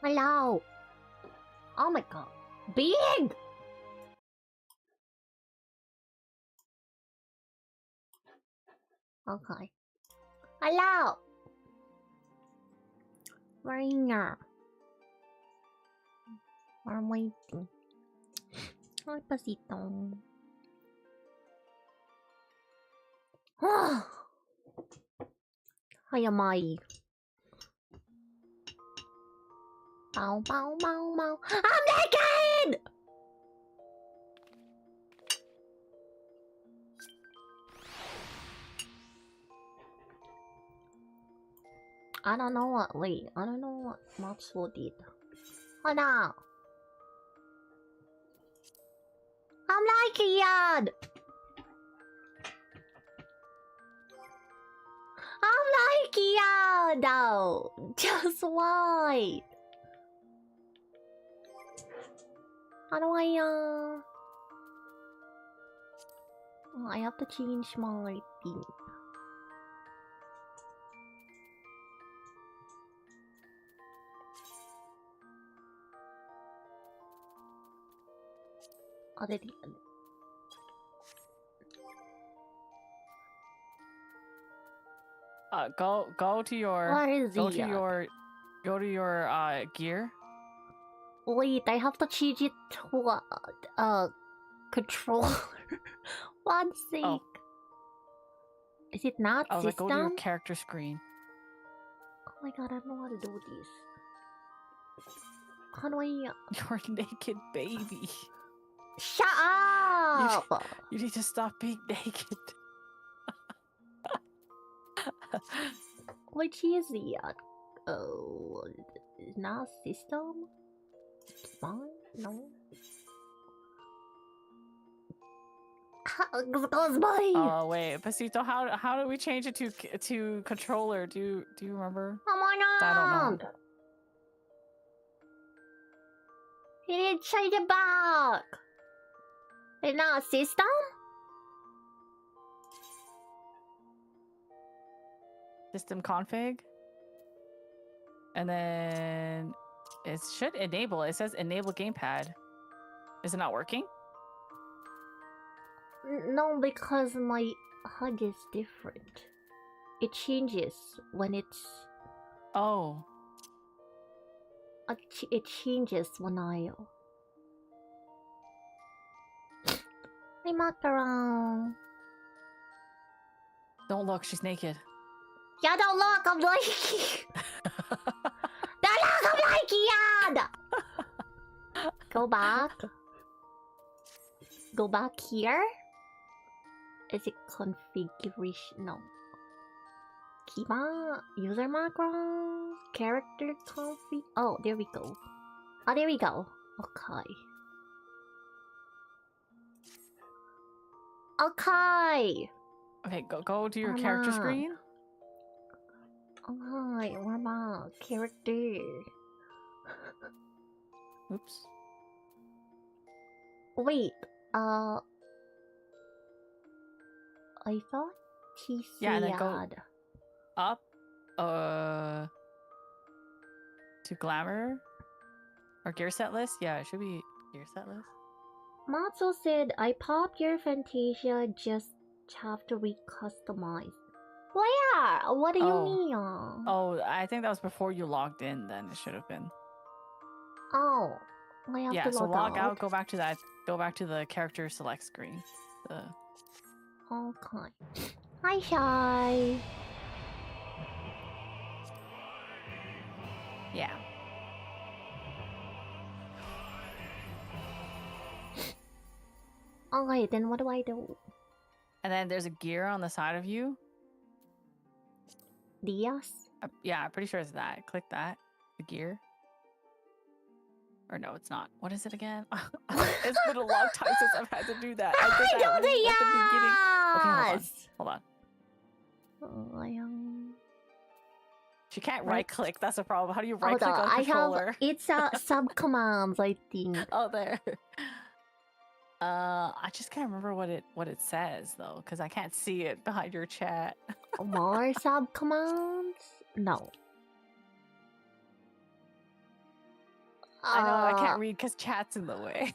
Hello. Oh my god. Big! Okay. Hello. Bringer. We're waiting. Ay, pasito. Hi, Amai. Bow, bow, bow, bow. I'm naked! I don't know what. Wait, I don't know what Matsuo did. Oh no! I'm naked! I'm naked! No! Just why? How do I, Oh, I have to change my thing. Other thing. Go to your. Where is go he to at? your gear. Wait, I have to change it to controller. One sec. Oh. Is it not I was like, system? go to your character screen. Oh my god, I don't know how to do this. How do I? You're a naked baby. Shut up! You need to stop being naked. Which is the oh, not system? Fine, no. Goes by. Oh wait, Pasito, how do we change it to controller? Do you remember? Come on! I don't know. He didn't change it back. It's not a system. System config, and then it should enable. It says enable gamepad. Is it not working? No, because my HUD is different. It changes when it's. Oh. It changes when I. Hey, Macaron. Don't look. She's naked. Yeah, don't look. I'm naked. Don't look. I'm naked. Go back. Go back here. Is it configuration? No. Keyboard, user macro, character config. Oh, there we go. Oh, there we go. Okay. Okay. Okay, go to your character screen. Okay, we're back. Character. Oops. Wait. I thought he said. Yeah, and then go up. To glamour or gear set list. Yeah, it should be gear set list. Matsu said, I popped your Fantasia, just have to recustomize. Where? What do you mean? Oh, I think that was before you logged in, then it should have been. Oh. I have to log out, go back to that. Go back to the character select screen. Okay. Hi, Shy. Yeah. Alright, then what do I do? And then there's a gear on the side of you. Diaz? Yeah, I'm pretty sure it's that. Click that. The gear. Or no, it's not. What is it again? It's been a long time since I've had to do that. I did that at the beginning. Okay, hold on. She can't right click. That's a problem. How do you right click on controller? It's sub commands, I think. Oh, there. I just can't remember what it says though, because I can't see it behind your chat. More sub commands? No. I know I can't read because chat's in the way.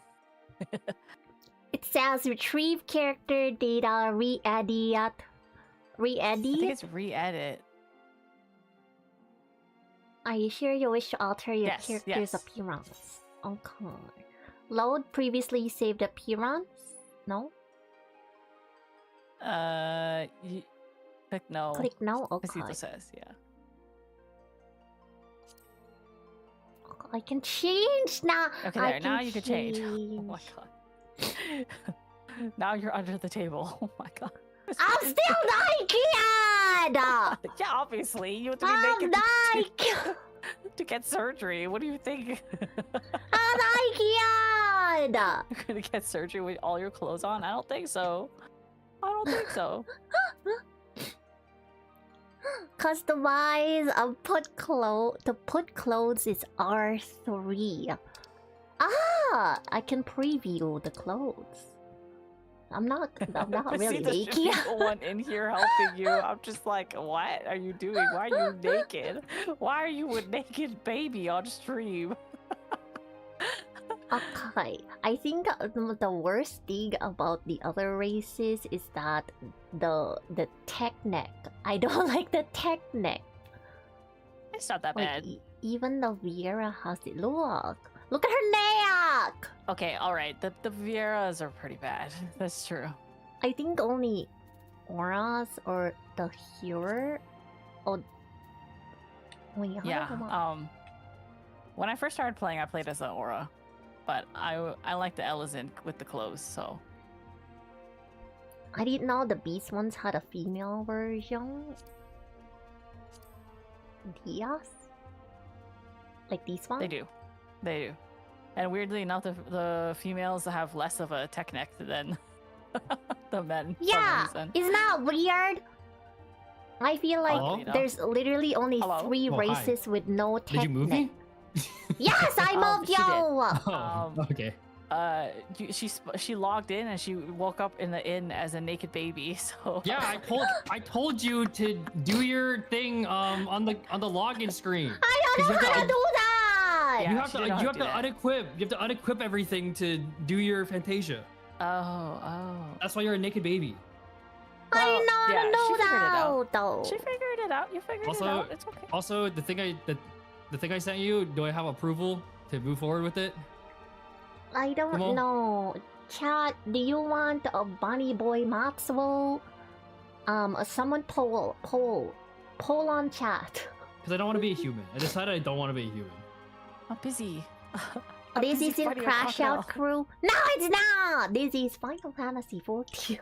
It says retrieve character data, re-edit. I think it's re-edit. Are you sure you wish to alter your Yes, character's yes. appearance? Okay. Load previously saved appearance? No? Click no. Click no? Okay. Casito says, yeah. I can change now. Okay, I there. Now you can change. Oh my god. Now you're under the table. Oh my god. I'm still naked! Yeah, obviously. You have to be I'm naked naked! to get surgery. What do you think? I'm naked! You're gonna get surgery with all your clothes on? I don't think so. I don't think so. Customize to put clothes is R3. Ah, I can preview the clothes. I'm not really See, naked. there's one in here helping you. I'm just like, what are you doing? Why are you naked? Why are you a naked baby on stream? Okay, I think the worst thing about the other races is that the Thankkk. I don't like the Thankkk. It's not that Like, bad. even the Viera has it. Look at her neck! Okay, alright. The Vieras are pretty bad. That's true. I think only auras or the hero. Oh, wait, Yeah. When I first started playing, I played as an aura, but I like the Elizin with the clothes. So I didn't know the beast ones had a female version. Diaz? Like these ones? they do. And weirdly enough, the females have less of a Thankkk than the men. for some Yeah! reason. Isn't that weird? I feel like Hello? there's literally only Hello? 3 Oh, hi. races with no Thankkk. Did you move me? Yes, I moved she did. you! Oh, okay. She logged in and she woke up in the inn as a naked baby. So Yeah, I told you to do your thing on the login screen. I don't know 'Cause you have how to- to do that! Yeah, you have she to didn't know how to do unequip. You have to unequip everything to do your Fantasia. Oh. That's why you're a naked baby. I Well, didn't know yeah, how to she do figured it out. that though. She figured it out. You figured it out. It's okay. Also, the thing I sent you. Do I have approval to move forward with it? I don't Come on. know. Chat, do you want a bunny boy Maxwell? Someone poll on chat. Because I don't want to be a human. I decided I don't want to be a human. I'm busy. This is in fighting a Crash Out crocodile. Crew. No, it's not. This is Final Fantasy 14.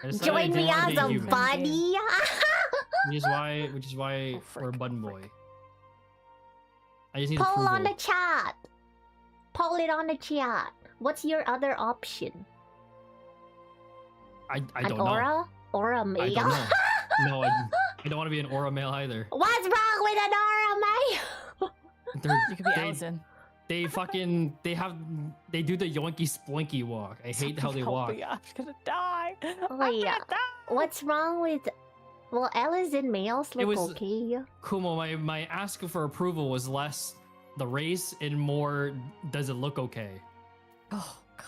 I decided I Join didn't me wanna as be a human. bunny. Which is why Oh, we're frick. button boy. I just need Poll approval. on the chat. Poll it on the chat. What's your other option? I An don't know. aura? Aura I male? don't know. No, I don't want to be an aura male either. What's wrong with an aura male? You could be Allison. They do the yoinky splinky walk. I hate how they Help walk. me, I'm gonna die. I'm Wait, gonna die. what's wrong with... Well, Alice and males look was- okay. Kumo, my ask for approval was less the race and more does it look okay? Oh god.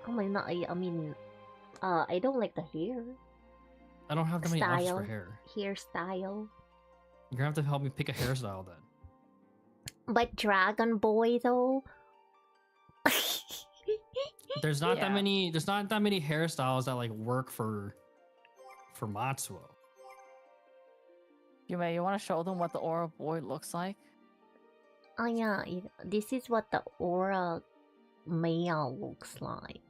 Oh my, no, I mean... I don't like the hair. I don't have that many options for Style. hair. Hairstyle. You're gonna have to help me pick a hairstyle then. But Dragon Boy, though... There's not Yeah. that many hairstyles that like work for Matsuo. Yume, you want to show them what the aura boy looks like? Oh yeah, this is what the aura male looks like.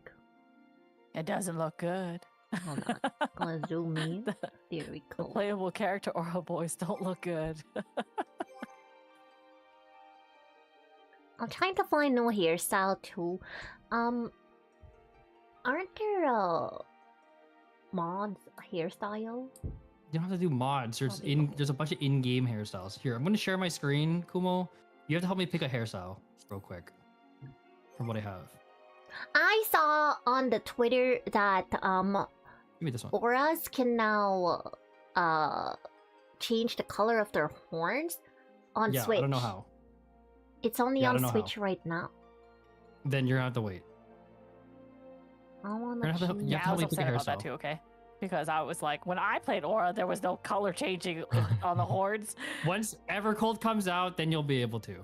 It doesn't look good. Hold on, gonna zoom in. the, There we the go. playable character aura boys don't look good. I'm trying to find no hairstyle too. Aren't there mods hairstyle? You don't have to do mods. Probably There's a bunch of in-game hairstyles. Here, I'm gonna share my screen, Kumo. You have to help me pick a hairstyle real quick from what I have. I saw on the Twitter that Give me this one. auras can now change the color of their horns on Yeah, Switch. I don't know how. It's only Yeah, I on don't know Switch how. right now. Then you're gonna have to wait. I wanna You're gonna have to- change. you Yeah, have I was me pick a upset about that hairstyle. too. Okay, because I was like, when I played Aura, there was no color changing on the horns. Once Evercold comes out, then you'll be able to.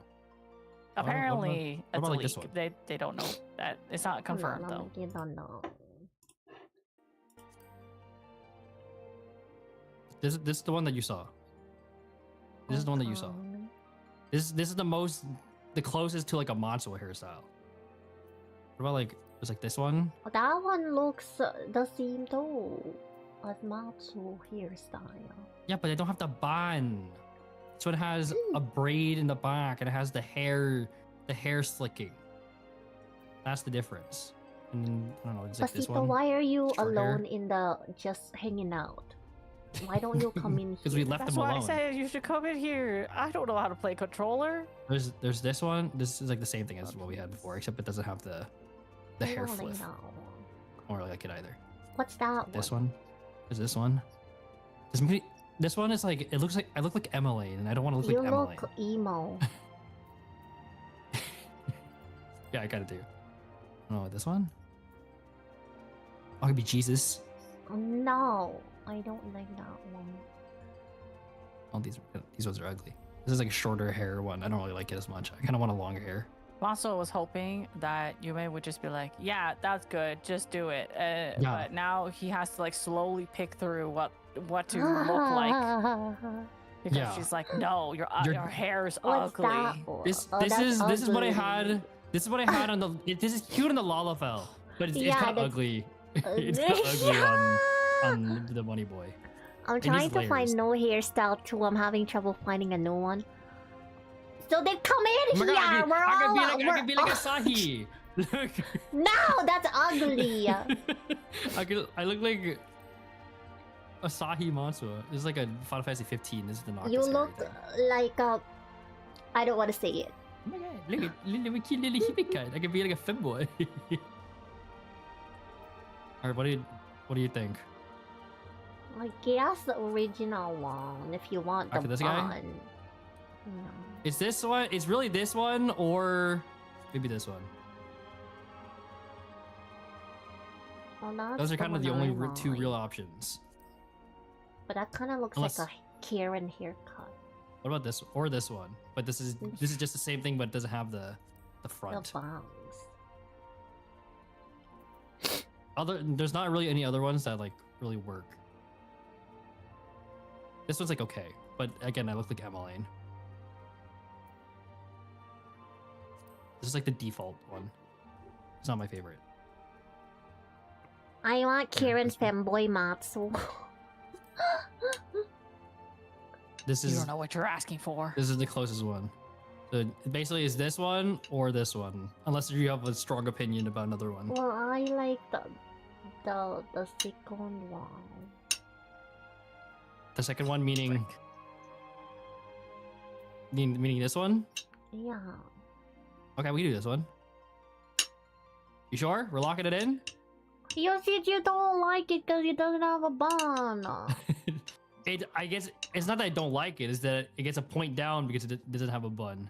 Apparently, what it's about a like this leak. one? They don't know that. It's not confirmed though. You don't know. This is the one that you saw. This is the one that you saw. This is the closest to like a Matsuo hairstyle. What about like there's like this one? That one looks the same though as Matsu hairstyle. Yeah, but they don't have the bun. So it has a braid in the back and it has the hair slicking. That's the difference. And then, I don't know, it's like this Pasito, one. why are you Short hair. alone in the just hanging out? Why don't you come in here? Because we left That's them why alone. I said you should come in here. I don't know how to play controller. There's this one. This is like the same thing as what we had before, except it doesn't have the hair I don't flip. know. Or like it either. What's that This one? one. Is this one? This one is like, it looks like, I look like Emily, and I don't want to look You like Emily. look emo. Yeah, I kind of do. Oh, this one? Oh, it could be Jesus. No, I don't like that one. Oh, these ones are ugly. This is like a shorter hair one. I don't really like it as much. I kind of want a longer hair. Maso was hoping that Yume would just be like, yeah, that's good, just do it. Yeah. But now he has to like slowly pick through what to look like because Yeah. she's like, no, your hair's What's ugly. that one? This Oh, this that's is what I ugly. had. This is what I had on the. This is cute on the Lalafell, but it's Yeah, kind of that's ugly. It's kind of ugly on the Money Boy. I'm It trying needs to find layers. no hairstyle too. I'm having trouble finding a new one. So they come Oh in my here. God, We're I all. could be like Asahi. Look. No, that's ugly. I look like Asahi Matsuo. This is like a Final Fantasy 15. This is the Noctis You hair look right there. like a. I don't want to say it. Oh my God! Look at little cute little hippie cat. I could be like a femboy. All right, what do you think? I guess the original one. If you want the After this guy? bun. No. Is this one? It's really this one, or maybe this one. Well, that's Those are kind of the one only I two like. real options. But that kind of looks Unless- like a Karen haircut. What about this or this one? But this is just the same thing, but it doesn't have the The front. bangs. There's not really any other ones that like really work. This one's like okay, but again, I look like Emmeline. This is like the default one. It's not my favorite. I want Karen this one. femboy Matsu. This You is don't know what you're asking for. this is the closest one. So basically, is this one or this one? Unless you have a strong opinion about another one. Well, I like the second one. The second one meaning meaning this one. Yeah. Okay, we can do this one. You sure? We're locking it in? You said you don't like it because it doesn't have a bun. I guess it's not that I don't like it, it's that it gets a point down because it doesn't have a bun.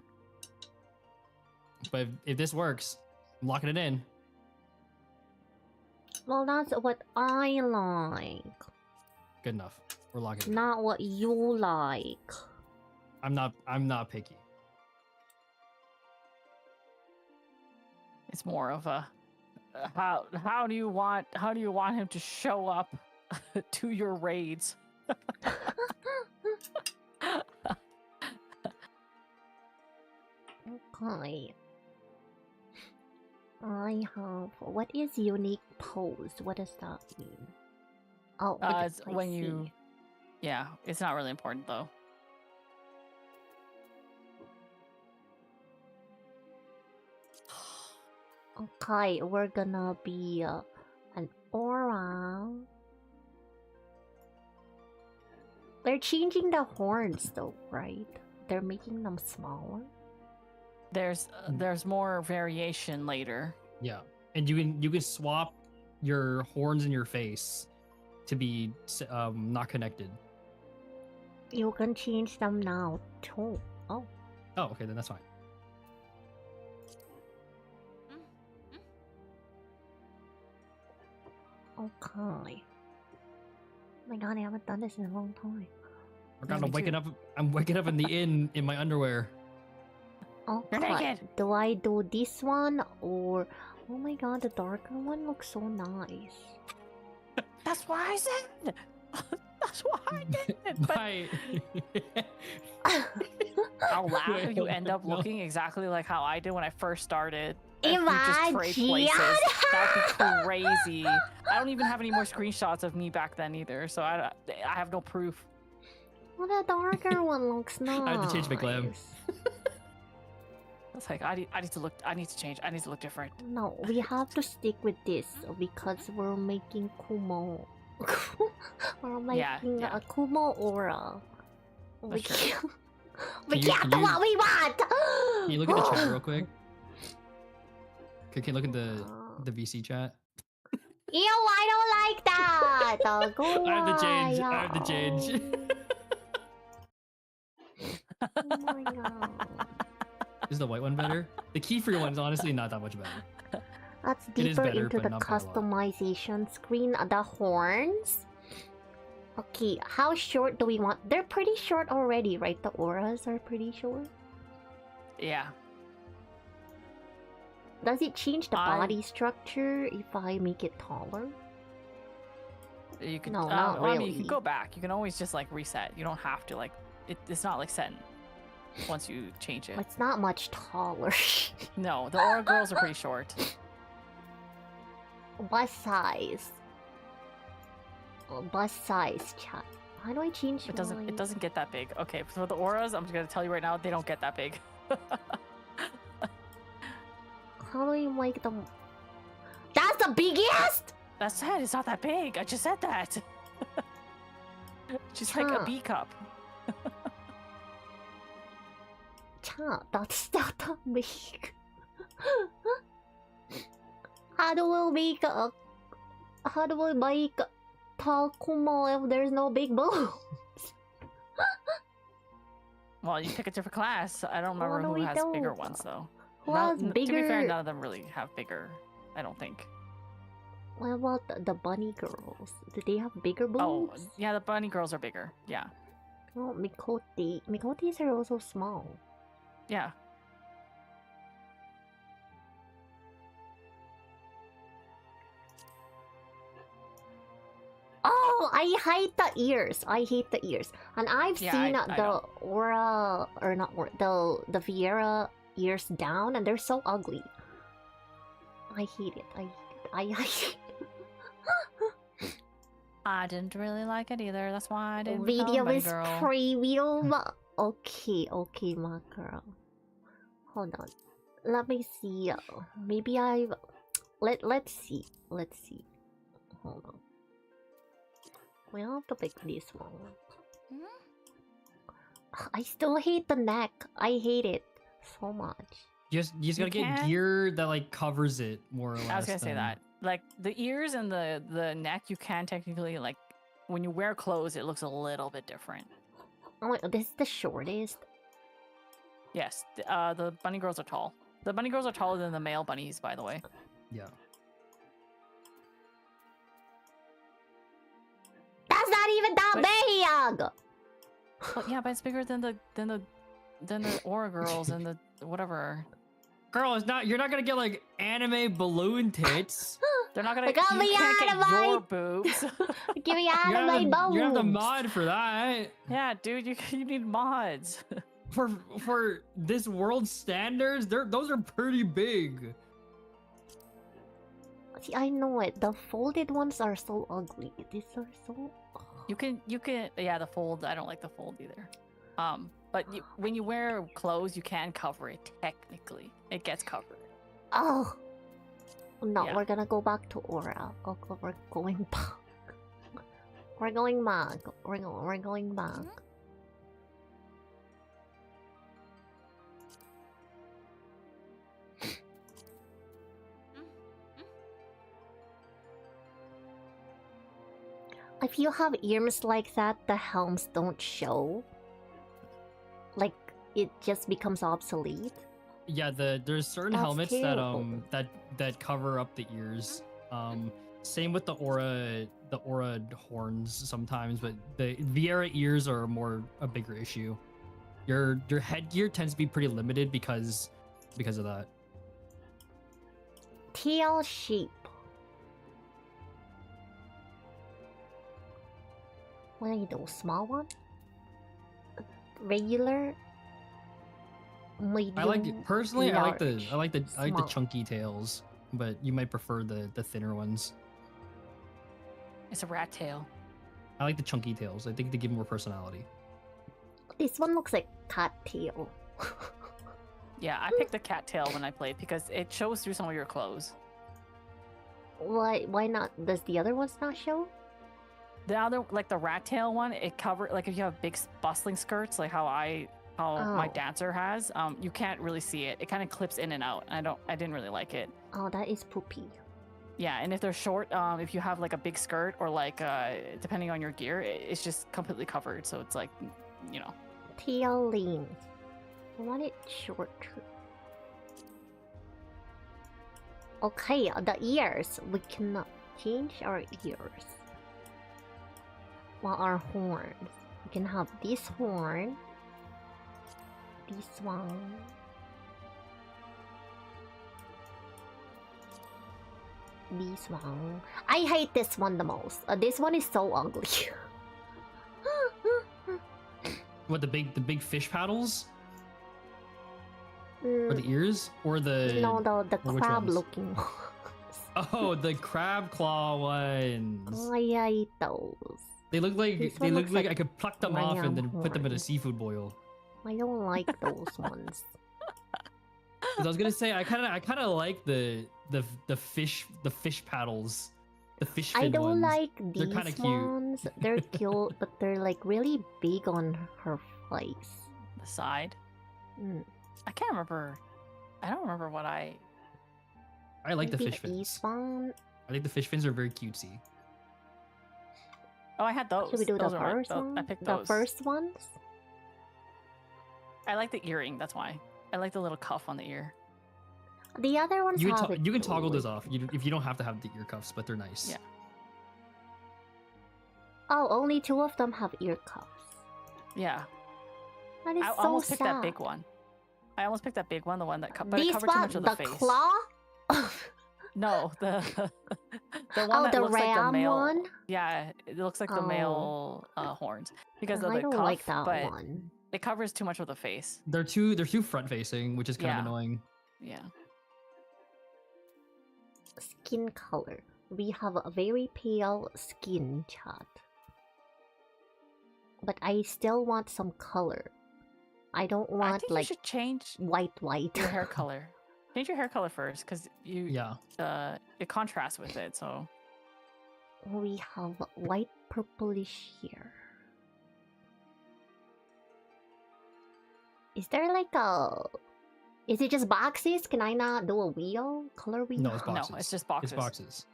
But if this works, I'm locking it in. Well, that's what I like, Good enough. We're locking it in. not what you like. I'm not picky. It's more of a how do you want him to show up to your raids? Okay. I have. What is unique pose? What does that mean? Oh, okay, It's I when you see. Yeah, it's not really important though. Okay, we're gonna be an aura. They're changing the horns though, right? They're making them smaller. There's more variation later. Yeah. And you can swap your horns in your face to be not connected. You can change them now too. Oh. Oh, okay, then that's fine. Okay. Oh my god, I haven't done this in a long time. I'm waking up. I'm waking up in the inn in my underwear. You're Okay. naked. Do I do this one or? Oh my god, the darker one looks so nice. That's what I said. That's what I did. But Bye. I'll laugh if you Wait, end up no. looking exactly like how I did when I first started. If we just trade Imagine! places, that'd be crazy. I don't even have any more screenshots of me back then either, so I have no proof. Well, the darker one looks nice. I have to change my glam. It's like I need to look. I need to change. I need to look different. No, we have to stick with this because we're making Kumo. We're making yeah. a Kumo aura. We Sure. can't, we Can you- can't can do you- what we want! Can you look at the chat real quick? Can you look at the VC chat? Ew, I don't like that! Go I have to change. away. I have to change. Oh my god. Is the white one better? The Kefir one's honestly not that much better. That's It is deeper better, into but the not by a lot. customization screen. The horns. Okay, how short do we want? They're pretty short already, right? The auras are pretty short. Yeah. Does it change the body structure if I make it taller? You can. No, well, not I mean, you can really. go back. You can always just like reset. You don't have to like. It's not like setting once you change it. It's not much taller. No, the aura girls are pretty short. Bust size. Oh, bust size, chat. How do I change It doesn't. mine? It doesn't get that big. Okay, for the auras, I'm just gonna tell you right now, they don't get that big. How do I make them? That's the biggest! That's it. It's not that big. I just said that. Just like a Huh. B cup. Chat, that's not that big. How do we make a... How do we make tall Kumo if there's no big boobs? Well, you pick a different class. I don't What remember do who we has bigger do? ones though. Who has To be fair, bigger... none of them really have bigger. I don't think. What about the bunny girls? Do they have bigger Oh, boobs? yeah, the bunny girls are bigger. Yeah, Oh, Mikote. Mikotes are also small. yeah. Oh, I hate the ears. I hate the ears. And I've Yeah, seen I the don't. Aura, or not Aura, the Viera ears down, and they're so ugly. I hate it. I hate it. I didn't really like it either. That's why I didn't become Video bunny is girl. premium. Okay, my girl. Hold on. Let me see. Maybe let's see. Let's see. Hold on. We have to pick this one. I still hate the neck. I hate it so much. You just gotta get can? gear that like covers it more or less. I was gonna say than- that. Like the ears and the neck, you can technically like when you wear clothes, it looks a little bit different. Oh, wait, this is the shortest. Yes, the bunny girls are tall. The bunny girls are taller than the male bunnies, by the way. Yeah. That's not even that big. Well, yeah, but it's bigger than the aura girls and the whatever. Girl, it's not. You're not gonna get like anime balloon tits. They're not gonna. They got You me can't out get of your my- boobs. Give me out of my bones. You have the mod for that. Yeah, dude, you need mods. For this world standards, those are pretty big. See, I know it. The folded ones are so ugly. These are so. You can yeah, the fold. I don't like the fold either. But when you wear clothes, you can cover it technically. It gets covered. Oh. No, Yeah. we're gonna go back to Aura. Okay, we're going back. We're going back. We're going back. If you have ears like that, the helms don't show. Like it just becomes obsolete. Yeah, there's certain That's helmets terrible. that cover up the ears. Same with the aura horns sometimes, but the Viera ears are a bigger issue. Your headgear tends to be pretty limited because of that. Tail shape. What are those small one? Regular. Medium, I like personally. large, I like the small. chunky tails, but you might prefer the thinner ones. It's a rat tail. I like the chunky tails. I think they give more personality. This one looks like cat tail. Yeah, I picked the cat tail when I played because it shows through some of your clothes. Why not? Does the other ones not show? The other, like the rat tail one, it covers, like if you have big bustling skirts, like how my Oh. dancer has, you can't really see it. It kind of clips in and out. I didn't really like it. Oh, that is poopy. Yeah, and if they're short, if you have like a big skirt or like depending on your gear, it's just completely covered. So it's like, you know. Tail length. I want it shorter. Okay, the ears. We cannot change our ears. Well, our horns. We can have this horn. This one. This one. I hate this one the most. This one is so ugly. What, the big fish paddles? Or Mm, the ears? Or the no, the or which crab ones? looking ones. Oh, the crab claw ones. I hate those. They look like This they one look looks like like I could pluck them off and then put them in a horn. seafood boil. I don't like those ones. 'Cause I was gonna say I kind of like the fish paddles, the fish fin I don't ones. like They're these kinda cute. ones. They're cute, but they're like really big on her face. The side. Mm. I can't remember. I don't remember what I. I like the Maybe fish these fins. one. I think the fish fins are very cutesy. Oh, I had those. Should we do Those the are my- first those- one? I picked The those. first ones? I like the earring. That's why. I like the little cuff on the ear. The other ones You have can, it you can toggle too. those off if you don't have to have the ear cuffs, but they're nice. Yeah. Oh, only two of them have ear cuffs. Yeah. That is I so almost sad. picked that big one. I almost picked that big one, the one that but it This covered too one, much of the the face. claw? No, the one Oh, that the looks like the ram male. one? Yeah, it looks like the Oh. male horns because of I the don't cuff, like that but one. it covers too much of the face. They're too front facing, which is kind Yeah. of annoying. Yeah. Skin color. We have a very pale skin, chat. But I still want some color. I don't I want think like you should change white. your hair color. Change your hair color first, because Yeah. it contrasts with it. So We have white purplish here. Is there like a... Is it just boxes? Can I not do a wheel? Color wheel? No, it's boxes. no, it's just boxes. It's boxes.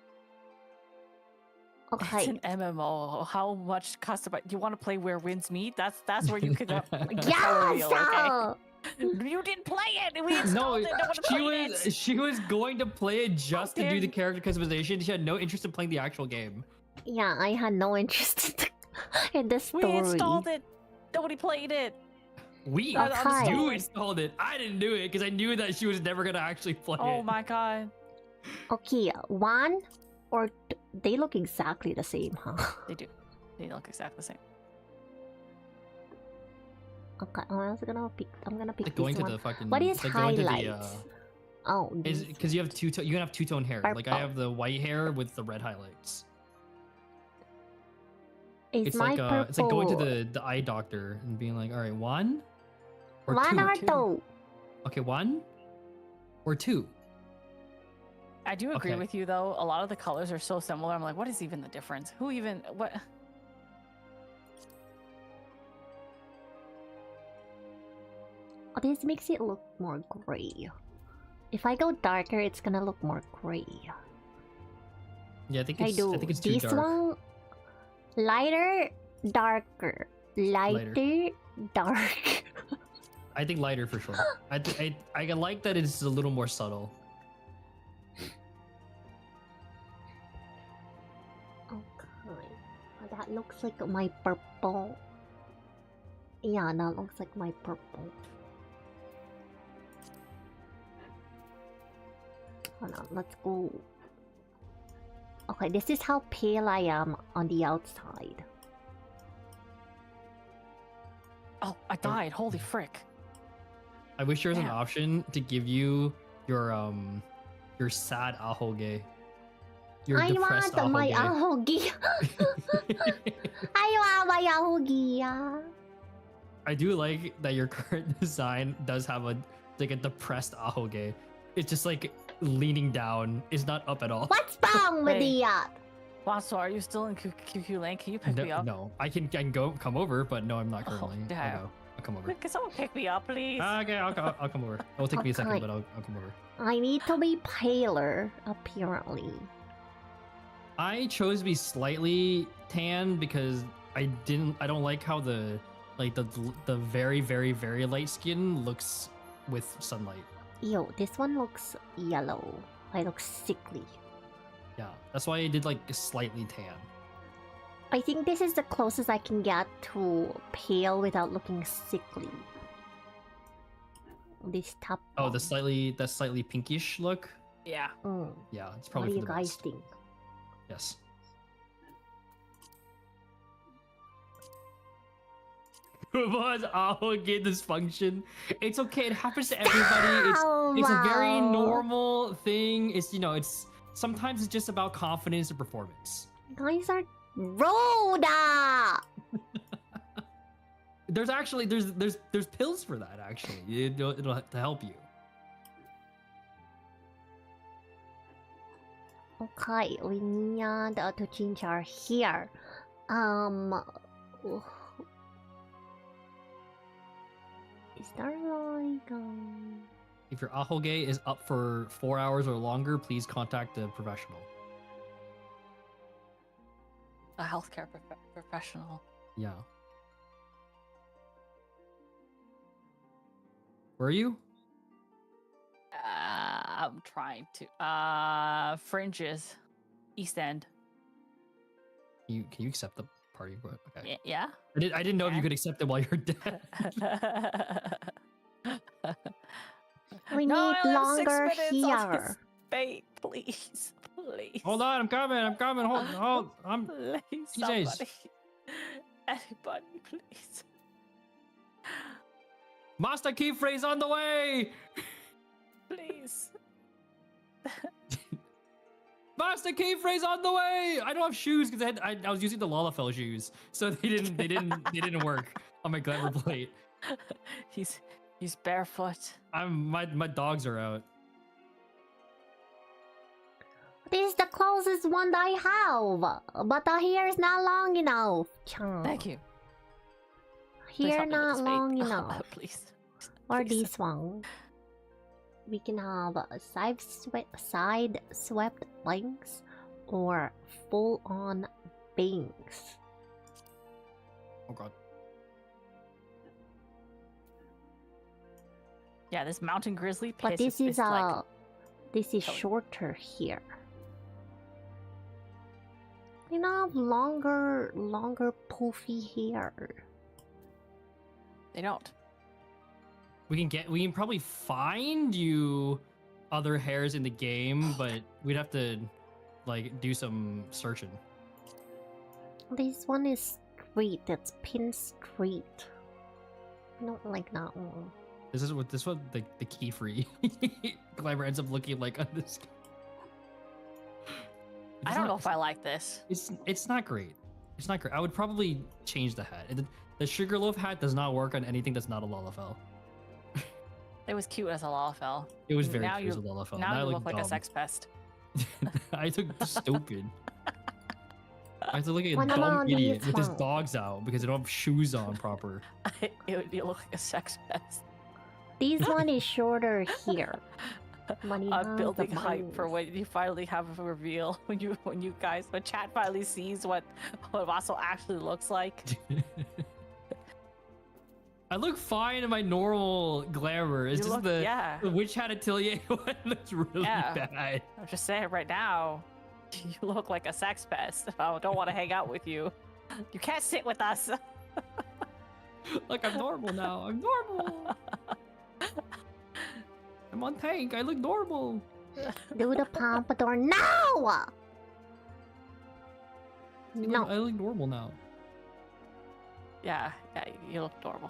It's Okay. an MMO. How much customize? You want to play where winds meet? That's where you could. Color Yes! wheel, okay? Oh! You didn't play it. We No, installed it. No one played it. she was going to play it just to do the Damn. character customization. She had no interest in playing the actual game. Yeah, I had no interest in the We story. installed it. Nobody played it. We Okay. you installed it. I didn't do it because I knew that she was never gonna actually play Oh it. my god. Okay, one or they look exactly the same, huh? They do. They look exactly the same. Okay, I'm gonna pick. I'm gonna pick Like going this to one. the fucking. What is like going to the, highlights? Oh, is these- because you have you can have two-tone hair. Like I Purple. have the white hair with the red highlights. it's It's my like purple. it's like going to the eye doctor and being like, all right, one or one two. or two. two. Okay, one or two. I do agree Okay. with you though. A lot of the colors are so similar. I'm like, what is even the difference? Who even what? Oh, this makes it look more gray. If I go darker, it's gonna look more gray. Yeah, I think I it's do I think it's too this dark. one. Lighter, darker. Lighter, dark. I think lighter for sure. I like that it's a little more subtle. Okay. That looks like my purple. Yeah, that looks like my purple. Hold on, let's go. Okay, this is how pale I am on the outside. Oh, I died. Holy frick. I wish there was an Damn. option to give you your sad ahoge. Your I depressed want my ahoge. ahogi. I want my ahogi. I do like that your current design does have a depressed ahoge. It's just like leaning down. It's not up at all. What's wrong with Hey. the Wasso, are you still in QQ lane? Can you pick me No, up? no, I can come over, but no, I'm not currently. damn. I'll come over. Can someone pick me up, please? Okay, I'll come over. It'll take me a second, Okay. but I'll come over. I need to be paler, apparently. I chose to be slightly tan because I don't like how the very very very light skin looks with sunlight. Yo, this one looks yellow. I look sickly. Yeah, that's why I did like slightly tan. I think this is the closest I can get to pale without looking sickly. This top. Oh, one. that slightly pinkish look. Yeah. Mm. Yeah, it's What probably do for you the guys best. think? Yes. Was ahoge dysfunction? It's okay. It happens to everybody. It's a very wow. normal thing. It's sometimes it's just about confidence and performance. Guys are Rhoda. There's actually there's pills for that actually. It'll to help you. Okay, we need to change our hair. Is there like If your ahoge is up for 4 hours or longer, please contact a professional. A healthcare professional. Yeah. Where are you? I'm trying to. Fringes. East End. Can you accept the party? Okay. Yeah. I didn't know if you Yeah. could accept it while you're dead. we No, need I only have 6 longer minutes on hair? this date, please. Please. Hold on, I'm coming. Hold. Please, TJ's. somebody. Anybody, please. Master key phrase on the way. Please. Master key phrase on the way. I don't have shoes because I was using the Lalafell shoes, so they didn't work on my glamour plate. He's barefoot. My dogs are out. This is the closest one I have, but the hair is not long enough. Thank you. Please Hair help me with not this long fate. enough. Please. Or Please. this one. We can have side swept bangs or full on bangs. Oh god. Yeah, this mountain grizzly piss But this is like, this is Totally. shorter here. You know, longer poofy hair. they don't. We can probably find you other hairs in the game, but we'd have to like do some searching. This one is straight. That's pin straight. I don't like that one. This is what the key free glamour ends up looking like on this. I don't know if I like this. It's not great. It's not great. I would probably change the hat. The Sugarloaf hat does not work on anything that's not a Lalafell. It was cute as a Lalafell. It was very Now cute as a you- Lalafell. Now I you look like a dumb. sex pest. I look stupid. I have to look like a What dumb about idiot this with his one? dogs out because they don't have shoes on proper. You look like a sex pest. This one is shorter here. Money has the building hype for minds. when you finally have a reveal. When chat finally sees what Vaso actually looks like. I look fine in my normal glamour. It's You just look- the yeah. Witch Hat Atelier one looks really Yeah. bad. I'm just saying right now, you look like a sex pest. I don't want to hang out with you. You can't sit with us. Like I'm normal now. I'm normal. I'm on Thankkk. I look normal. Do the pompadour now! No. I look normal now. Yeah, you look normal.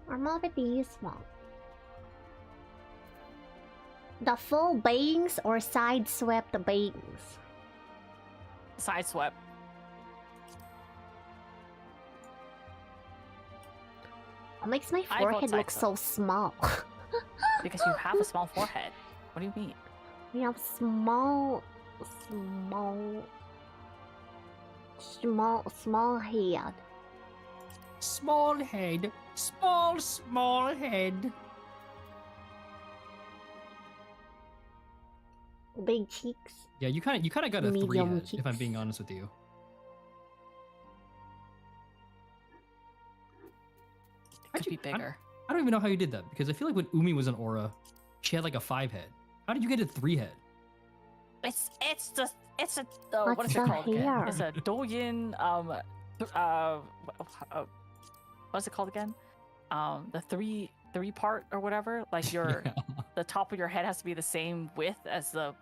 I'm over this one. The full bangs or side swept bangs? Side swept. What makes my I vote forehead look side so small? Because you have a small forehead. What do you mean? We have small head. Small head. Small head. Big cheeks. Yeah, you kind of got a 3 Medium head, if I'm cheeks. being honest with you. It could be bigger. I don't even know how you did that because I feel like when Umi was an aura, she had like a 5 head. How did you get a 3 head? It's a what What's is it the called again? hair? It's a Douyin what's it called again? The three part or whatever. Like your Yeah. the top of your head has to be the same width as the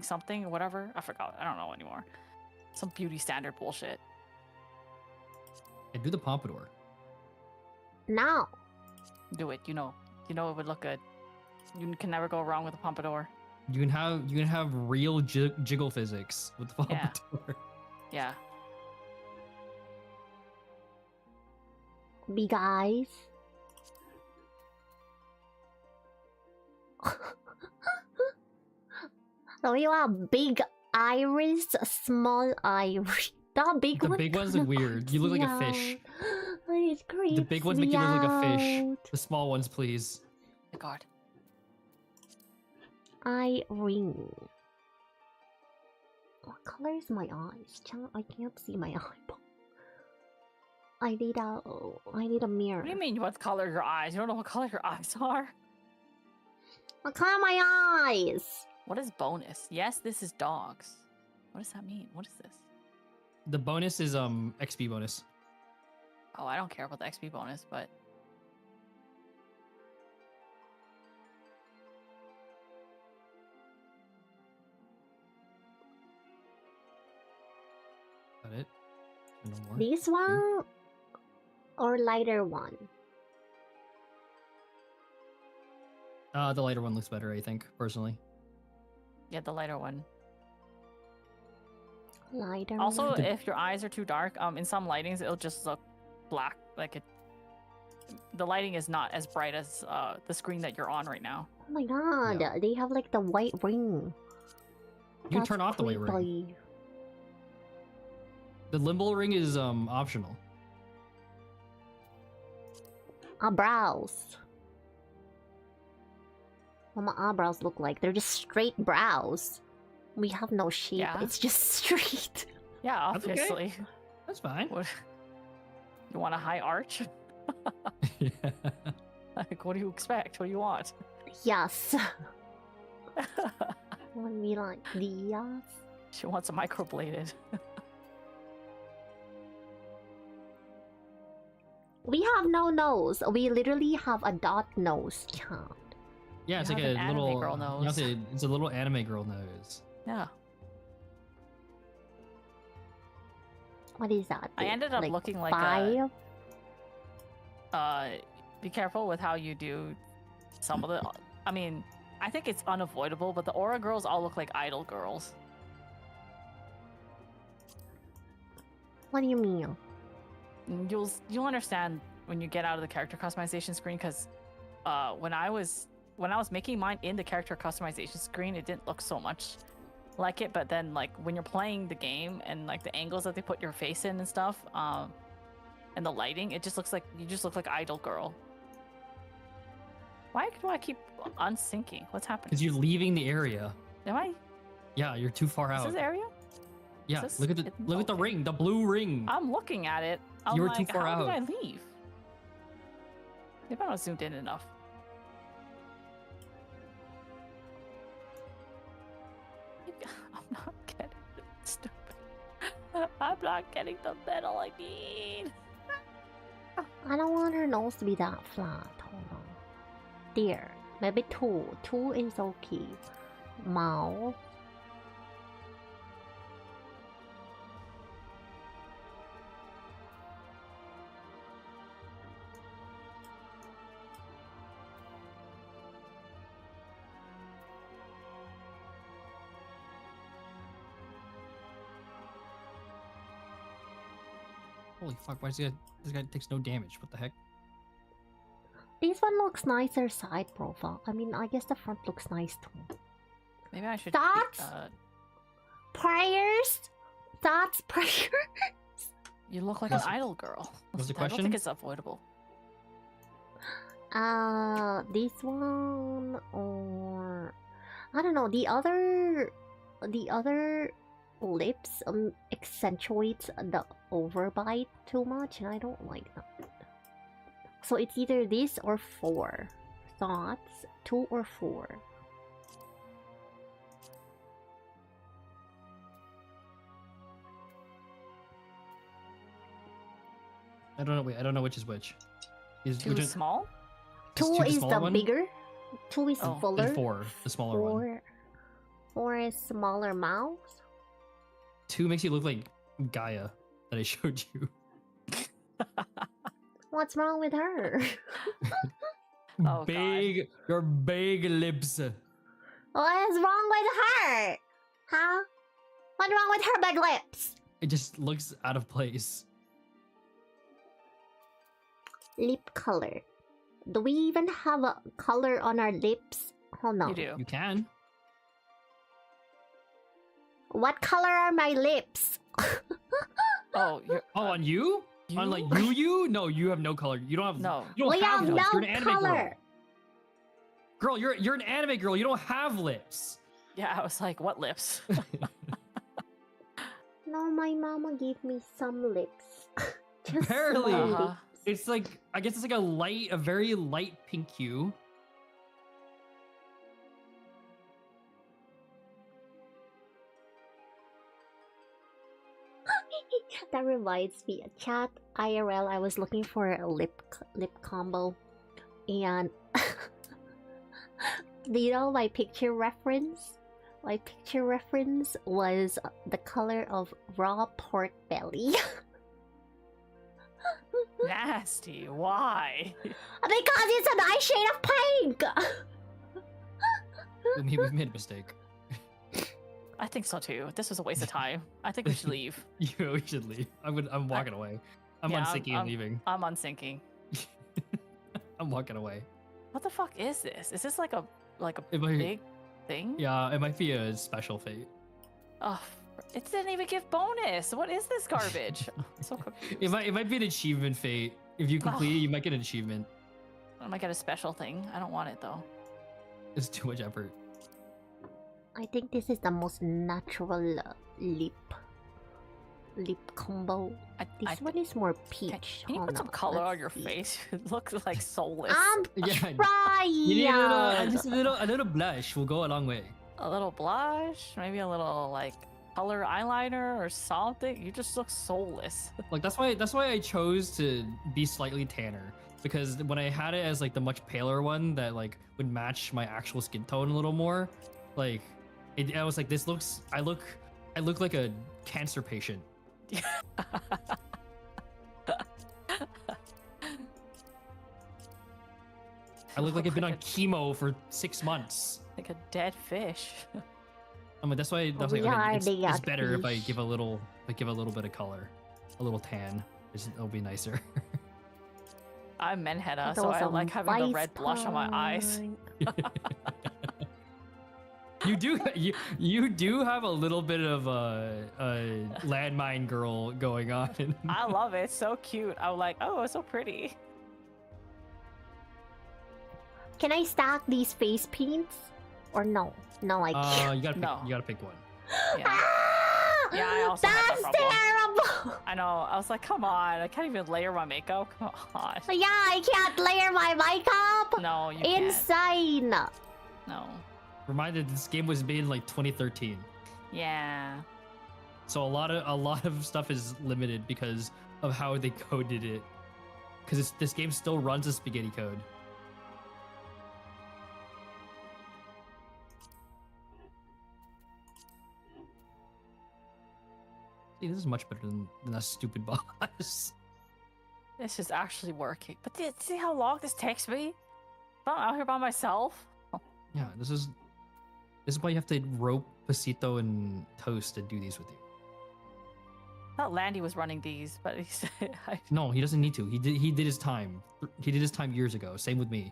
something or whatever. I forgot. I don't know anymore. Some beauty standard bullshit. I do the pompadour. No. Do it. You know it would look good. You can never go wrong with a pompadour. You can have real jiggle physics with the Yeah. pompadour. Yeah. Big eyes. So you have big iris, small iris. The big The one. big ones look weird. You look like a fish. It creeps The big ones make me you look like a fish. out. The small ones, please. My God. Eye ring. What color is my eyes? I can't see my eyeball. I need a mirror. What do you mean? What color your eyes? You don't know what color your eyes are. What color are my eyes? What is bonus? Yes, this is dogs. What does that mean? What is this? The bonus is XP bonus. Oh, I don't care about the XP bonus, but Got it. No more. This one or lighter one? The lighter one looks better, I think, personally. yeah, the lighter one. Lighter Also, one. if your eyes are too dark, in some lightings it'll just look black. Like it, the lighting is not as bright as the screen that you're on right now. Oh my god, Yeah. they have like the white ring. You can turn off the white ring. creepy. The limbo ring is optional. Eyebrows. What my eyebrows look like? They're just straight brows. We have no shape. Yeah. It's just straight. Yeah, That's okay. obviously. That's fine. What? You want a high arch? Yeah. Like, what do you expect? What do you want? Yes. Want me like yes? She wants a microbladed. We have no nose. We literally have a dot nose. Can't. Yeah, it's You like have a an anime little girl you have nose. to- it's a little anime girl nose. Yeah. What is that? I ended up looking like five? be careful with how you do some of the. I mean, I think it's unavoidable, but the aura girls all look like idol girls. What do you mean? And you'll understand when you get out of the character customization screen, because when I was making mine in the character customization screen, it didn't look so much like it. But then, like, when you're playing the game and like the angles that they put your face in and stuff, and the lighting, it just looks like you just look like idol girl. Why do I keep unsinking? What's happening? Because you're leaving the area. Am I? Yeah, you're too far out. Is this area? Yeah, this- look at the okay. ring, the blue ring. I'm looking at it. I'm You were like, too far how out. did I leave? Maybe I not zoomed in enough. I'm not getting it. Stupid. I'm not getting the medal I need. I don't want her nose to be that flat. Hold on. There. Maybe 2. 2 is okay. Mouth. Holy fuck! Why is this guy takes no damage? What the heck? This one looks nicer side profile. I mean, I guess the front looks nice too. Maybe I should. Thoughts? Prayers? Thoughts? Prayers? You look like What's- an idol girl. what's the I don't question? think it's avoidable. This one or I don't know. The other lips accentuates the overbite too much, and I don't like that. So it's either this or 4. Thoughts? 2 or 4. I don't know. Wait, I don't know which is which. Too small? 2 the is smaller the one? bigger. 2 is Oh. fuller. And 4, the smaller one. 4 is smaller mouth. 2 makes you look like Gaia that I showed you. What's wrong with her? Oh, big, your big lips. What's wrong with her? Huh? What's wrong with her big lips? It just looks out of place. Lip color. Do we even have a color on our lips? Hold on. You do. You can. What color are my lips? Oh, you're. Oh, on you? On like you? No, you have no color. You don't have. No. You don't We have lips. no You're an anime color. girl. Girl, you're an anime girl. You don't have lips. Yeah, I was like, what lips? No, my mama gave me some lips. Just Barely. small Uh-huh. lips. It's like, I guess it's like a very light pink hue. That reminds me, chat IRL. I was looking for a lip combo, and do you know my picture reference? My picture reference was the color of raw pork belly. Nasty. Why? Because it's a nice shade of pink. We made a mistake. I think so too. This was a waste of time. I think we should leave. We should leave. I'm walking away. I'm Yeah, unsinking and leaving. I'm unsinking. I'm walking away. What the fuck is this? Is this like a It might- big thing? Yeah, it might be a special fate. Oh, it didn't even give bonus. What is this garbage? I'm so confused. It might be an achievement fate. If you complete it, you might get an achievement. I might get a special thing. I don't want it though. It's too much effort. I think this is the most natural lip combo. This one is more peach. Can you Hold put some on, color on let's your see. face? It looks like soulless. I'm Yeah. trying. You need just a little blush will go a long way. A little blush, maybe a little like color eyeliner or something. You just look soulless. Like that's why I chose to be slightly tanner, because when I had it as like the much paler one that like would match my actual skin tone a little more, like I was like, I look like a cancer patient. I look like I've been on chemo for 6 months. Like a dead fish. I mean, that's why I was like, We okay, are it's the better if I fish. give a little bit of color, a little tan. It'll be nicer. I'm menheta, so Those I are like having the red vice blush on my eyes. pine. You do have a little bit of a landmine girl going on. I love it. It's so cute. I'm like, oh, it's so pretty. Can I stack these face paints? Or no? No, I can't. You gotta pick. No. You gotta pick one. Yeah. Ah! Yeah, I also had that That's problem. terrible! I know. I was like, come on. I can't even layer my makeup. Come on. Yeah, I can't layer my makeup! No, you can't. Insane! No. Reminded this game was made in like 2013. Yeah. So a lot of stuff is limited because of how they coded it. Because this game still runs a spaghetti code. See, this is much better than that stupid boss. This is actually working. But see how long this takes me? I'm out here by myself. Yeah, this is why you have to rope Pasito and Toast to do these with you. I thought Landy was running these, but he said No, he doesn't need to. He did his time. He did his time years ago. Same with me.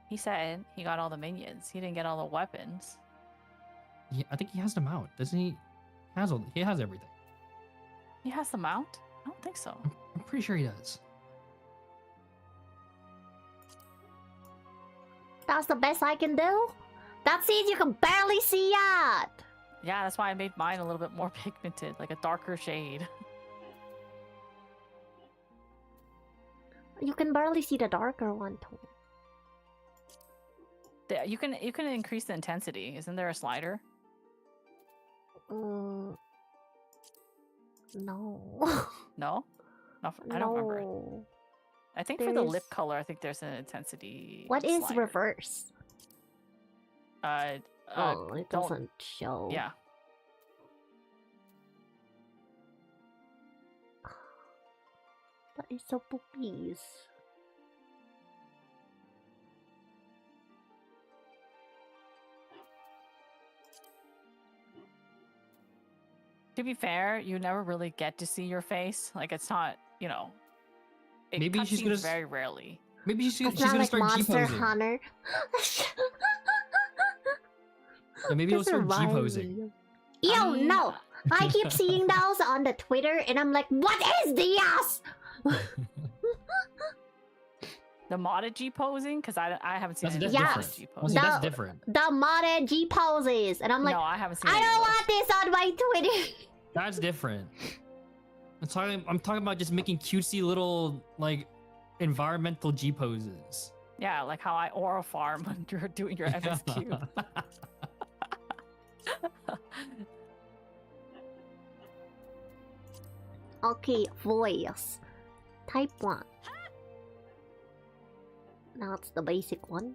he said he got all the minions. He didn't get all the weapons. I think he has them out, doesn't he? He has everything. He has the mount? I don't think so. I'm pretty sure he does. That's the best I can do? That seeds you can barely see it! Yeah, that's why I made mine a little bit more pigmented, like a darker shade. You can barely see the darker one too. You can increase the intensity. Isn't there a slider? No. No? No, I don't remember. No. I think for the lip There's- color, I think there's an intensity. What is slider. reverse? Oh, It don't- doesn't show. Yeah. That is so poopies. To be fair, you never really get to see your face. Like it's not, you know. It Maybe she's cutscenes gonna very rarely. Maybe It's she's not gonna like start Monster G-posing. Hunter. Yeah, maybe he'll Just start remind G-posing. me. Ew, no! I keep seeing those on the Twitter and I'm like, what is this? The modded G posing, because I haven't seen That's any Yes. modded G Well, posing. see, that's No. different. The modded G poses. And I'm like, No, I haven't seen. I any don't of those. want this on my Twitter. That's different. I'm talking about just making cutesy little like environmental G poses. Yeah, like how I aura farm when you're doing your MSQ. Okay, voice. Type 1. That's the basic one.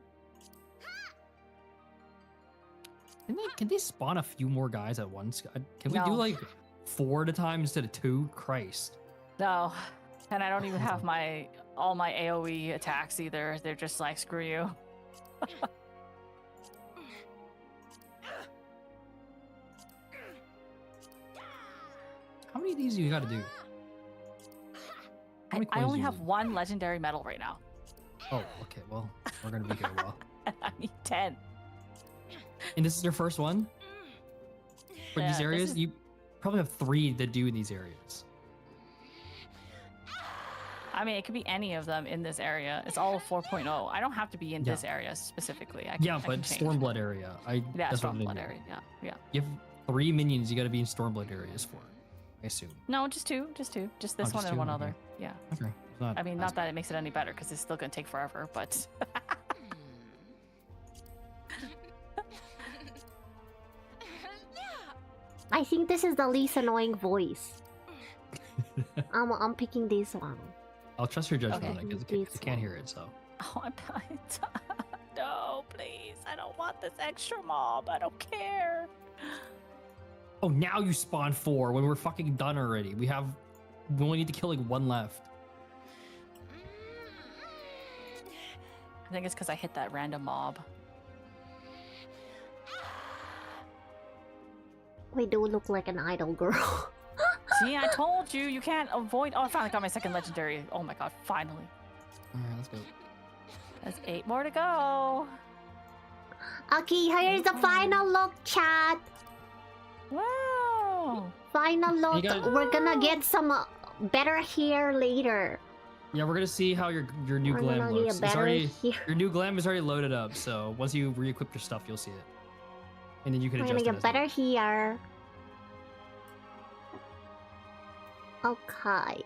Can they spawn a few more guys at once? Can we do No. like 4 at a time instead of 2? Christ. No, and I don't even have all my AOE attacks either. They're just like screw you. How many of these you got to do? How many I coins only do you have need? 1 legendary medal right now. Oh, okay. Well, we're gonna be here a while. I need 10. And this is your first one for Yeah, these this areas. is- You probably have 3 to do in these areas. I mean, it could be any of them in this area. It's all 4.0. I don't have to be in Yeah. this area specifically. I Yeah, I but change. Stormblood area. Yeah, that's what I Stormblood mean. area. Yeah, yeah. You have 3 minions you got to be in Stormblood areas for. I assume. No, just two. Just two. Just this Oh, one just and 2? one Okay. other. Yeah. Okay. It's not I mean, as not that it makes it any better because it's still gonna take forever, but I think this is the least annoying voice. I'm picking this one. I'll trust your judgment Okay. on it because This I can't one. hear it. So oh, no, please, I don't want this extra mob. I don't care. oh, now you spawn 4 when we're fucking done already. We only need to kill like 1 left. I think it's because I hit that random mob. We do look like an idol girl. See, I told you, you can't avoid. Oh, I finally got my second legendary. Oh my god, finally. All right, let's go. There's 8 more to go. Okay, here's the final look, chat. Wow. Final look. gotta- We're gonna get some better hair later. Yeah, we're gonna see how your new I'm glam gonna get looks. a better here. Your new glam is already loaded up, so once you re-equip your stuff, you'll see it, and then you can I'm adjust gonna it get as better needed. here. Okay.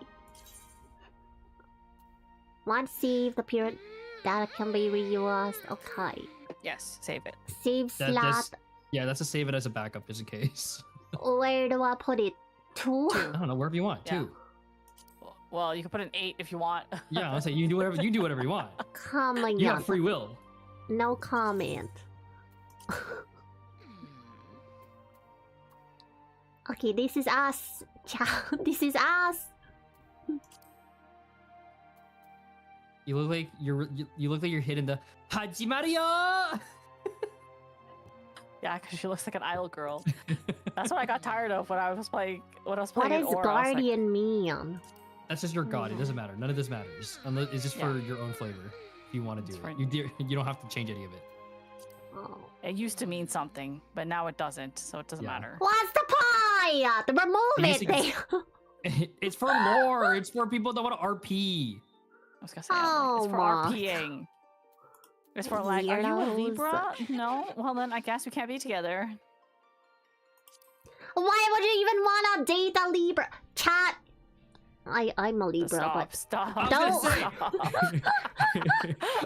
One save the period that can be reused. Okay. Yes, save it. Save slot. Yeah, that's a save it as a backup just in case. Where do I put it? 2? I don't know, wherever you want. Yeah. 2. Well, you can put an 8 if you want. Yeah, I'll say you can do whatever you want. Come on. You have free will. No comment. Okay, this is us. This is us. You look like you look like you're hitting the Hajimario. Yeah, because she looks like an idol girl. That's what I got tired of when I was playing. When I was What playing does Aura, I was like, guardian mean? That's just your god. It doesn't matter. None of this matters. It's just for your own flavor. If you want to do it, you don't have to change any of it. Oh. It used to mean something, but now it doesn't, so it doesn't matter. What's the point? Remove it. It's for lore. It's for people that want to RP. I was gonna say, it's for my. RPing. It's for like, are you a Weirdos. Libra? No? Well then, I guess we can't be together. Why would you even want to date a Libra? Chat. I'm a Libra, Stop, but stop. I Don't- was gonna say.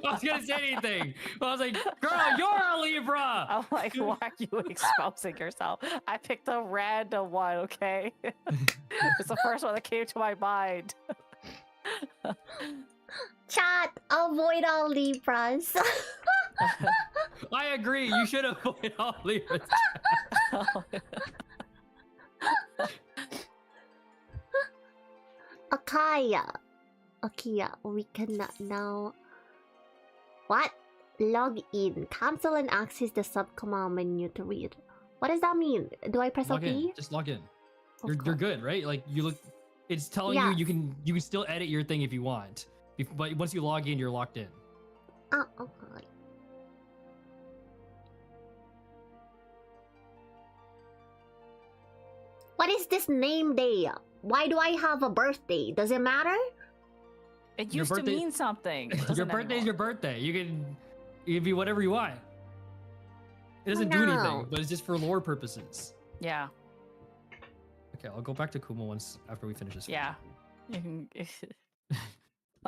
I was gonna say anything. I was like, "Girl, you're a Libra." I'm like, why are you exposing yourself? I picked a random one, okay? It's the first one that came to my mind. chat. Avoid all Libras. I agree. You should avoid all Libras. Akaya. Okay, we can now. What? Log in. Cancel and access the subcommand menu to read. What does that mean? Do I press Log OK? in. Just log in. Of You're course. good, right? Like you look. It's telling Yeah. you you can still edit your thing if you want, but once you log in, you're locked in. Oh, okay. What is this name day? Why do I have a birthday? Does it matter? It Your used to birthday- mean something. It Your doesn't birthday is anymore. your birthday. You can be whatever you want. It doesn't do No. anything, but it's just for lore purposes. Yeah, Okay, I'll go back to Kumo once after we finish this. yeah. You can.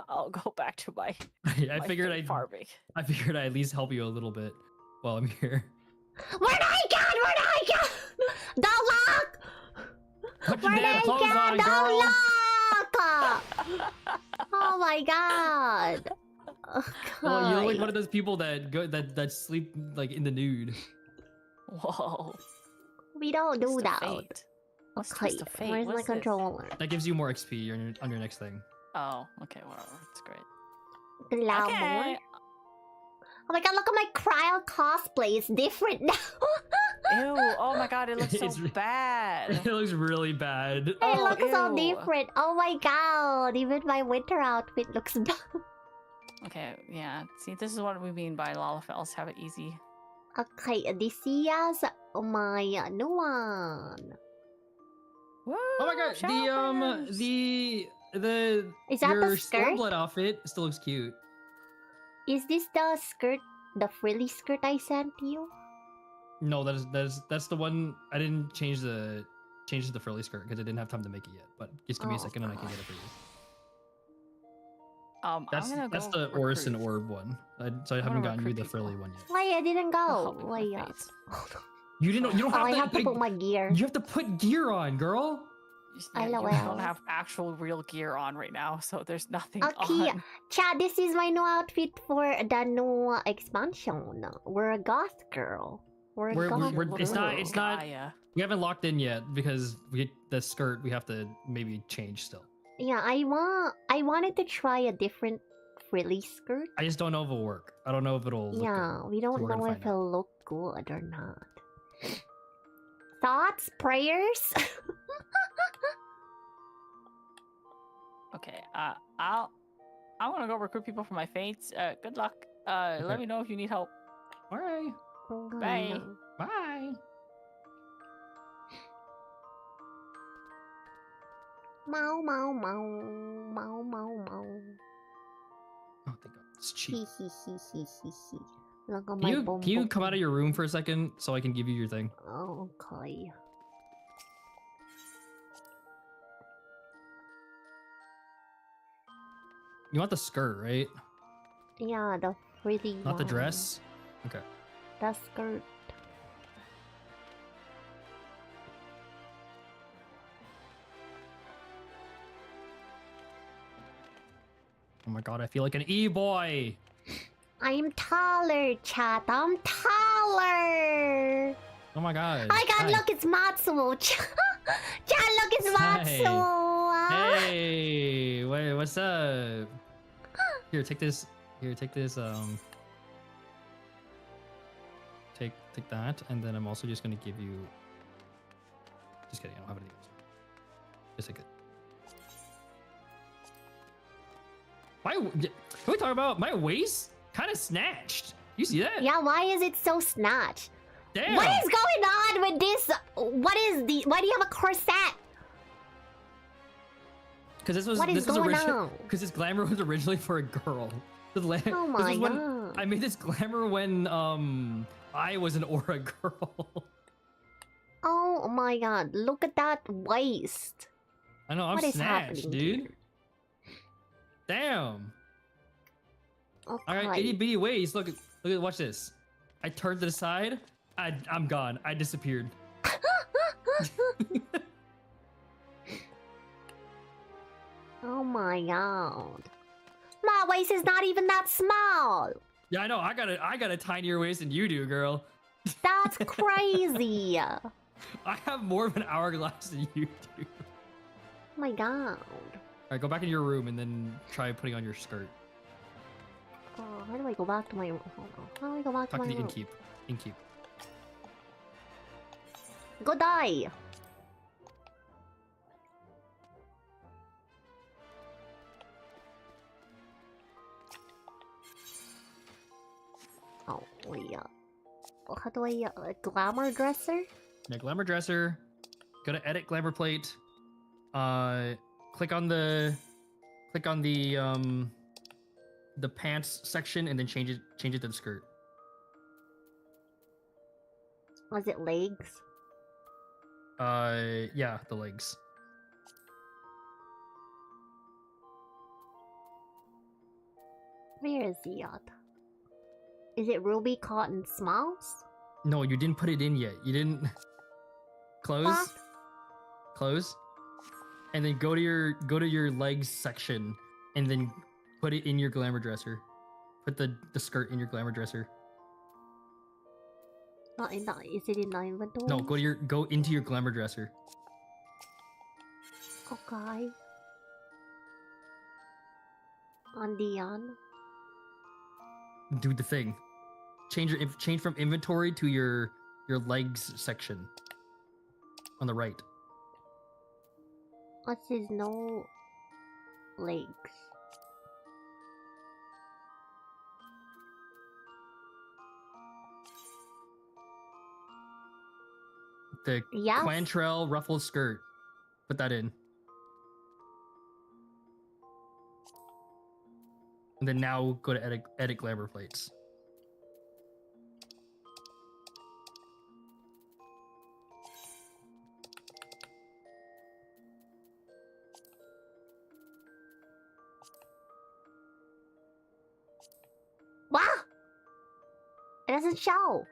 I'll go back to my. I my figured fake farming. I figured I'd at least help you a little bit while I'm here. Where'd I get? The lock! Put your Where'd damn I clothes get on, the girl. lock? Oh my god. Well, you look like Okay. one of those people that sleep like in the nude. Whoa. We don't do Twist of that. fate. What's Okay, twist of fate? where's my What's this? controller? That gives you more XP on your next thing. Oh, okay, whatever. It's great. Glamour. Okay. Oh my god, look at my cryo cosplay. It's different now. Ew! Oh my god, it looks so It's re- bad. It looks really bad. It Oh, looks so ew. different. Oh my god, even my winter outfit looks bad. Okay, yeah. See, this is what we mean by Lalafels have it easy. Okay, this is my new one. Woo, Oh my god, shoppers! the Is that your the skirt? Stormblood outfit still looks cute. Is this the skirt, the frilly skirt I sent you? No, that's the one. I didn't change the frilly skirt because I didn't have time to make it yet. But just give me a Oh, second and I can get it for you. I'm gonna That's go the Orus and recruit. Orb one. So I I'm haven't gonna gotten you the recruit frilly people. one yet. Wait, I didn't I'll go. help you with Wait, my yeah. fates. You don't Oh, have I to. have to put my gear. You have to put gear on, girl. Yeah, you LOL. don't have actual real gear on right now, so there's nothing Okay, on. Chad, this is my new outfit for the new expansion. We're a goth girl. We're a We're- goth we're- girl. it's not- Gaia. We haven't locked in yet because the skirt we have to maybe change still. Yeah, I wanted to try a different frilly skirt. I just don't know if it'll work. I don't know if it'll. Look Yeah, we don't we're gonna know if find out. it'll look good or not. Thoughts? Prayers? Okay, I'm gonna go recruit people for my fates. Good luck. Okay. Let me know if you need help. All right. Oh, Bye. no. Bye. Mow, mow, mow, mow, mow, mow. Oh, thank God. It's cheap. Hee hee hee hee hee hee. Look at Can my you bum can you bum. come out of your room for a second so I can give you your thing? Okay. You want the skirt, right? Yeah, the pretty Not the one. dress? Okay. The skirt. Oh my God, I feel like an e-boy! I'm taller, chat. I'm taller. Oh my God. Oh my God, Hi. look, it's Matsuo. Chat, look, it's Hi. Matsuo. Hey, wait, what's up? Here, take this. Here, take this. Take that, and then I'm also just gonna give you. Just kidding. I don't have anything else. Just take it. Can we talk about my waist? Kind of snatched. You see that? Yeah, why is it so snatched? Damn. What is going on with this? Why do you have a corset? Because this was What is going on? Because this glamour was originally for a girl. Oh my when God. I made this glamour when I was an aura girl. Oh my God, look at that waist. I know, I'm What is snatched, happening dude. here? Damn. Okay. Alright, itty bitty waist. Look, watch this. I turned to the side. I'm gone. I disappeared. Oh my God. My waist is not even that small. Yeah, I know. I got a tinier waist than you do, girl. That's crazy. Oh I have more of an hourglass than you do. my God. Alright, go back in your room and then try putting on your skirt. Oh, how do I go back to my room? Hold on. How do I go back Talk to to my the room? innkeep. Innkeep. Go die. Oh, yeah. How do I glamour dresser? Yeah, glamour dresser. Go to edit glamour plate. Click on the pants section and then change it to the skirt. Was it legs? Yeah, the legs. Where is he at? Is it Ruby Cotton Smiles? No, you didn't put it in yet. You didn't close. What? Close. And then go to your legs section and then put it in your glamour dresser. Put the skirt in your glamour dresser. Not in the. Is it in the inventory? No, go into your glamour dresser. Okay. On Dion. Do the thing. Change from inventory to your legs section. On the right. What says no legs? The Yes. Quantrell ruffled skirt. Put that in. And then now go to edit glamour plates. Wow! It doesn't show.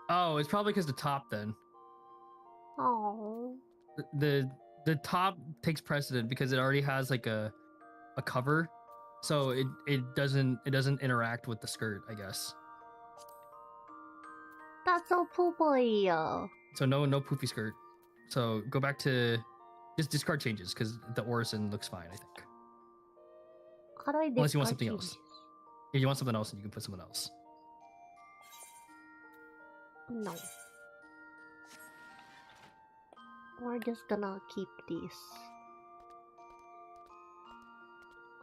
Oh, it's probably because the top then. Oh. The top takes precedent because it already has like a cover. So it doesn't interact with the skirt, I guess. That's so poopy. So no poofy skirt. So go back to just discard changes because the Orison looks fine, I think. How do I Unless you want discard something else. changes? If you want something else, then you can put something else. No. We're just gonna keep this.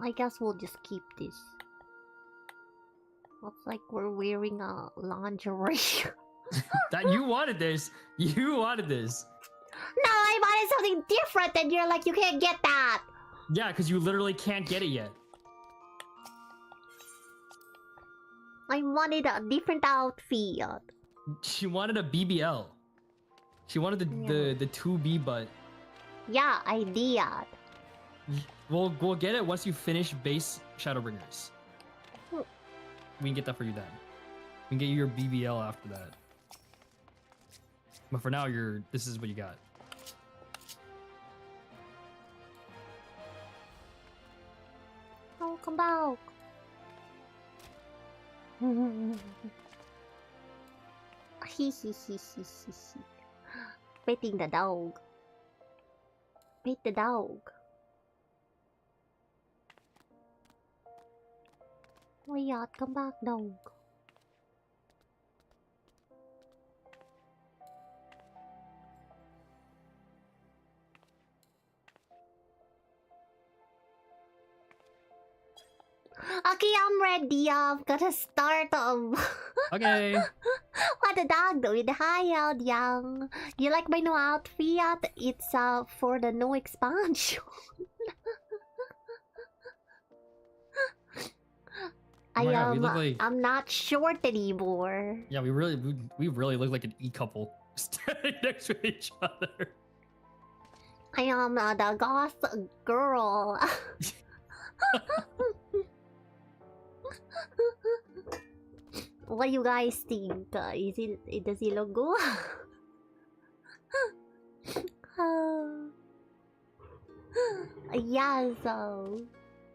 I guess we'll just keep this. Looks like we're wearing a lingerie. That you wanted this. You wanted this. No, I wanted something different, and you're like, you can't get that. Yeah, because you literally can't get it yet. I wanted a different outfit. She wanted a BBL. She wanted the 2B butt. Yeah, I did. We'll get it once you finish base Shadowbringers. Hmm. We can get that for you then. We can get you your BBL after that. But for now, this is what you got. Oh, come back. Petting the dog. Pet the dog. Wait, come back, dog. Okay, I'm ready. I'm gonna start. Okay. What the dog doing? Hi, out young. You like my new outfit? It's for the new expansion. Oh my God, we look like... I'm not short anymore. Yeah, we really look like an e-couple standing next to each other. I am the ghost girl. What do you guys think? Does he look good? Yes,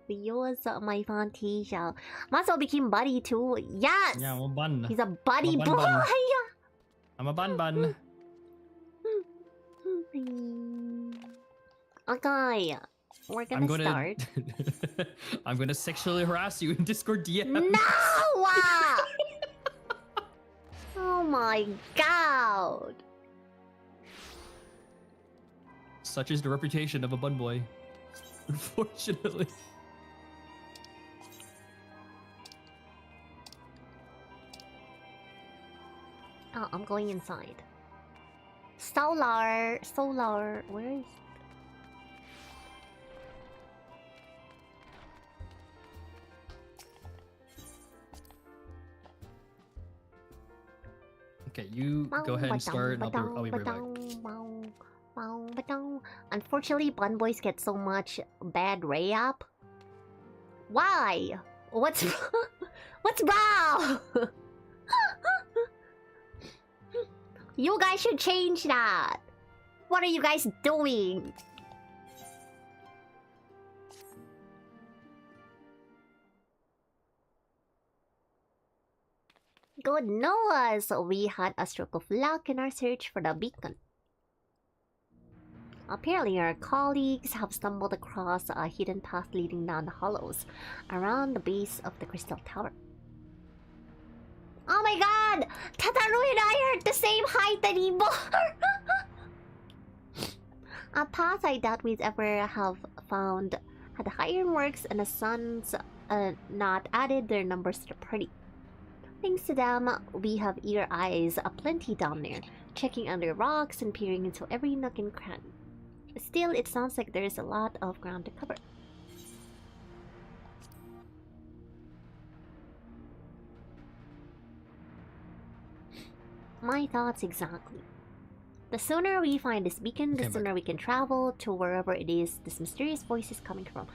yours my Fantasia. Muscle became buddy too. Yes. Yeah, I'm a bun. He's a buddy boy. Bun. I'm a bun. Okay, we're gonna start. I'm gonna sexually harass you in Discord DMs. No! Oh my God! Such is the reputation of a bun boy. Unfortunately. Oh, I'm going inside. Solar, where is... Okay, you go ahead and start, and I'll be right back. Unfortunately, bun boys get so much bad rap. Why? What's what's wrong? You guys should change that. What are you guys doing? God knows we had a stroke of luck in our search for the beacon. Apparently our colleagues have stumbled across a hidden path leading down the hollows around the base of the crystal tower. Oh my God! Tataru and I are at the same height anymore! A path I doubt we'd ever have found had the ironworks and the suns not added their numbers to the party. Thanks to them, we have eager eyes aplenty down there, checking under rocks and peering into every nook and cranny. Still, it sounds like there's a lot of ground to cover. My thoughts exactly. The sooner we find this beacon, the sooner we can travel to wherever it is this mysterious voice is coming from.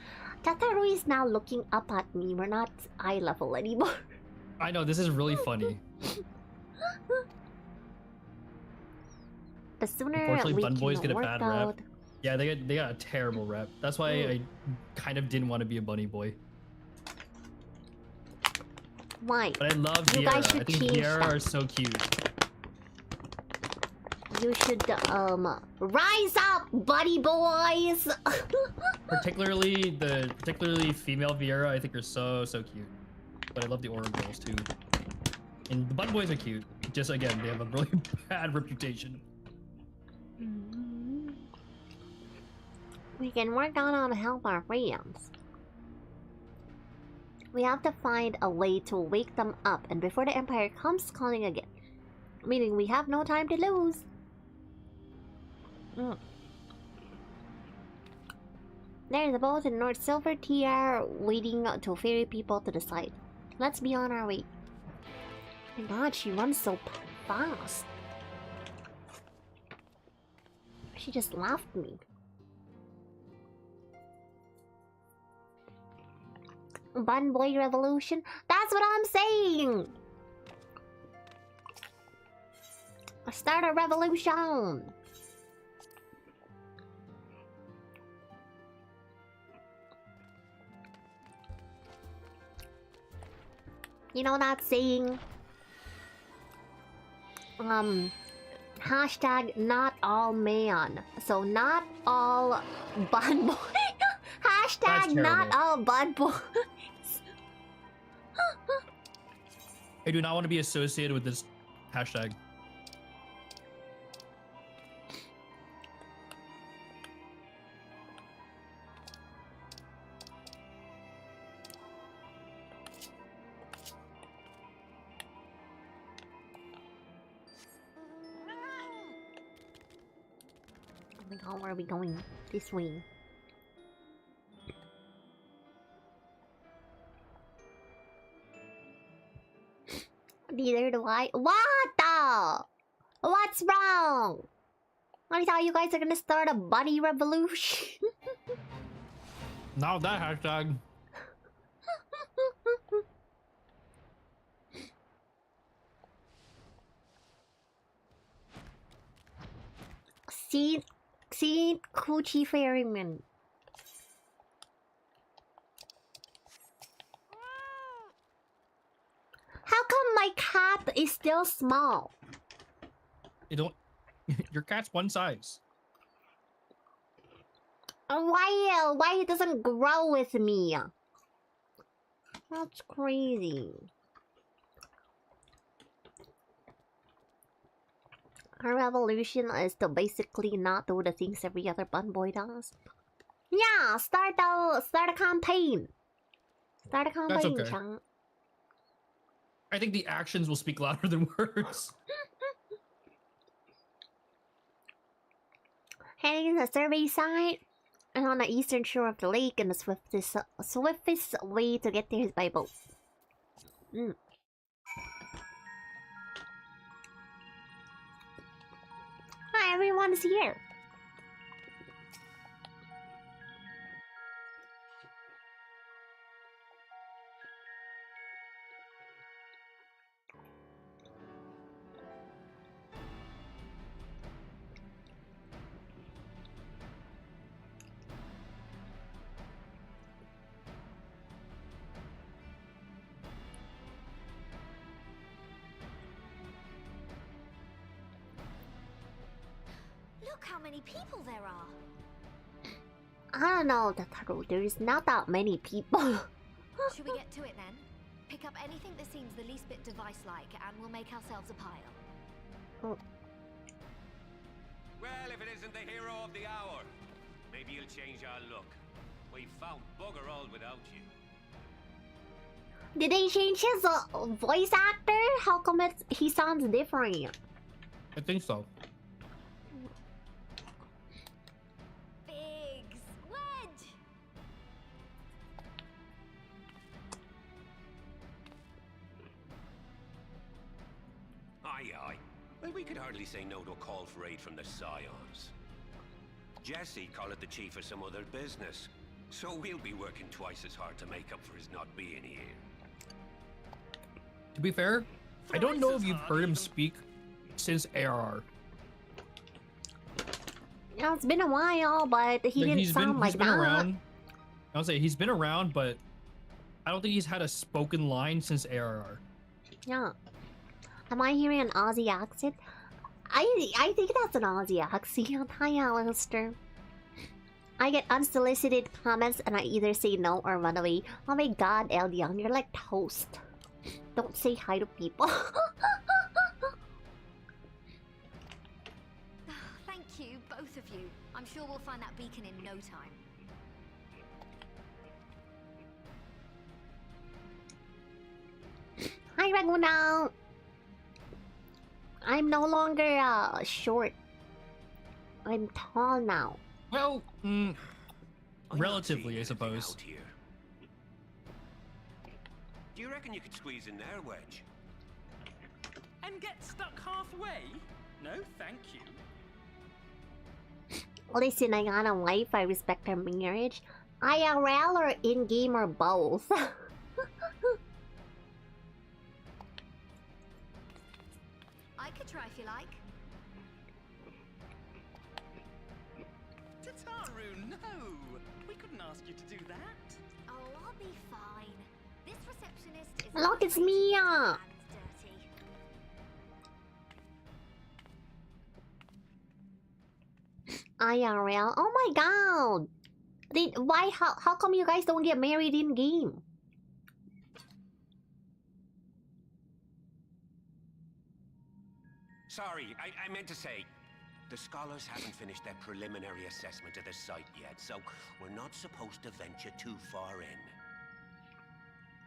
Tataru is now looking up at me. We're not eye level anymore. I know, this is really funny. The sooner Unfortunately, we bun boys can get a work bad out... rep. Yeah, they got a terrible rep. That's why I kind of didn't want to be a bunny boy. Why? But I love You Viera. guys should I think change Viera that. are so cute. You should rise up, buddy boys. particularly female Viera, I think are so cute. But I love the Aura girls too. And the bun boys are cute. Just again, they have a really bad reputation. We can work on how to help our friends. We have to find a way to wake them up, and before the Empire comes calling again. Meaning we have no time to lose. There's a boat in North Silver Tier waiting to ferry people to the side. Let's be on our way. My god, she runs so fast. She just laughed at me. Bun boy revolution? That's what I'm saying! Start a revolution! You know that saying? Hashtag not all man. So not all bun boy. Hashtag not all bun boys. I do not want to be associated with this hashtag. Oh my god, where are we going? This way. Neither do I. What the? What's wrong? I thought you guys are gonna start a bunny revolution. Not that hashtag. See, Coochie Ferryman. How come my cat is still small? You don't. Your cat's one size. Why it doesn't grow with me? That's crazy. Her revolution is to basically not do the things every other bun boy does. Yeah, start a campaign. Start a campaign, That's okay. Chang. I think the actions will speak louder than words. Heading to the survey site, and on the eastern shore of the lake, and the swiftest way to get there is by boat. Hi, everyone's here. Look how many people there are. I don't know, Tataru. There is not that many people. Should we get to it then? Pick up anything that seems the least bit device-like, and we'll make ourselves a pile. Oh. Well, if it isn't the hero of the hour, maybe you'll change our look. We've found bugger all without you. Did they change his voice actor? How come he sounds different? I think so. Biggs! Wedge! Aye, aye. Well, we could hardly say no to a call for aid from the Scions. Jesse called it the chief of some other business. So we'll be working twice as hard to make up for his not being here. To be fair, I don't know if you've heard him speak since ARR. Yeah, it's been a while, but he didn't sound like that. Around. I would say he's been around, but I don't think he's had a spoken line since ARR. Yeah. Am I hearing an Aussie accent? I think that's an Aussie accent. Hi, Alistair. I get unsolicited comments and I either say no or run away. Oh my god, Eldion, you're like toast. Don't say hi to people. Thank you, both of you. I'm sure we'll find that beacon in no time. Hi, Raguna. I'm no longer short. I'm tall now. Well, I'm not Relatively, seeing I anything suppose. out here. Do you reckon you could squeeze in there, Wedge? And get stuck halfway? No, thank you. Listen, I got a wife, I respect her marriage. IRL or in-game or both? I could try if you like. Tataru, no! We couldn't ask you to do that. Oh, I'll be fine. This receptionist is Look, it's Mia! and dirty. IRL? Oh my god! Why, how come you guys don't get married in-game? Sorry, I meant to say, the scholars haven't finished their preliminary assessment of the site yet, so we're not supposed to venture too far in.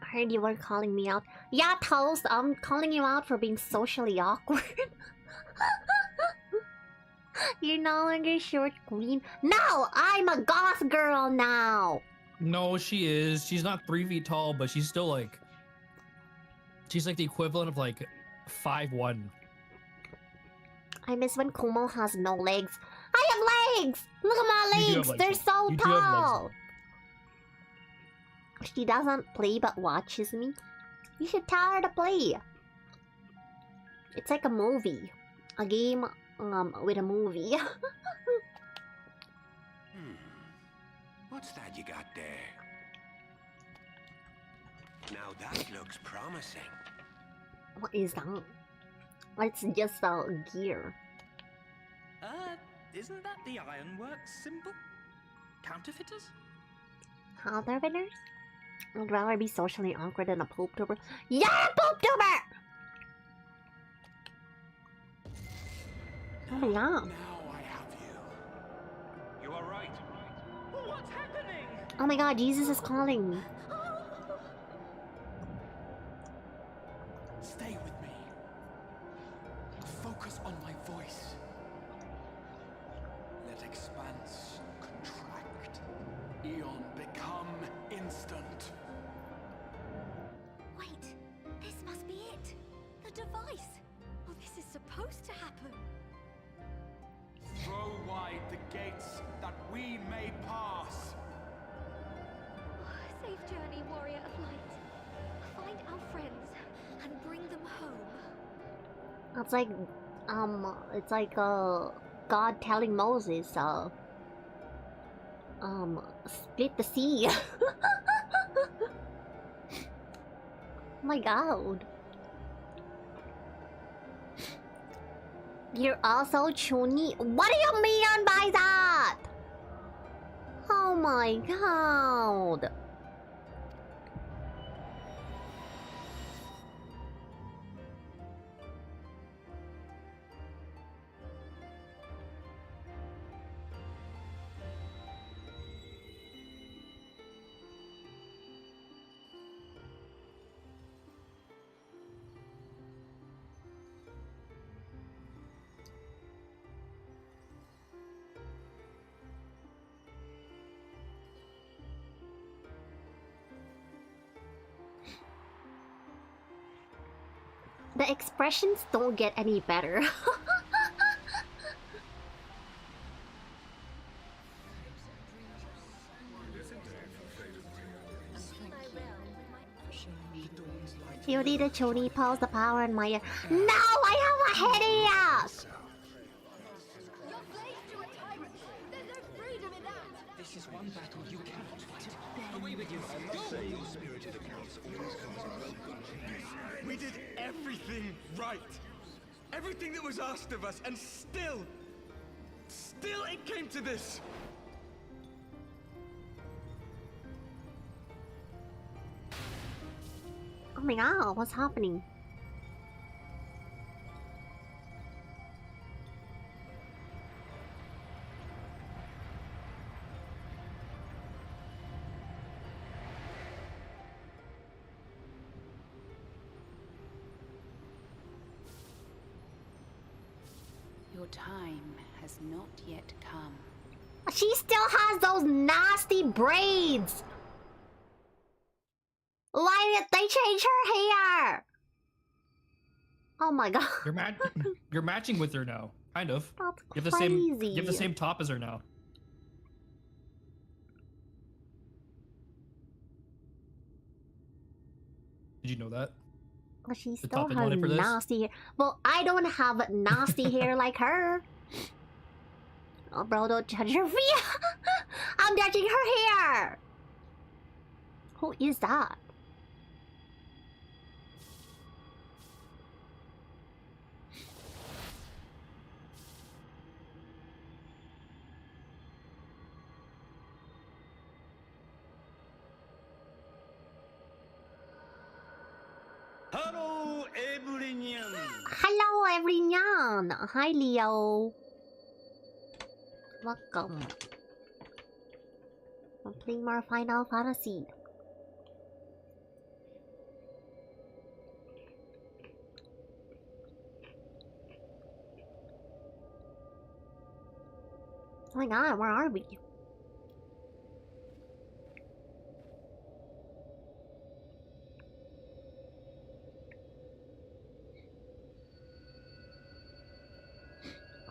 I heard you were calling me out. Yeah, Toast, I'm calling you out for being socially awkward. You're no longer short queen. No, I'm a goth girl now. No, she is. She's not 3 feet tall, but she's still like... She's like the equivalent of like 5'1". I miss when Kumo has no legs. I have legs! Look at my You do legs! have They're legs. so You do have legs. tall! She doesn't play but watches me. You should tell her to play. It's like a movie. A game with a movie. What's that you got there? Now that looks promising. What is that? It's just a gear. Isn't that the Ironworks symbol? Counterfeiters? Counterfeiters? I'd rather be socially awkward than a poop tuber. Yeah, poop tuber! Oh yeah. Now I have you. You are right. What's happening? Oh my god, Jesus is calling me. Stay with me. Focus on my voice. Let expanse contract. Eon become instant. Wait, this must be it. The device. Well, this is supposed to happen. Throw wide the gates that we may pass. Safe journey, warrior of light. Find our friends and bring them home. It's like God telling Moses, split the sea. Oh my god. You're also Chuni. What do you mean by that? Oh my god. The expressions don't get any better. Beauty the Choni pulls the power in my ear. No, I have a headache! You're slaves to a tyrant. There's no freedom in that. This is one battle you cannot fight. Away with you. We did everything right. Everything that was asked of us, and still it came to this. Oh my god, what's happening? Your time has not yet come. She still has those nasty braids. Why did they change her hair? Oh my god. You're matching with her now, kind of. That's You have crazy. you have the same top as her now. Did you know that? But she The still top and has wanted for this? nasty hair. Well, I don't have nasty hair like her. Oh, bro, don't judge her feet. I'm judging her hair. Who is that? Hello, everyone. Hello, everyone. Hi, Leo. Welcome. I'm playing more Final Fantasy. Oh my god, where are we?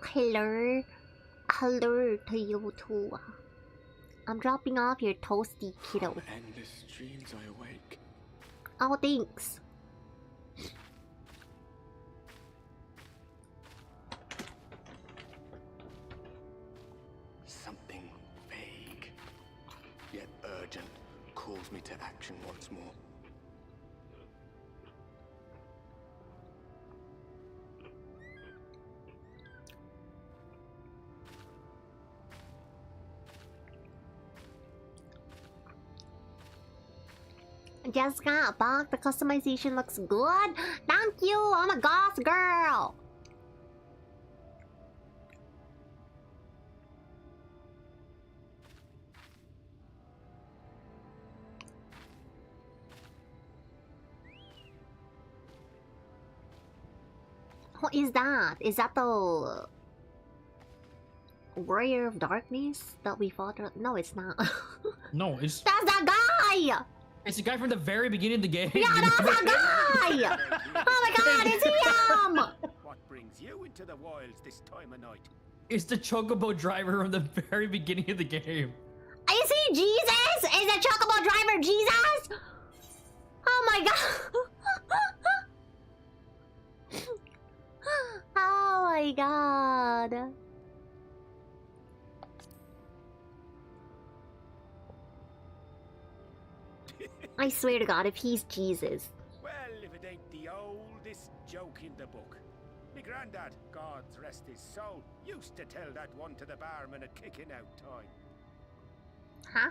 Hello. Hello to you too. I'm dropping off your toasty kiddo. Endless dreams I awake. Oh, thanks. Something vague, yet urgent, calls me to action once more. Jessica, Bach, the customization looks good. Thank you, I'm a goth girl. What is that? Is that the Warrior of Darkness that we fought? No, it's not. No, it's That's that guy! it's the guy from the very beginning of the game. Yeah, that's that guy! Oh my god, it's him! What brings you into the wilds this time of night? It's the chocobo driver from the very beginning of the game. Is he Jesus? Is the chocobo driver Jesus? Oh my god! Oh my god. I swear to god, if he's Jesus. Well, if it ain't the oldest joke in the book. Me granddad, God rest his soul, used to tell that one to the barman at kicking out time. Huh?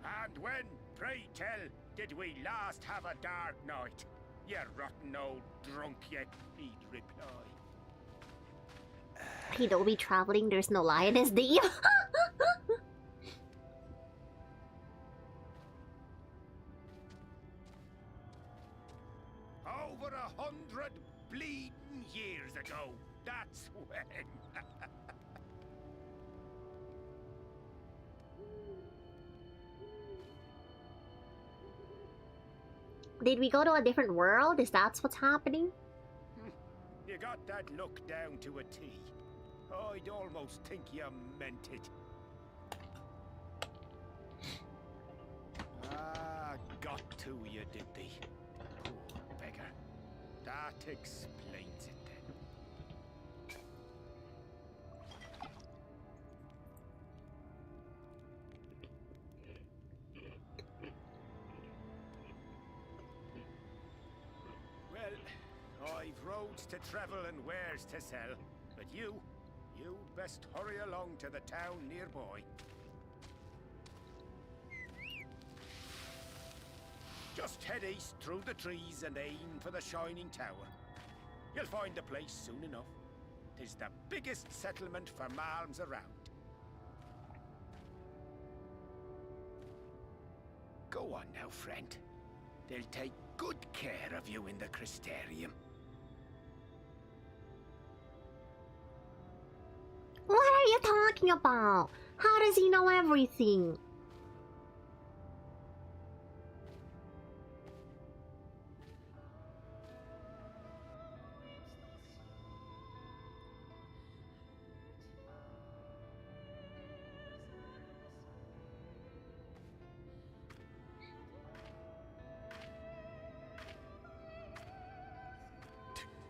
And when, pray tell, did we last have a dark night? You rotten old drunk, he'd reply. He don't be traveling, there's no lioness D. Over 100 bleeding years ago, that's when. Did we go to a different world? Is that what's happening? You got that look down to a T. I'd almost think you meant it. Ah, got to you, did they? Poor beggar. That explains it then. Well, I've roads to travel and wares to sell, but you'd best hurry along to the town nearby. Just head east through the trees and aim for the Shining Tower. You'll find the place soon enough. 'Tis the biggest settlement for malms around. Go on now, friend. They'll take good care of you in the Crystarium. you talking about? How does he know everything?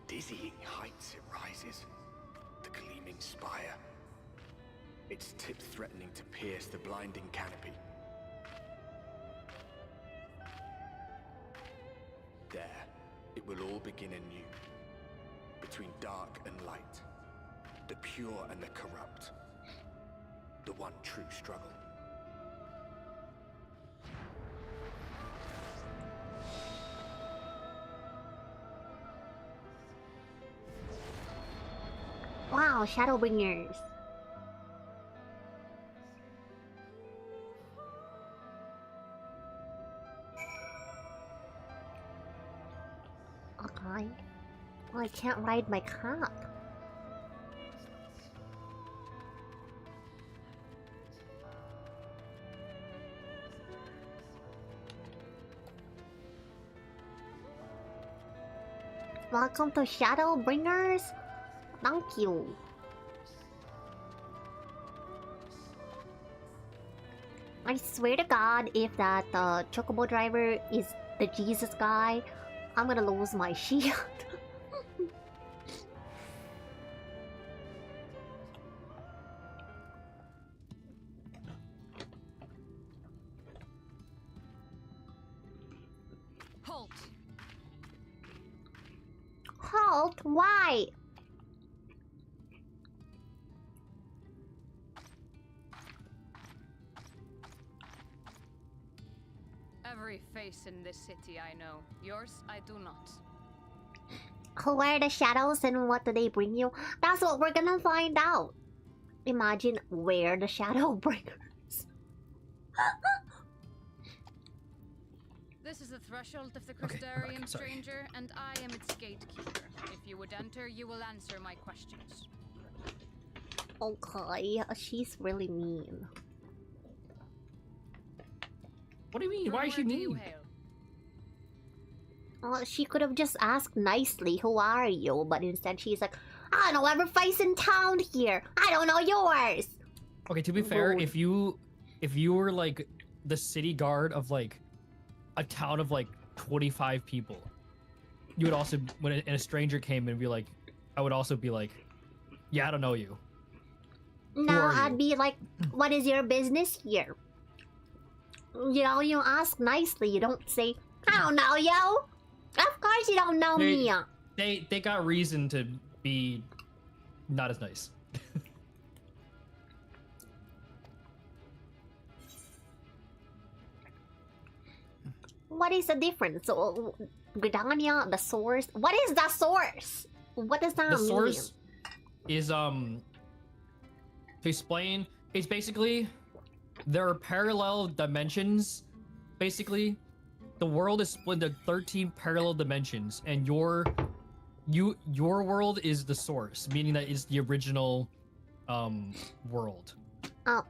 Dizzying heights it rises, the gleaming spire, its tip threatening to pierce the blinding canopy. There, it will all begin anew, between dark and light, the pure and the corrupt, the one true struggle. Wow, Shadowbringers. Okay. Well, I can't ride my cap. Welcome to Shadowbringers. Thank you. I swear to God, if that chocobo driver is the Jesus guy, I'm gonna lose my shield. Halt! Halt? Why? Every face in this city I know. Yours, I do not. Who are the shadows and what do they bring you? That's what we're gonna find out. Imagine where the shadow bringers. This is the threshold of the Crystarium, stranger, and I am its gatekeeper. If you would enter, you will answer my questions. Okay, she's really mean. What do you mean? From Why is she where do you mean? hail? She could have just asked nicely, who are you? But instead she's like, I don't know every face in town here. I don't know yours. Okay, to be fair, Rude. if you were like the city guard of like a town of like 25 people, you would also, when a stranger came and be like, I would also be like, yeah, I don't know you. No, are you? I'd be like, what is your business here? You know, you ask nicely. You don't say, I don't know you. Of course you don't know me. They got reason to be not as nice. What is the difference? So, Gridania, the source. What is the source? What does that The mean? source is to explain, it's basically there are parallel dimensions. Basically, the world is split into 13 parallel dimensions, and your world is the source, meaning that it's the original world. Oh,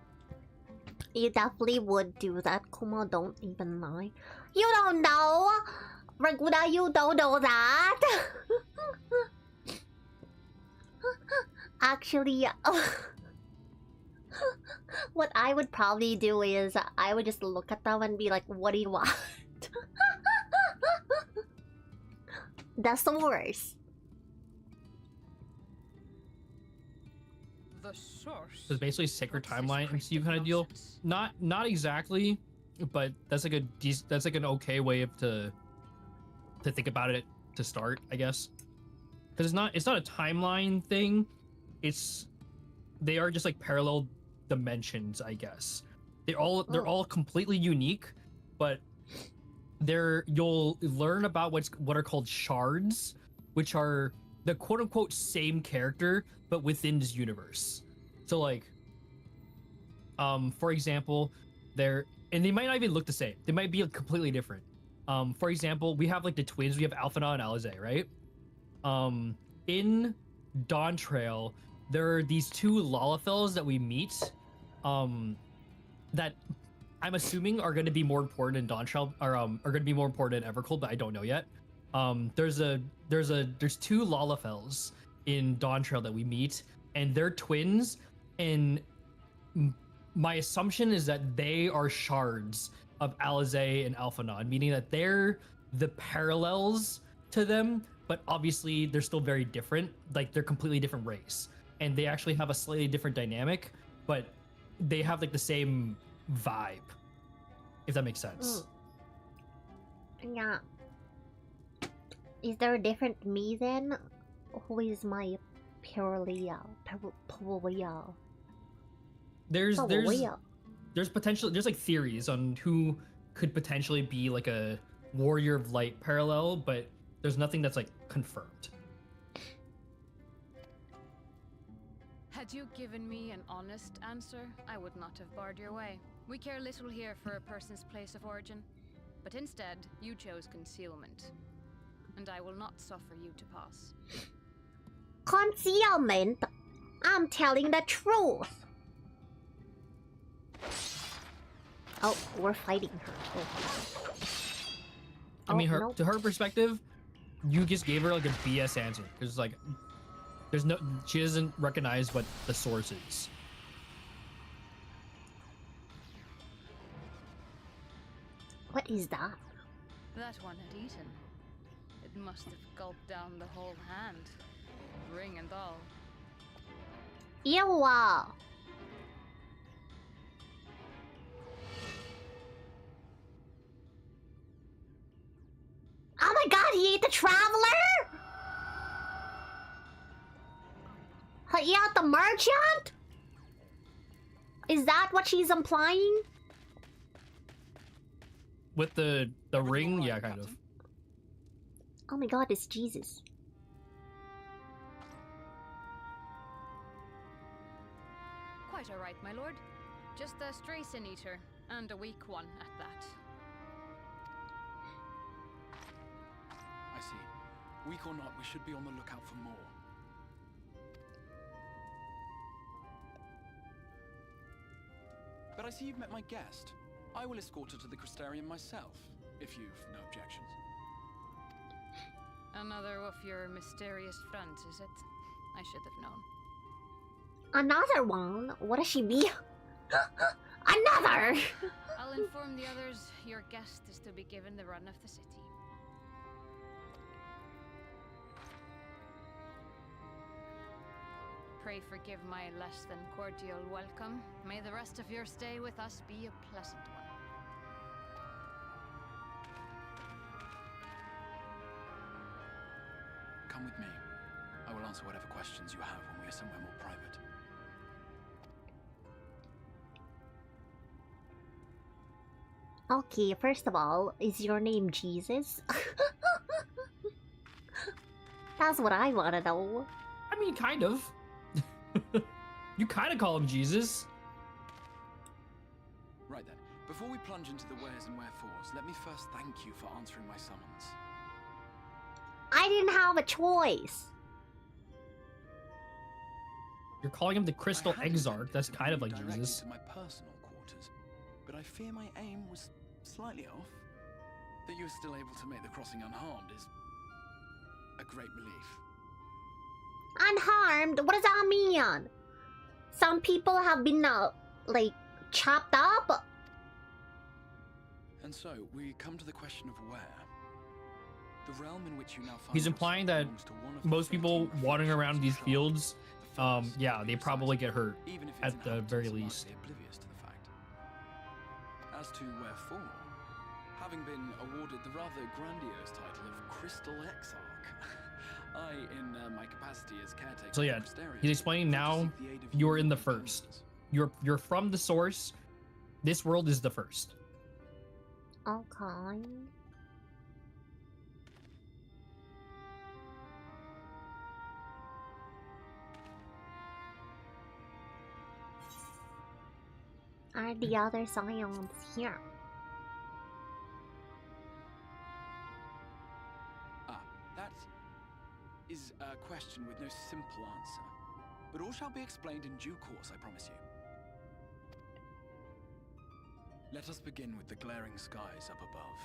you definitely would do that, Kuma. Don't even lie. You don't know, Raguda. You don't know that. Actually, what I would probably do is I would just look at them and be like, "What do you want?" The source. The source. So it's basically sacred What's this timeline cryptic MCU kind of deal. nonsense? Not exactly, but that's like an okay way of to think about it to start, I guess. Because it's not a timeline thing. They are just like parallel dimensions, I guess. They're all completely unique, but you'll learn about what are called shards, which are the quote unquote same character but within this universe. So like for example, they might not even look the same. They might be completely different. For example, we have like the twins, we have Alphana and Alize, right? In Dawn Trail, there are these two Lalafels that we meet, that I'm assuming are going to be more important in Dawntrail, or are going to be more important in Evercold, but I don't know yet. There's two Lalafels in Dawntrail that we meet, and they're twins, and my assumption is that they are shards of Alizé and Alphanon, meaning that they're the parallels to them, but obviously they're still very different. Like, they're completely different race, and they actually have a slightly different dynamic, but they have like the same vibe, if that makes sense. Yeah. Is there a different me then? Who is my parallel? There's potential. There's like theories on who could potentially be like a Warrior of Light parallel, but there's nothing that's like confirmed. Had you given me an honest answer, I would not have barred your way. We care little here for a person's place of origin, but instead, you chose concealment. And I will not suffer you to pass. Concealment? I'm telling the truth. Oh, we're fighting her. Oh. I mean, nope. to her perspective, you just gave her like a BS answer. Because like, she doesn't recognize what the source is. What is that? That one had eaten. It must have gulped down the whole hand, ring and all. Ew! Oh my god, he ate the traveler? He ate the merchant? Is that what she's implying? With the ring, yeah, kind of. Oh my god, it's Jesus. Quite all right, my lord. Just a stray sin eater, and a weak one at that. I see. Weak or not, we should be on the lookout for more. But I see you've met my guest. I will escort her to the Crystarium myself, if you've no objections. Another of your mysterious friends, is it? I should have known. Another one? What does she be? Another! I'll inform the others your guest is to be given the run of the city. Pray forgive my less than cordial welcome. May the rest of your stay with us be a pleasant one. Come with me. I will answer whatever questions you have when we are somewhere more private. Okay, first of all, is your name Jesus? That's what I want to know. I mean, kind of. You kind of call him Jesus. Right then. Before we plunge into the wheres and wherefores, let me first thank you for answering my summons. I didn't have a choice. You're calling him the Crystal Exarch. That's kind of like Jesus. To my personal quarters, but I fear my aim was slightly off. That you were still able to make the crossing unharmed is a great relief. Unharmed? What does that mean? Some people have been, like, chopped up? And so, we come to the question of where. The realm in which you now find He's implying that most people wandering around these fields, yeah, they probably get hurt, at the very least. Oblivious to the fact. As to wherefore, having been awarded the rather grandiose title of Crystal Exarch, I, in my capacity as caretaker. So yeah, he's explaining now you're in the first. You're from the source. This world is the first. Okay. Are the other scions here? Ah, that is a question with no simple answer. But all shall be explained in due course, I promise you. Let us begin with the glaring skies up above.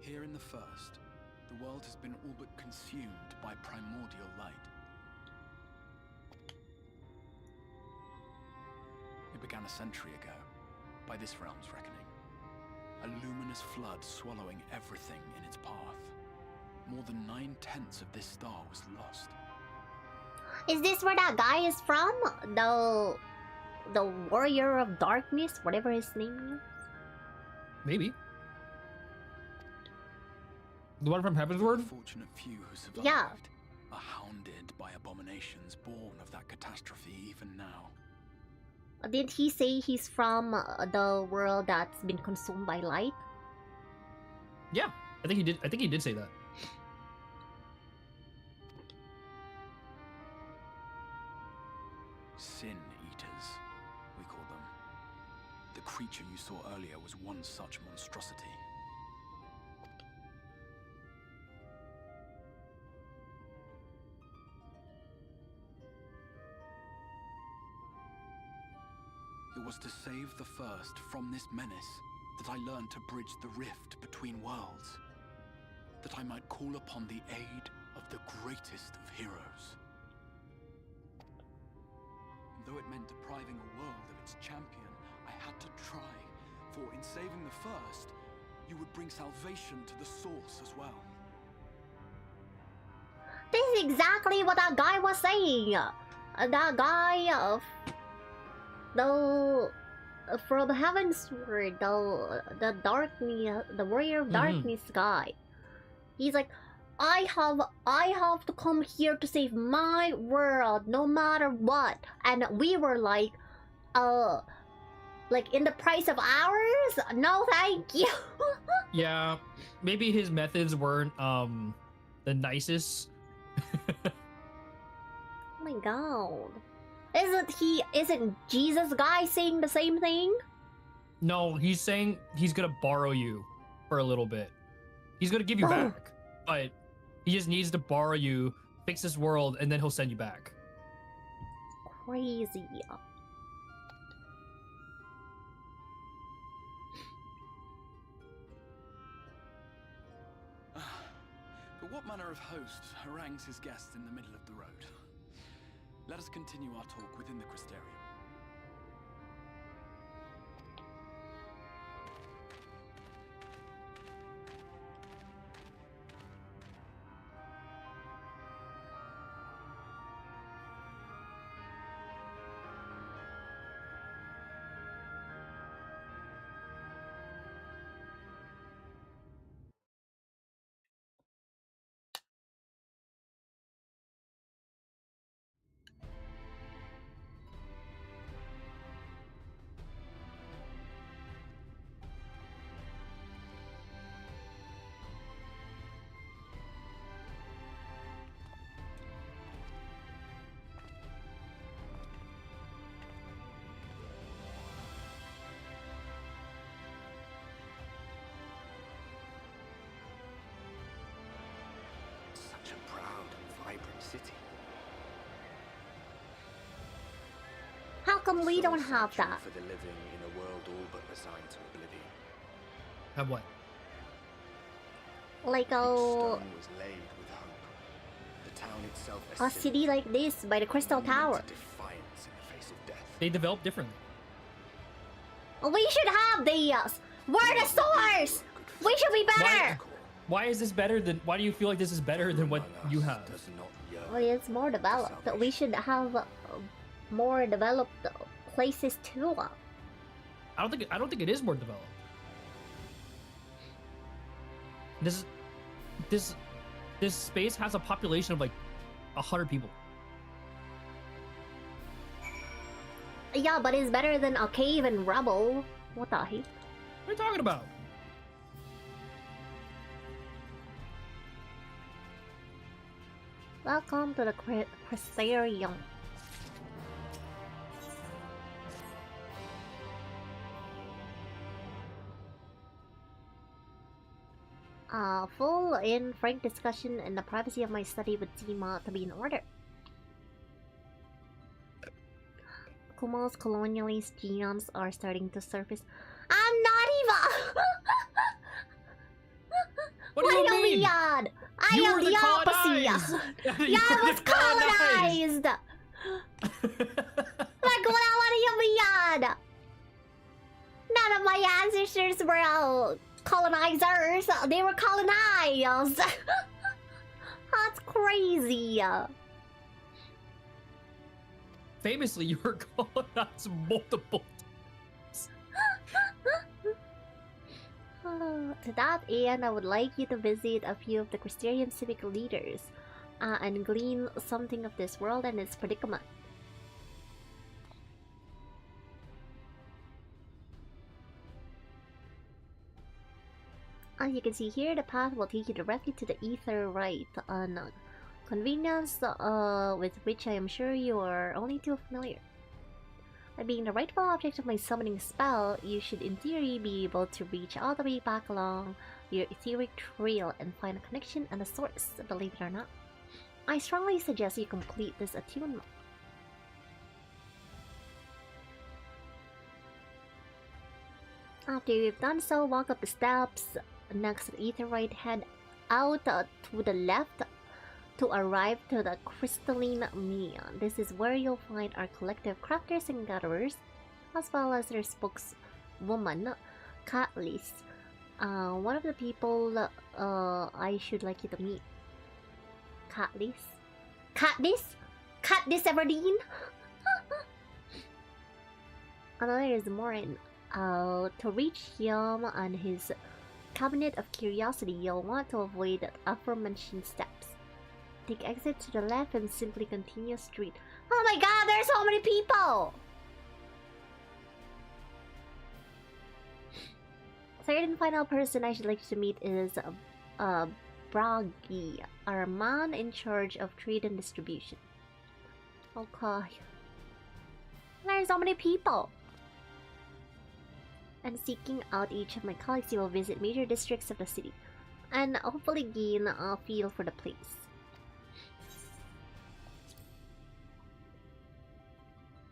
Here in the first, the world has been all but consumed by primordial light. It began a century ago, by this realm's reckoning. A luminous flood swallowing everything in its path. More than 9/10 of this star was lost. Is this where that guy is from? The Warrior of Darkness, whatever his name is? Maybe. The one from Heavensward? The fortunate few who survived are hounded by abominations born of that catastrophe even now. Did he say he's from the world that's been consumed by light? Yeah, I think he did. I think he did say that. Sin eaters, we call them. The creature you saw earlier was one such monstrosity. It was to save the first from this menace that I learned to bridge the rift between worlds. That I might call upon the aid of the greatest of heroes. And though it meant depriving a world of its champion, I had to try. For in saving the first, you would bring salvation to the source as well. This is exactly what that guy was saying. That guy from Heavensward, the darkness, the Warrior of Darkness guy. He's like, I have to come here to save my world, no matter what. And we were like in the price of ours? No, thank you. Yeah, maybe his methods weren't the nicest. Oh my god. Isn't Jesus guy saying the same thing? No, he's saying he's gonna borrow you for a little bit. He's gonna give you back, but he just needs to borrow you, fix this world, and then he'll send you back. Crazy. But what manner of host harangues his guests in the middle of the road? Let us continue our talk within the Crystarium. Such a proud and vibrant city. How come we don't have that? For the living in a world all but resigned to oblivion. Have what? Like Each stone was laid with hope. The town itself a city like this by the Crystal Tower. Defiance in the face of death. They develop differently. We should have these. We're the source. We should be better. Why is this better than? Why do you feel like this is better than what you have? Well, it's more developed. We should have more developed places too. I don't think it is more developed. This space has a population of like 100 people. Yeah, but it's better than a cave and rubble. What the heck? What are you talking about? Welcome to the Crystarium. Full in frank discussion in the privacy of my study would seem to be in order. Kumo's colonialist genomes are starting to surface. I'm not even. What do you mean? Mean? I You am were the colonized. opposite. Yeah, I was colonized. Like, what do you mean? None of my ancestors were colonizers. They were colonized. That's crazy. Famously, you were colonized multiple times. To that end, I would like you to visit a few of the Christian civic leaders and glean something of this world and its predicament. As you can see here, the path will take you directly to the ether right, an convenience with which I am sure you are only too familiar. By being the rightful object of my summoning spell, you should in theory be able to reach all the way back along your etheric trail and find a connection and a source, believe it or not. I strongly suggest you complete this attunement. After you've done so, walk up the steps next to the etherite, head out to the left to arrive to the crystalline median. This is where you'll find our collective crafters and gatherers, as well as their spokeswoman, Katniss. One of the people I should like you to meet. Katniss? Katniss? Katniss Everdeen? Another is Morin. To reach him and his cabinet of curiosity, you'll want to avoid the aforementioned steps. Take exit to the left and simply continue straight. Oh my god, there's so many people! Third and final person I should like to meet is Bragi, our man in charge of trade and distribution. Okay. There's so many people! And seeking out each of my colleagues, you will visit major districts of the city and hopefully gain a feel for the place.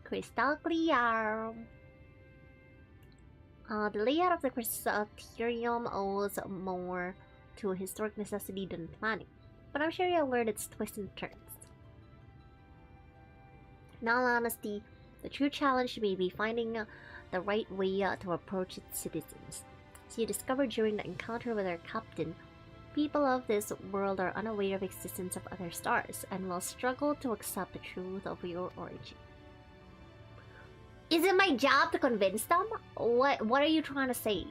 Crystal clear. The layout of the Crystalarium owes more to historic necessity than planning, but I'm sure you'll learn its twists and turns. In all honesty, the true challenge may be finding the right way to approach its citizens. As you discovered during the encounter with our captain, people of this world are unaware of the existence of other stars and will struggle to accept the truth of your origin. Is it my job to convince them? What are you trying to say?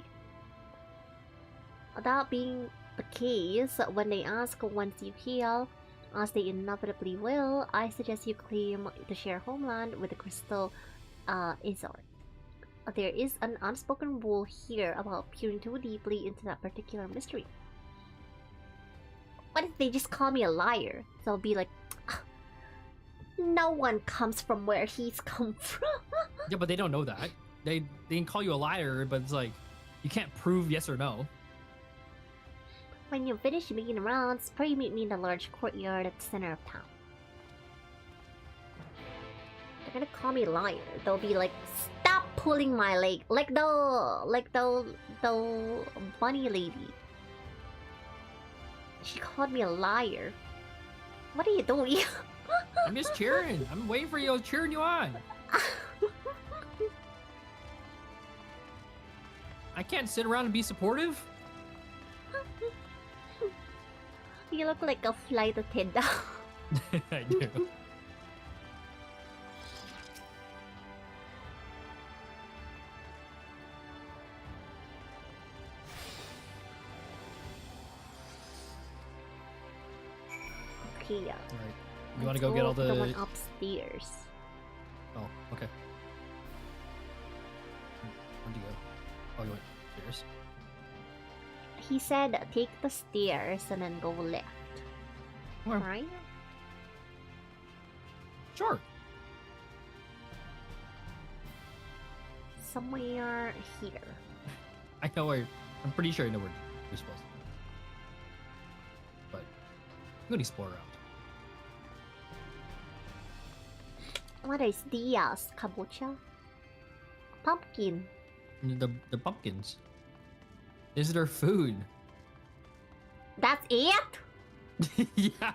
That being the case, when they ask once you heal, as they inevitably will, I suggest you claim to share homeland with the Crystal Azor. There is an unspoken rule here about peering too deeply into that particular mystery. What if they just call me a liar? They'll be like, no one comes from where he's come from. Yeah, but they don't know that. They can call you a liar, but it's like, you can't prove yes or no. When you finish making rounds, pray meet me in the large courtyard at the center of town. They're gonna call me a liar. They'll be like, stop pulling my leg. Like the bunny lady. She called me a liar. What are you doing? I'm just cheering. I'm waiting for you. I'm cheering you on. I can't sit around and be supportive. You look like a flight attendant. I do. Okay, yeah. All right. You want to go get all the one upstairs. Oh, okay. Where'd you go? Oh, you went upstairs. He said take the stairs and then go left. Where? Right? Sure. Somewhere here. I know where. I'm pretty sure I know where you're supposed to. gonna explore around. What is dias? Kabocha? Pumpkin. The pumpkins. This is their food. That's it? Yeah.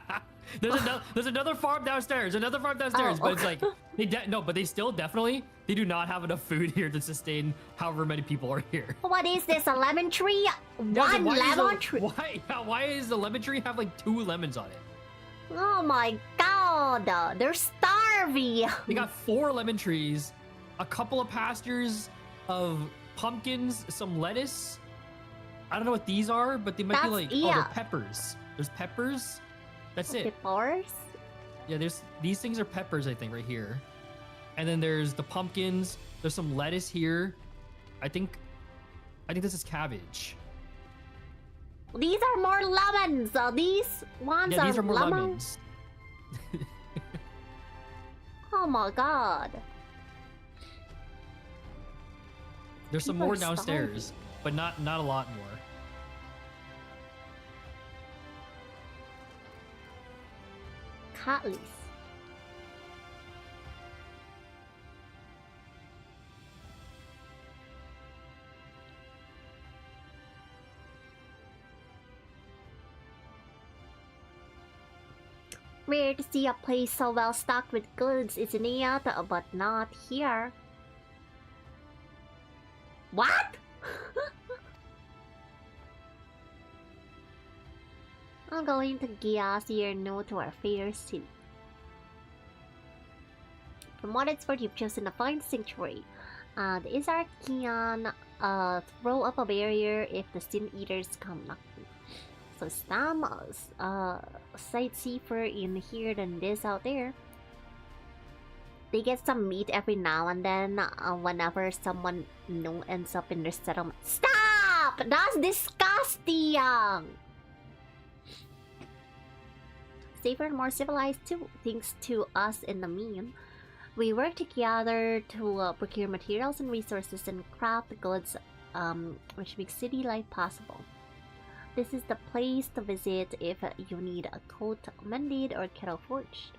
There's another farm downstairs. Another farm downstairs, but it's like but they still definitely do not have enough food here to sustain however many people are here. What is this? A lemon tree? Yeah, One lemon tree? Why is the lemon tree have like 2 lemons on it? Oh my god, they're starving. They got 4 lemon trees, a couple of pastures of pumpkins, some lettuce. I don't know what these are, but they might be like they're peppers. There's peppers. That's it. Peppers? Yeah, these things are peppers, I think, right here. And then there's the pumpkins. There's some lettuce here. I think this is cabbage. These are more lemons. These ones Yeah, are these are more lemons. Oh my god. There's some People more are downstairs, but not a lot more. Catleys. Rare to see a place so well stocked with goods, isn't it? But not here. What? I'm going to gas your note to our fair city. From what it's worth, you've chosen a fine sanctuary. The Isar can throw up a barrier if the Sin Eaters come knocking. So Stam, sight safer in here than this out there. They get some meat every now and then whenever someone new ends up in their settlement. Stop! That's disgusting! Safer and more civilized too, thanks to us in the mean. We work together to procure materials and resources and craft goods which make city life possible. This is the place to visit if you need a coat mended or kettle forged.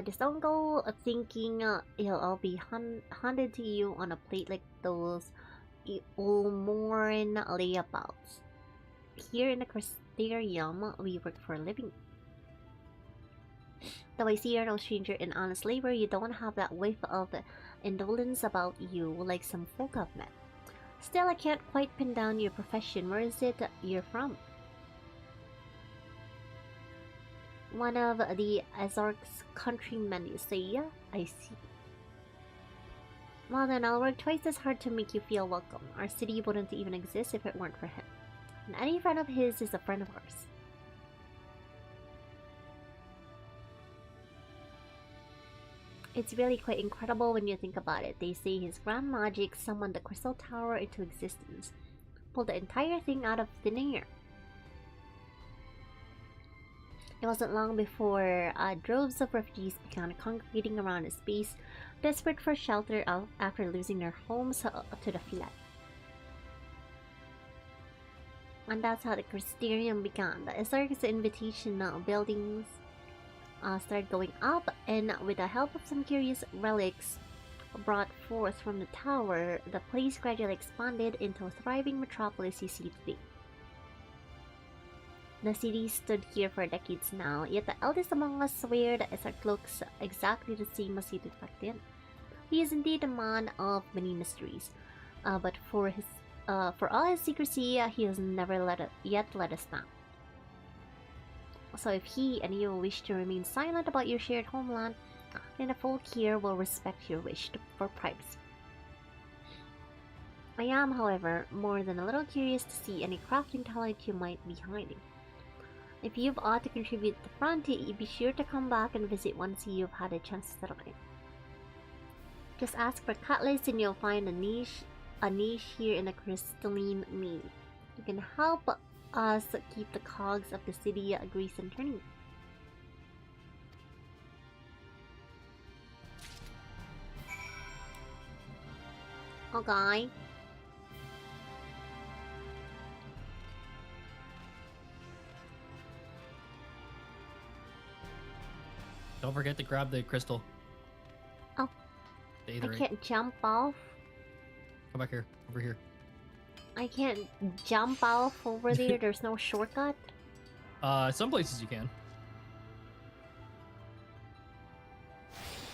Just don't go thinking it'll all be handed to you on a plate like those Ulmoran layabouts. Here in the Crystarium, we work for a living. Though I see you're no stranger in honest labor, you don't have that whiff of indolence about you like some folk I've met. Still, I can't quite pin down your profession. Where is it you're from? One of the Azark's countrymen, you say? I see. Well then, I'll work twice as hard to make you feel welcome. Our city wouldn't even exist if it weren't for him. And any friend of his is a friend of ours. It's really quite incredible when you think about it. They say his grand magic summoned the Crystal Tower into existence. Pulled the entire thing out of thin air. It wasn't long before droves of refugees began congregating around his base, desperate for shelter after losing their homes to the flood. And that's how the Crystarium began. The Azark's invitation buildings started going up, and with the help of some curious relics brought forth from the tower, the place gradually expanded into a thriving metropolis you see today. The city stood here for decades now, yet the eldest among us swear that Azark looks exactly the same as he did back then. He is indeed a man of many mysteries, but for all his secrecy, he has never yet let us down. So if he and you wish to remain silent about your shared homeland, then the folk here will respect your wish for privacy. I am, however, more than a little curious to see any crafting talent you might be hiding. If you've ought to contribute to the front, be sure to come back and visit once you've had a chance to settle in. Just ask for cutlass and you'll find a niche here in the crystalline mead. You can help us keep the cogs of the city greased and turning. Okay. Don't forget to grab the crystal. Oh. The I Aetherite. can't jump off. Come back here. Over here. I can't jump off over there. There's no shortcut. Some places you can.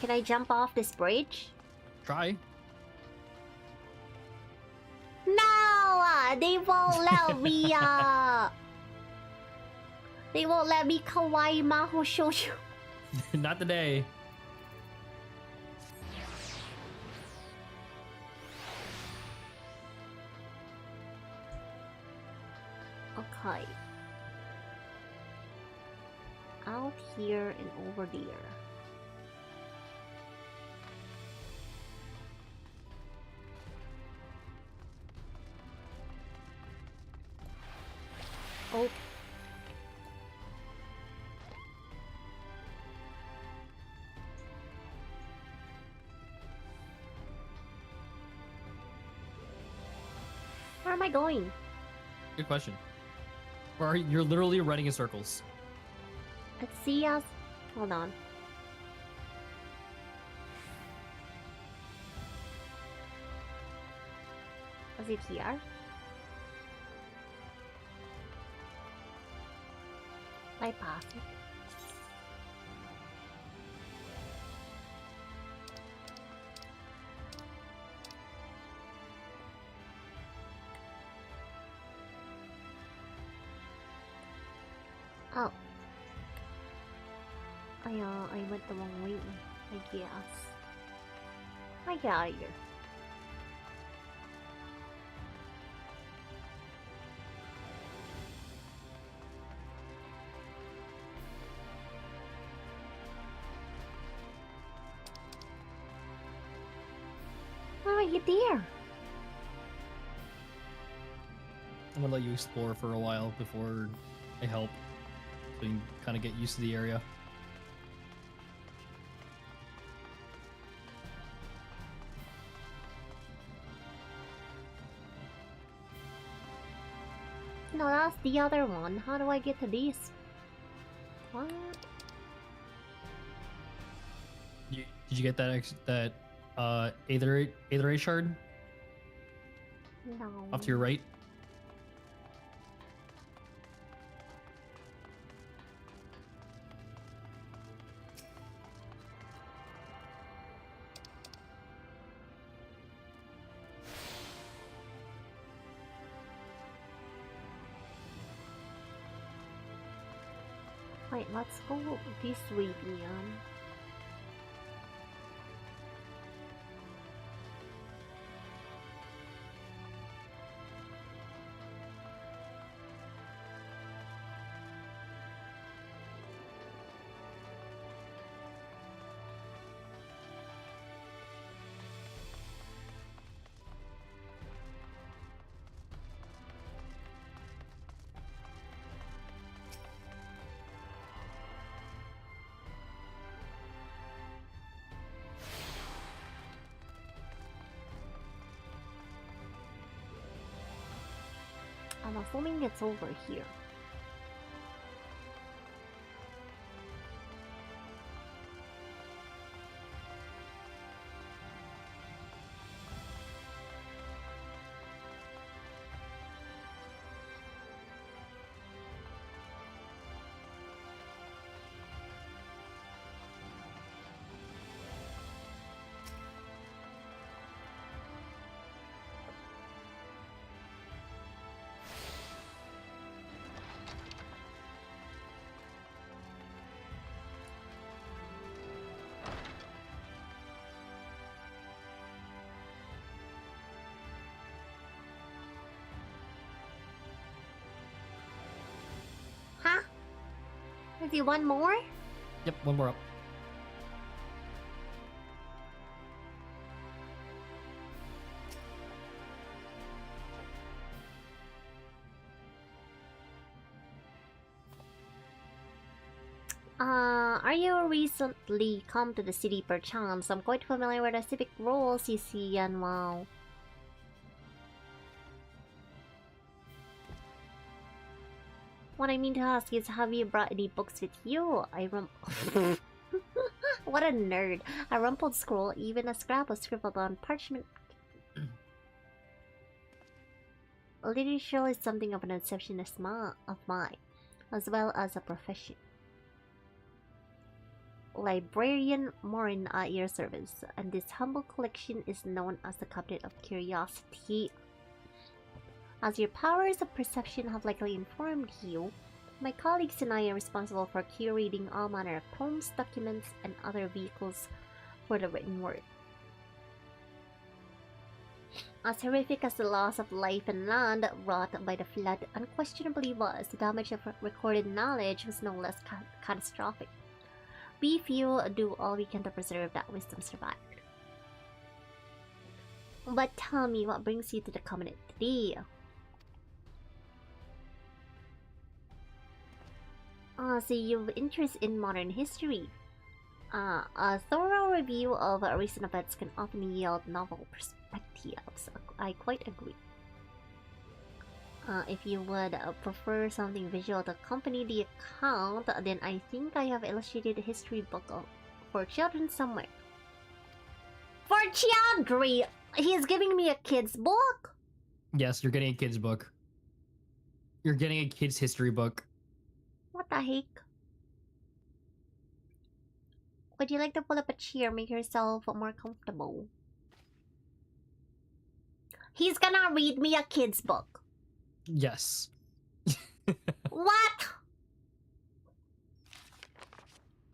Can I jump off this bridge? Try. No! They won't let me, They won't let me kawaii maho shoujo. Not today. Okay. Out here and over there. Oh. Where am I going? Good question. Where are you? You're literally running in circles. Let's see us. Hold on. Is it here? I pass it. Oh. I went the wrong way, I guess. I get out of here. How do I get there? I'm gonna let you explore for a while before I help, so you can kind of get used to the area. No, that's the other one. How do I get to this? What? Did you get that Aetherite shard No. off to your right? Wait, let's go this way, Leon. I'm assuming it's over here. Huh? Is it one more? Yep, one more up. Are you recently come to the city perchance? I'm quite familiar with the civic rules you see, and wow. What I mean to ask is, have you brought any books with you? What a nerd. A rumpled scroll, even a scrap was scribbled on parchment. Literature is something of an obsession of mine, as well as a profession. Librarian Morin at your service, and this humble collection is known as the Cabinet of Curiosity. As your powers of perception have likely informed you, my colleagues and I are responsible for curating all manner of poems, documents, and other vehicles for the written word. As horrific as the loss of life and land wrought by the flood unquestionably was, the damage of recorded knowledge was no less catastrophic. We few do all we can to preserve that wisdom survived. But tell me, what brings you to the Cabinet today? So you've interest in modern history. A thorough review of recent events can often yield novel perspectives. I quite agree. If you would prefer something visual to accompany the account, then I think I have illustrated a history book for children somewhere. For children? He's giving me a kid's book? Yes, you're getting a kid's book. You're getting a kid's history book. What the heck? Would you like to pull up a chair, make yourself more comfortable? He's gonna read me a kid's book. Yes. What?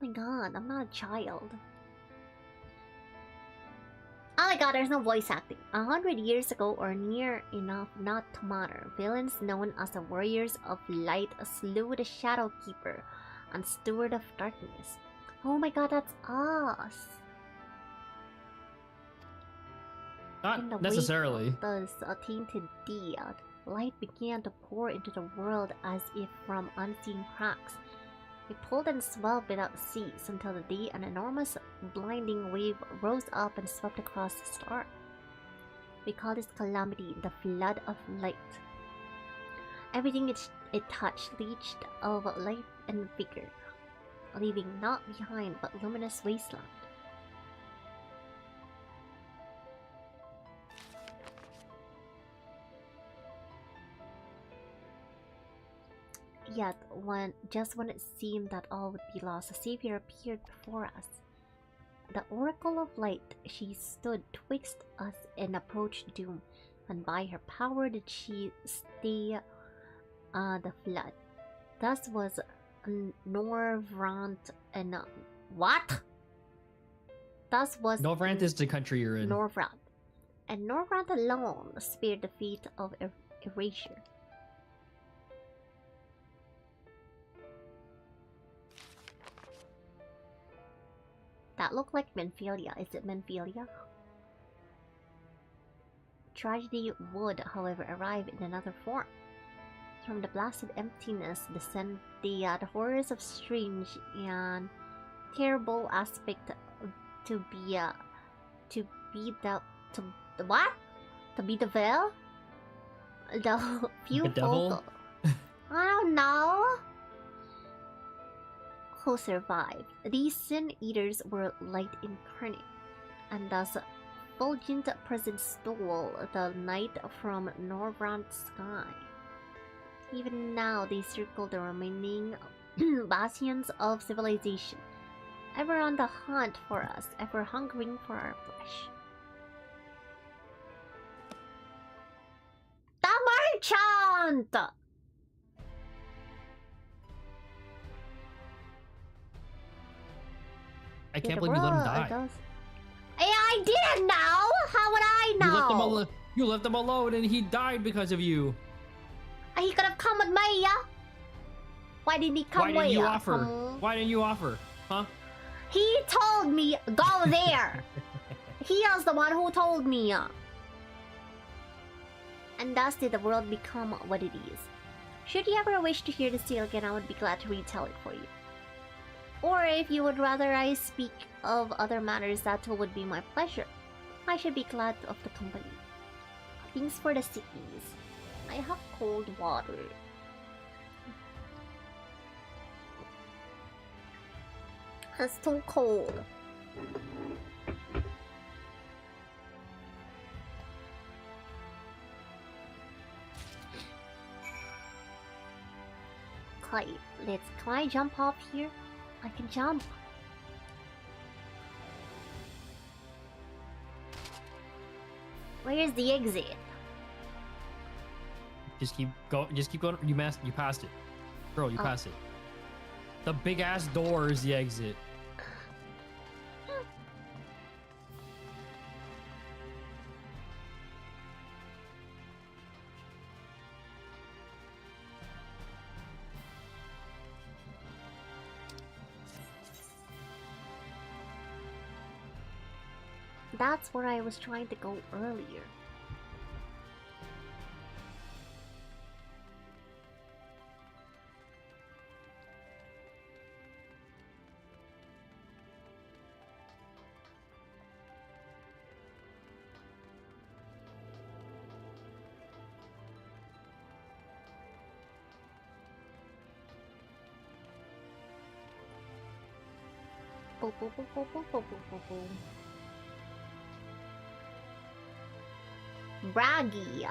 Oh my god, I'm not a child. Oh my god, there's no voice acting. 100 years ago, or near enough not to matter, villains known as the Warriors of Light slew the Shadow Keeper and Steward of Darkness. Oh my god, that's us. Not necessarily. Thus, a tainted deed, light began to pour into the world as if from unseen cracks. It pulled and swelled without cease until the day an enormous blinding wave rose up and swept across the star. We call this calamity the flood of light. Everything it touched leached of life and vigor, leaving naught behind but luminous wasteland. Yet, just when it seemed that all would be lost, a savior appeared before us. The Oracle of Light, she stood twixt us and approached doom, and by her power did she stay the flood. Thus was Norvrant and what? Thus was Norvrant is the country you're in. Norvrant, and Norvrant alone spared the fate of erasure. That looked like Menphilia. Is it Menphilia? Tragedy would, however, arrive in another form. From the blasted emptiness descend the horrors of strange and terrible aspect to be the veil? The few devil? I don't know. Who survived. These sin eaters were light incarnate, and thus fulgent presence stole the night from Norvrant's sky. Even now they circle the remaining bastions of civilization, ever on the hunt for us, ever hungering for our flesh. The merchant! I can't believe you let him die. Yeah, I didn't know! How would I know? You left him alone and he died because of you. He could have come with me, yeah? Why didn't he come with you? Why didn't you offer? Huh? He told me, go there! He is the one who told me. And thus did the world become what it is. Should you ever wish to hear the tale again, I would be glad to retell it for you. Or if you would rather I speak of other matters, that too would be my pleasure. I should be glad of the company. Things for the sickness. I have cold water. It's too cold. Okay, can I jump off here? I can jump. Where's the exit? Just keep going. You passed it. Girl, you passed it. The big ass door is the exit. That's where I was trying to go earlier. Boop, boop, boop, boop, boop, boop, boop, boop. Braggy.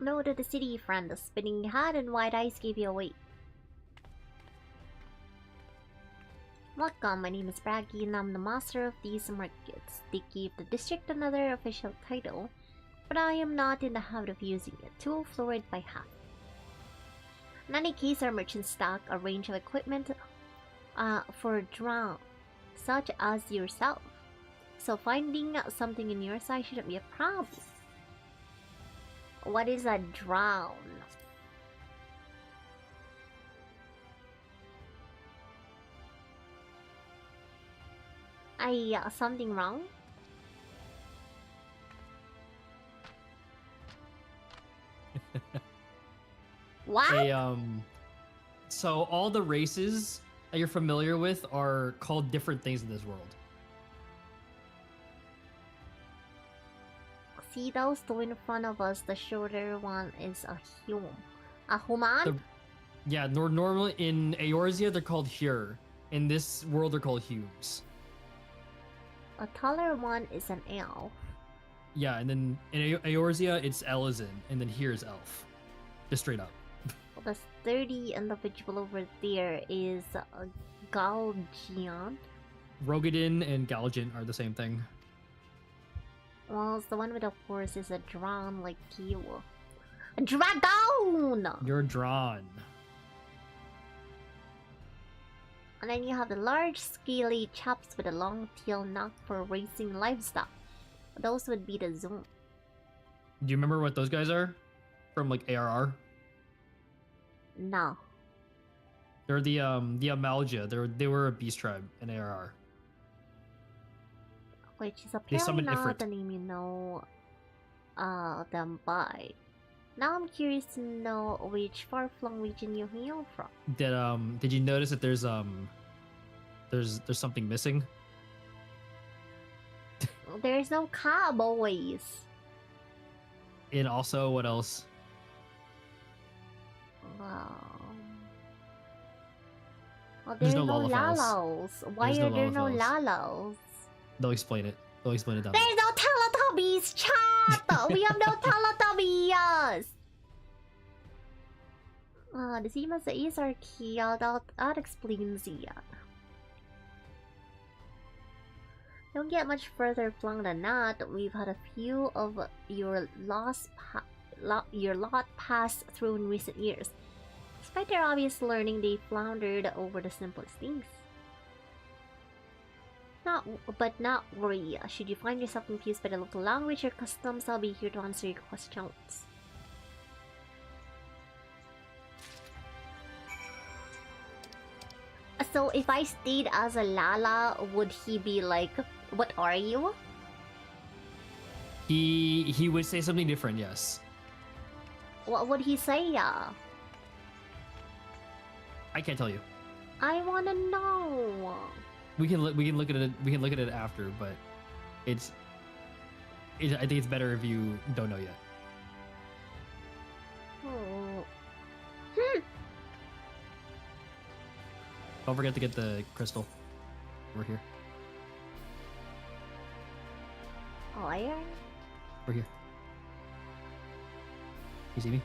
No to the city, friend. The spinning hat and wide eyes gave you away. Welcome, my name is Braggy and I'm the master of these markets. They gave the district another official title, but I am not in the habit of using it. Too fluid by half. In any case, our merchants stock a range of equipment for drown, such as yourself. So finding something in your size shouldn't be a problem. What is a drown? Something wrong? What? So all the races that you're familiar with are called different things in this world. See those two in front of us? The shorter one is a human. A human? Yeah, normally in Eorzea they're called Hyur. In this world they're called Humes. A taller one is an elf. Yeah, and then in Eorzea it's Elizin, and then here is Elf. Just straight up. The sturdy individual over there is a Galgian. Rogadin and Galgant are the same thing. Well, the one with the horse is a drawn like you. A dragon! You're drawn. And then you have the large, scaly chaps with a long tail knack for racing livestock. Those would be the Zoom. Do you remember what those guys are? From like ARR? No. They're the Amalgia. They were a beast tribe in ARR. Which is apparently summon not Ifrit. the name you know them by. Now I'm curious to know which far-flung region you hail from. Did you notice that there's something missing? There's no cowboys. And also, what else? Well, There's there's no no Lalafels. Lalos. Why There's are no there no Lalafels. Lalos? They'll explain it. They'll explain it down There's no Teletubbies, chat! We have no Teletubbies! The Seaman's Ace are key. That explains it. Don't get much further flung than that. We've had a few of your lot passed through in recent years. Despite their obvious learning, they floundered over the simplest things. But not worry. Should you find yourself confused by the local language or customs, I'll be here to answer your questions. So if I stayed as a Lala, would he be like, "What are you?" He would say something different, yes. What would he say? I can't tell you. I wanna know. We can look at it. We can look at it after, but I think it's better if you don't know yet. Oh. Don't forget to get the crystal. Over here. Iron? Over here. You see me?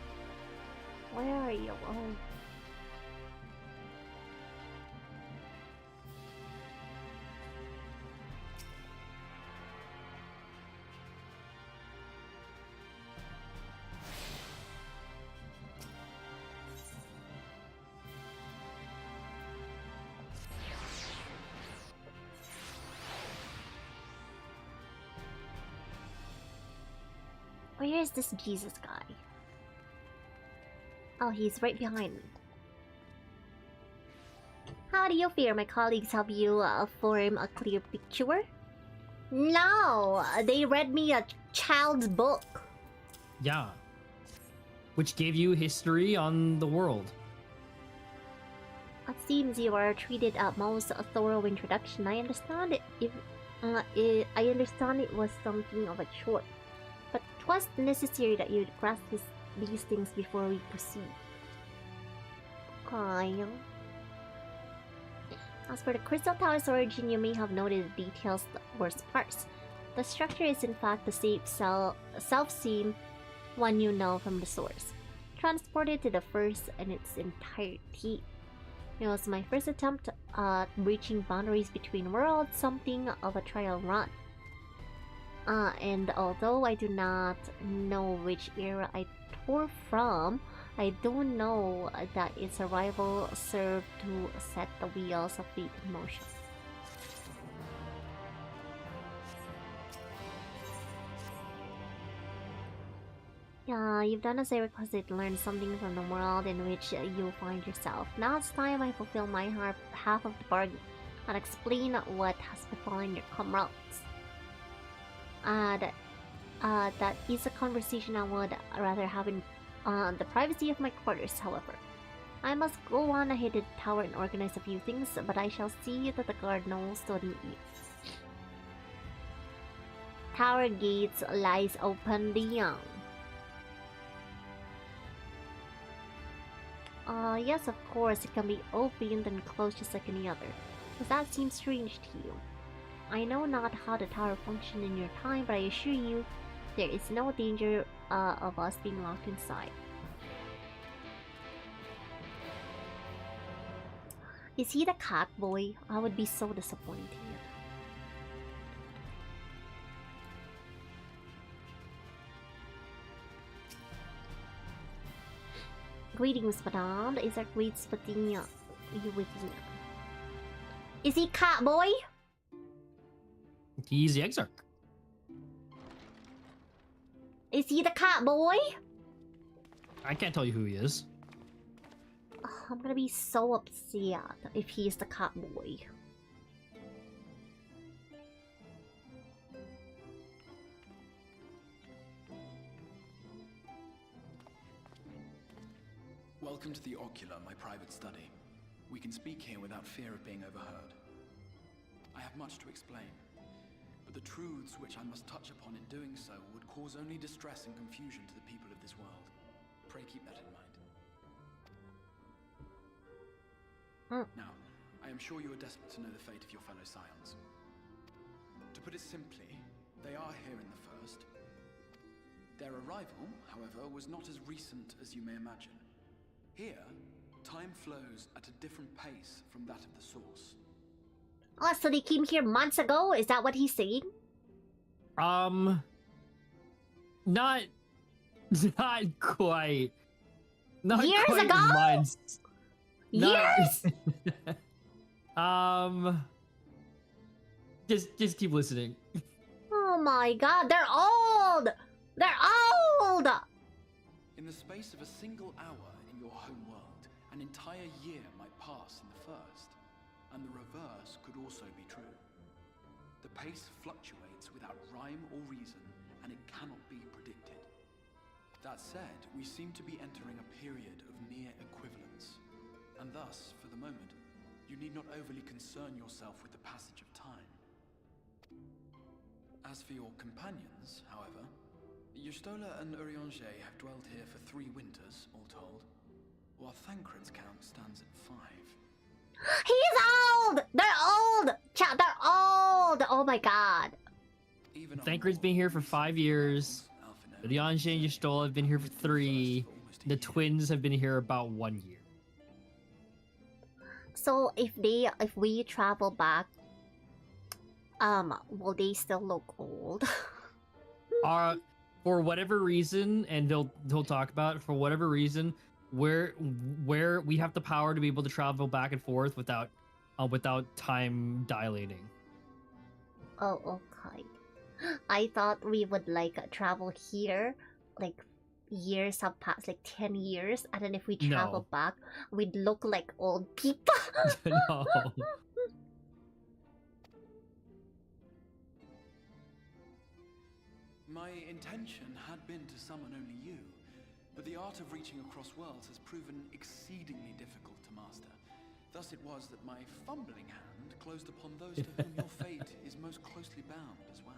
Where are you? Oh. Where is this Jesus guy? Oh, he's right behind me. How do you feel? My colleagues help you form a clear picture? No! They read me a child's book. Yeah. Which gave you history on the world. It seems you are treated at most a thorough introduction. I understand it. I understand it was something of a chore, but it was necessary that you grasp these things before we proceed. Okay. As for the Crystal Tower's origin, you may have noted the details were sparse. The structure is in fact the same self-same one you know from the source, transported to the first in its entirety. It was my first attempt at breaching boundaries between worlds, something of a trial run. And although I do not know which era I tore from, I do know that its arrival served to set the wheels of fate in motion. Yeah, you've done as I requested to learn something from the world in which you find yourself. Now it's time I fulfill my half of the bargain and explain what has befallen your comrades. That is a conversation I would rather have in the privacy of my quarters, however. I must go on ahead to the tower and organize a few things, but I shall see that the guard knows to meet you. Tower gates lies open beyond. Yes, of course, it can be opened and closed just like any other. Does that seem strange to you? I know not how the tower functioned in your time, but I assure you, there is no danger of us being locked inside. Is he the cat boy? I would be so disappointed. Greetings, madame. Is that great spotting you with me? Is he cat boy? He's the Exarch. Is he the cat boy? I can't tell you who he is. I'm gonna be so upset if he's the cat boy. Welcome to the Ocular, my private study. We can speak here without fear of being overheard. I have much to explain, but the truths which I must touch upon in doing so would cause only distress and confusion to the people of this world. Pray keep that in mind. Now, I am sure you are desperate to know the fate of your fellow scions. To put it simply, they are here in the first. Their arrival, however, was not as recent as you may imagine. Here, time flows at a different pace from that of the source. Oh, so they came here months ago? Is that what he's saying? Not quite. Not years quite ago? Months. Years? Just keep listening. Oh my god, they're old! They're old! In the space of a single hour in your home world, an entire year might pass in the first, and the reverse could also be true. The pace fluctuates without rhyme or reason, and it cannot be predicted. That said, we seem to be entering a period of near equivalence. and thus, for the moment, you need not overly concern yourself with the passage of time. As for your companions, however, Y'shtola and Urianger have dwelled here for 3 winters, all told, while Thankk's count stands at 5. He's old! They're old! Chat, they're old! Oh my god. Thankk's been here for 5 years. Urianger and Y'shtola have been here for 3. The twins have been here about 1 year. So if we travel back, will they still look old? For whatever reason, and they'll talk about it, for whatever reason, where we have the power to be able to travel back and forth without time dilating. Oh, okay. I thought we would like travel here, like years have passed, like 10 years, and then if we travel back, we'd look like old people. No. My intention had been to summon only you, but the art of reaching across worlds has proven exceedingly difficult to master. Thus it was that my fumbling hand closed upon those to whom your fate is most closely bound as well.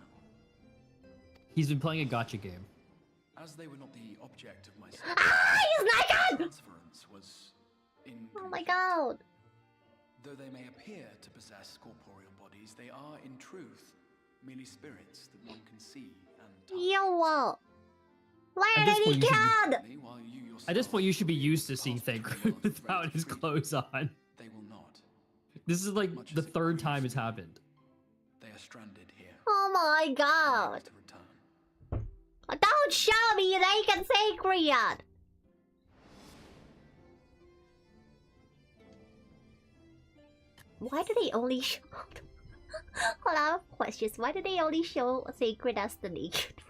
He's been playing a gacha game. As they were not the object of my he's naked! Transference was incomplete. Oh my god. Though they may appear to possess corporeal bodies, they are in truth merely spirits that one can see and touch. Yo, why are they naked? At this point, you should be used to seeing Thankkk without his clothes on. They will not. This is like the 3rd time it's happened. They are stranded here. Oh my god. Don't show me naked Thankkk. Why do they only show... Hold on, I have questions. Why do they only show Thankkk as the naked?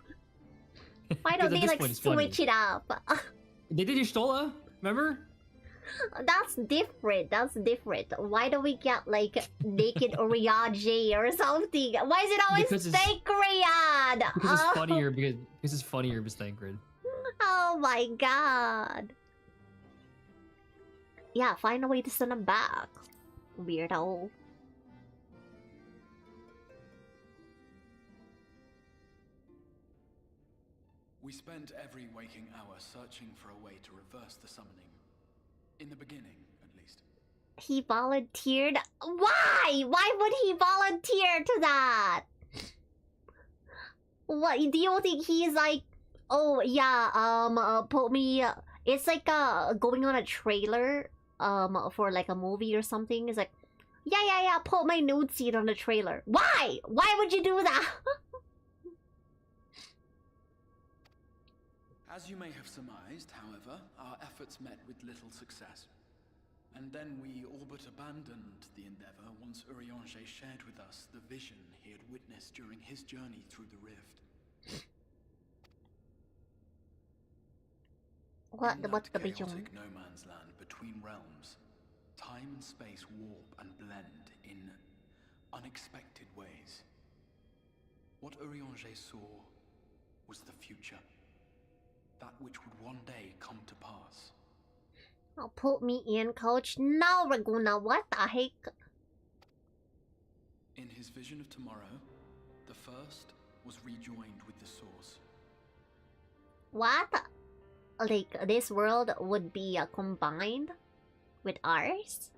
Why don't they like switch it up? They did Y'shtola, remember? That's different. That's different. Why don't we get like naked Urianger or something? Why is it always Thankkk? Because it's funnier. Because it's funnier if it's Thankkk. Oh my god. Yeah, find a way to send him back. Weirdo. We spent every waking hour searching for a way to reverse the summoning. In the beginning, at least. He volunteered? Why? Why would he volunteer to that? What, do you think he's like, oh yeah, put me, it's like going on a trailer for like a movie or something. It's like, yeah, put my nude scene on the trailer. Why? Why would you do that? As you may have surmised, however, our efforts met with little success. And then we all but abandoned the endeavor once Urianger shared with us the vision he had witnessed during his journey through the rift. What's the vision? Chaotic no man's land between realms, time and space warp and blend in unexpected ways. What Urianger saw was the future. That which would one day come to pass. Oh, put me in, coach. No, Raguna, what the heck? In his vision of tomorrow, the first was rejoined with the source. What? Like, this world would be combined with ours?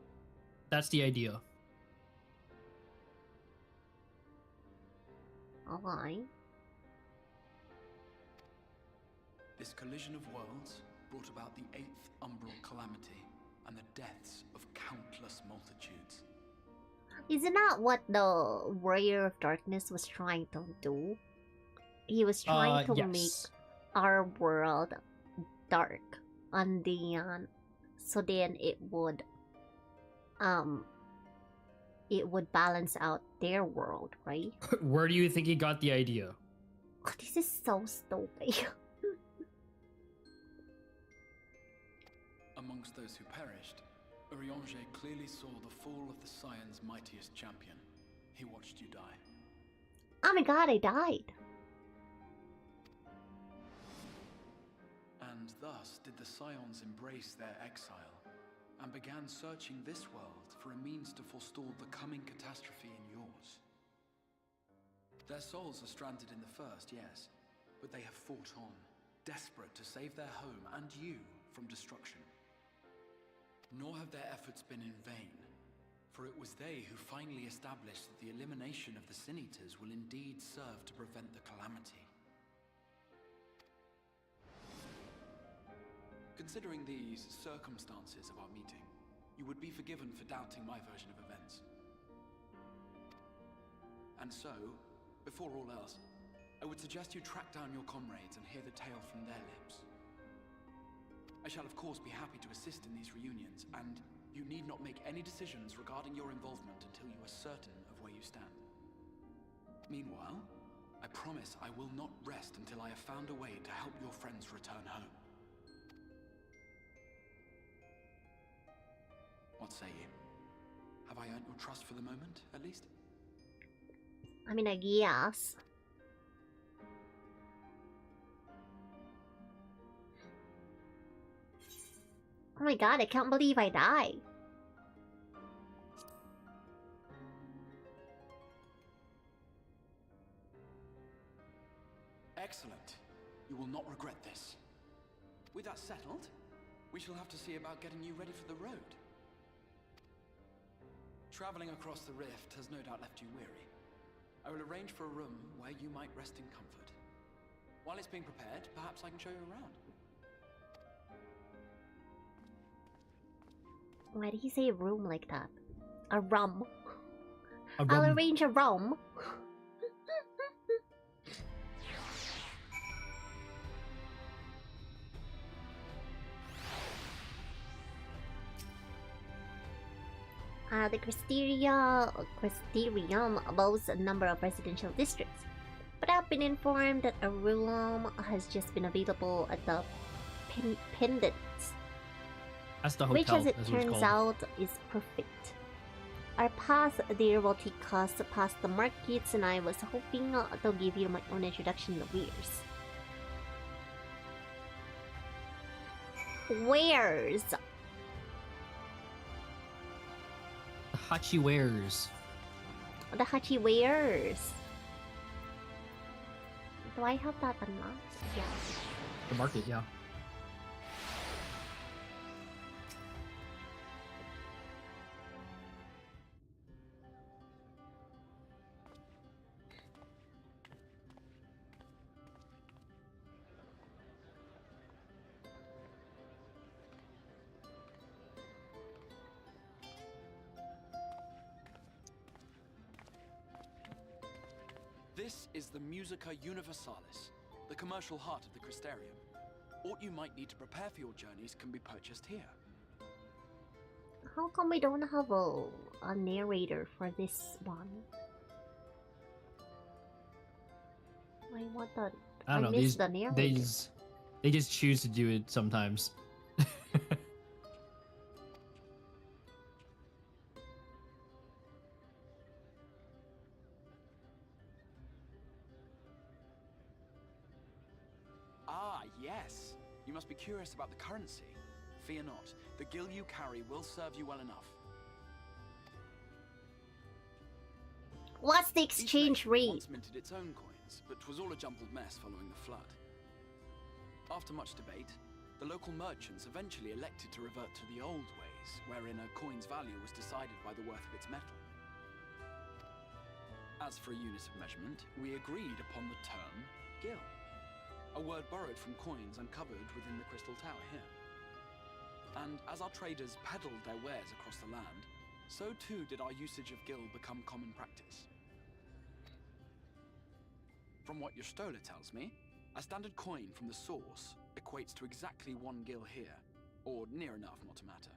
That's the idea. Alright. This collision of worlds brought about the 8th umbral calamity and the deaths of countless multitudes. Isn't that what the Warrior of Darkness was trying to do? He was trying to make our world dark, and then so then it would balance out their world, right? Where do you think he got the idea? Oh, this is so stupid. Amongst those who perished, Urianger clearly saw the fall of the Scion's mightiest champion. He watched you die. Oh my god, I died. And thus did the Scions embrace their exile, and began searching this world for a means to forestall the coming catastrophe in yours. Their souls are stranded in the first, yes, but they have fought on, desperate to save their home and you from destruction. Nor have their efforts been in vain, for it was they who finally established that the elimination of the Sin Eaters will indeed serve to prevent the calamity. Considering these circumstances of our meeting, you would be forgiven for doubting my version of events. And so, before all else, I would suggest you track down your comrades and hear the tale from their lips. I shall of course be happy to assist in these reunions, and you need not make any decisions regarding your involvement until you are certain of where you stand. Meanwhile, I promise I will not rest until I have found a way to help your friends return home. What say you? Have I earned your trust for the moment, at least? I mean, I guess. Oh my god, I can't believe I died. Excellent. You will not regret this. With that settled, we shall have to see about getting you ready for the road. Traveling across the rift has no doubt left you weary. I will arrange for a room where you might rest in comfort. While it's being prepared, perhaps I can show you around. Why did he say room like that? A room. A I'll room. arrange a room. The Crysterium boasts a number of residential districts, but I've been informed that a room has just been available at the Pendants, That's the hotel. which, as it that's what it's turns called. out, is perfect. Our path there will take us past the markets, and I was hoping to give you my own introduction to wares. The Hachi wares. The Hachi wares. Do I have that unlocked? Yeah. The market, yeah. This is the Musica Universalis, the commercial heart of the Crystarium. What you might need to prepare for your journeys can be purchased here. How come we don't have a narrator for this one? I want that. I don't know. miss the narrator. They just choose to do it sometimes. Yes. You must be curious about the currency. Fear not. The gil you carry will serve you well enough. What's the Each exchange nation rate? once minted its own coins, but 'twas all a jumbled mess following the flood. After much debate, the local merchants eventually elected to revert to the old ways, wherein a coin's value was decided by the worth of its metal. As for a unit of measurement, we agreed upon the term gil. A word borrowed from coins uncovered within the Crystal Tower here. And as our traders peddled their wares across the land, so too did our usage of gil become common practice. From what your stola tells me, a standard coin from the source equates to exactly 1 gil here, or near enough not to matter.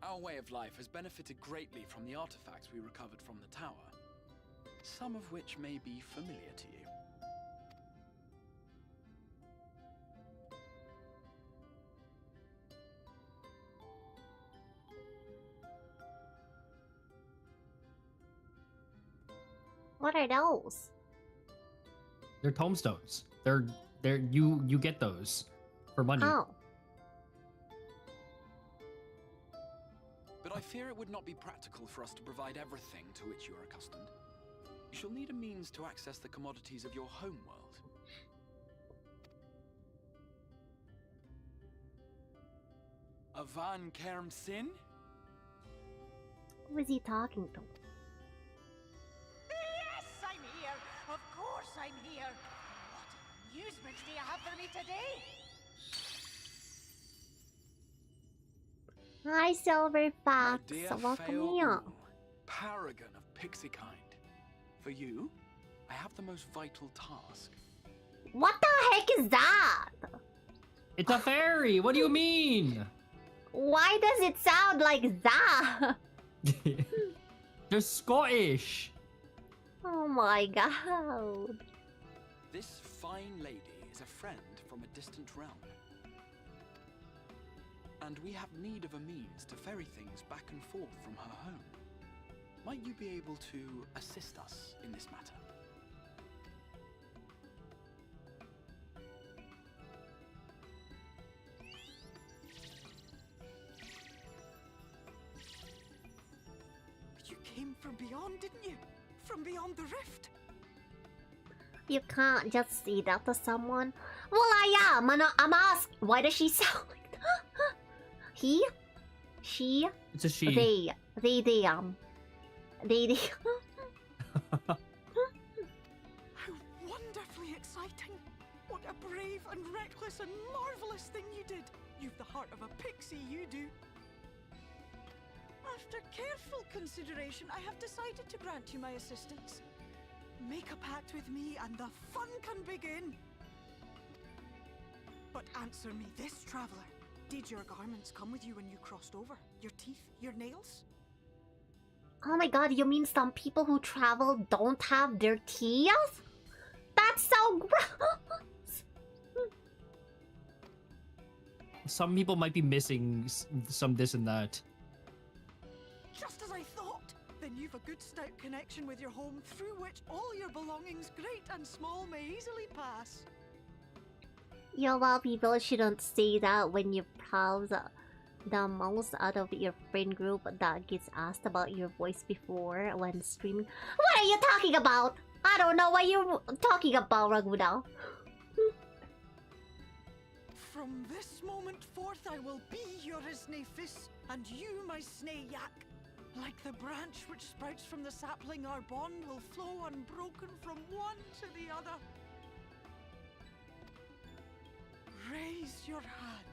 Our way of life has benefited greatly from the artifacts we recovered from the tower, some of which may be familiar to you. What are those? They're tombstones. They're you get those for money. Oh. fear it would not be practical for us to provide everything to which you are accustomed. You shall need a means to access the commodities of your home world. Avan Kerm Sin? Who is he talking to? Yes, I'm here. Of course I'm here. What amusements do you have for me today? Hi, Silver My Fox. dear Welcome Feo here. Ul, paragon of pixie kind. For you, I have the most vital task. What the heck is that? It's a fairy. What do you mean? Why does it sound like that? They're Scottish. Oh my god. This fine lady is a friend from a distant realm. And we have need of a means to ferry things back and forth from her home. Might you be able to assist us in this matter? You came from beyond, didn't you? From beyond the rift. You can't just say that to someone. Well, I am. I'm asking. Why does she sound like that? He? She? It's a she. They. They. How wonderfully exciting. What a brave and reckless and marvelous thing you did. You've the heart of a pixie, you do. After careful consideration, I have decided to grant you my assistance. Make a pact with me and the fun can begin. But answer me this, traveler. Did your garments come with you when you crossed over? Your teeth? Your nails? Oh my god, you mean some people who travel don't have their teeth? That's so gross! Some people might be missing some this and that. Just as I thought! Then you've a good stout connection with your home through which all your belongings, great and small, may easily pass. Yeah, well, people shouldn't say that when you're proud the most out of your friend group that gets asked about your voice before when streaming. What are you talking about? I don't know what you're talking about, Raguda. From this moment forth, I will be your Isne Fis, and you my Snay Yak. Like the branch which sprouts from the sapling, our bond will flow unbroken from one to the other. Raise your hand.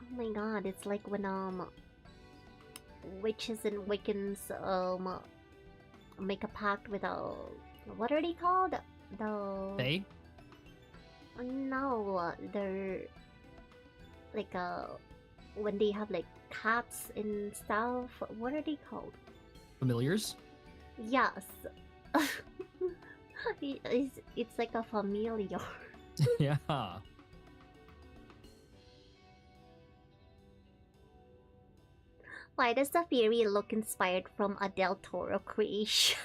Oh my god, it's like when witches and Wiccans make a pact with what are they called? They? No, they're like when they have like cats and stuff. What are they called? Familiars? Yes. It's like a familiar. Yeah. Why does the fairy look inspired from a Del Toro creation?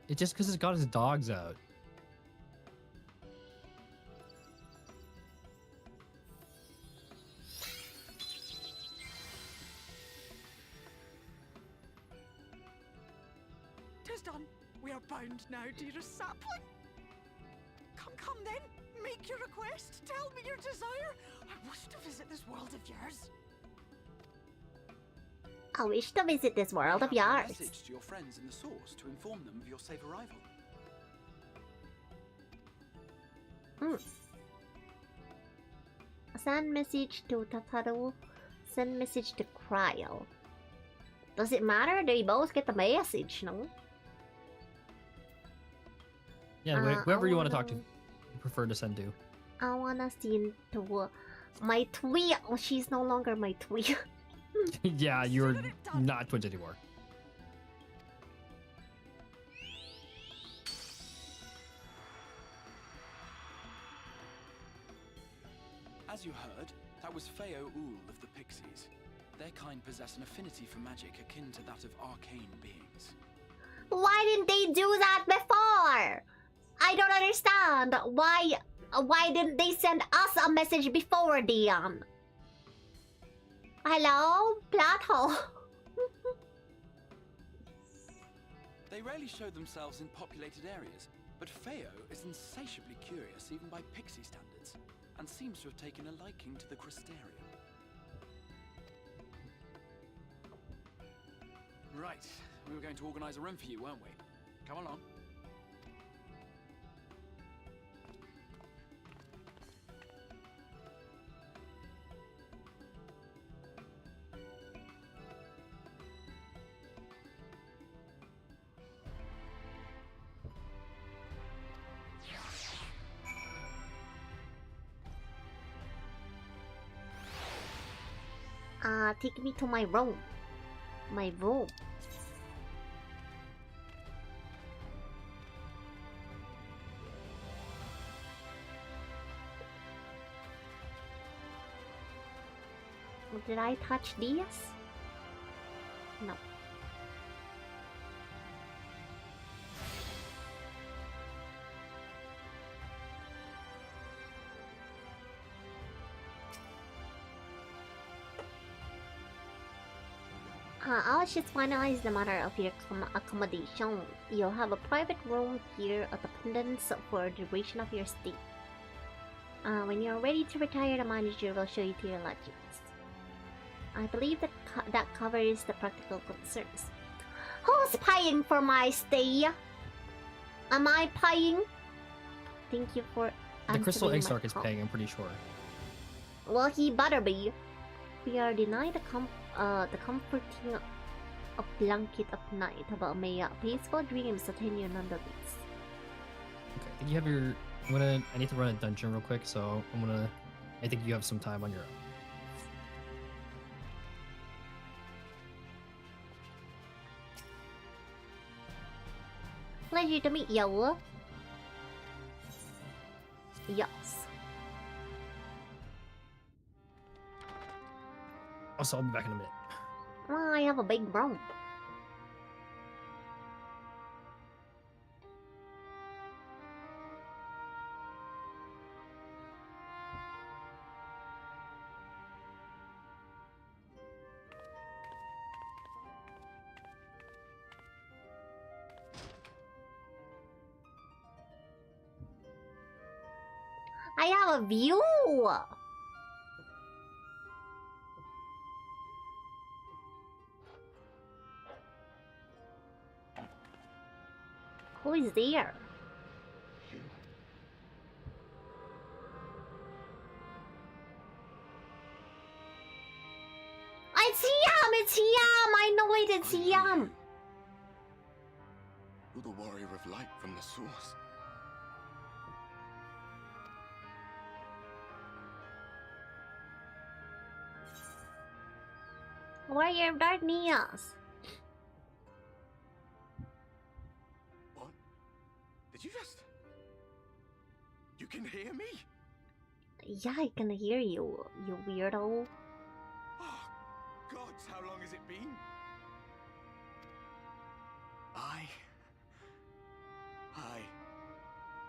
It's just because it's got his dogs out. Tis done. We are bound now, dearest sapling. Come then. Make your request. Tell me your desire. I wish to visit this world of yours. I wish to visit this world of I have a yours. message to your friends in the source to inform them of your safe arrival. Send message to Tataru. Send message to Cryo. Does it matter? They both get the message, no? Yeah, whoever you want to talk to, you prefer to send to. I wanna send to my twee. Oh, she's no longer my twee. Yeah, you're not twins anymore. As you heard, that was Feo Ul of the Pixies. Their kind possess an affinity for magic akin to that of arcane beings. Why didn't they do that before? I don't understand. Why Why didn't they send us a message before, Dion? Hello? Plot hole. They rarely show themselves in populated areas, but Feo is insatiably curious even by pixie standards, and seems to have taken a liking to the Crystarium. Right, we were going to organize a room for you, weren't we? Come along. Take me to my room. My room. Did I touch these? No. I'll just finalize the matter of your accommodation. You'll have a private room here at the Pendants for the duration of your stay. When you're ready to retire, the manager will show you to your lodgings. I believe that covers the practical concerns. Who's paying for my stay? Am I paying? Thank you for The Crystal answering my Exarch is call. paying, I'm pretty sure. Well, he better be. We are denied the comforting a blanket of night, but may peaceful dreams attend you nonetheless. Okay, I think you have your... I need to run a dungeon real quick, so I think you have some time on your own. Pleasure to meet you. Yes. Also, I'll be back in a minute. Well, I have a big room. I have a view. Who is there? It's Yam! It's Yam! I know it, it's Yam! You're the warrior of light from the source. Warrior of Darkness. What? Did you just... You can hear me? Yeah, I can hear you, you weirdo. Oh, gods, how long has it been?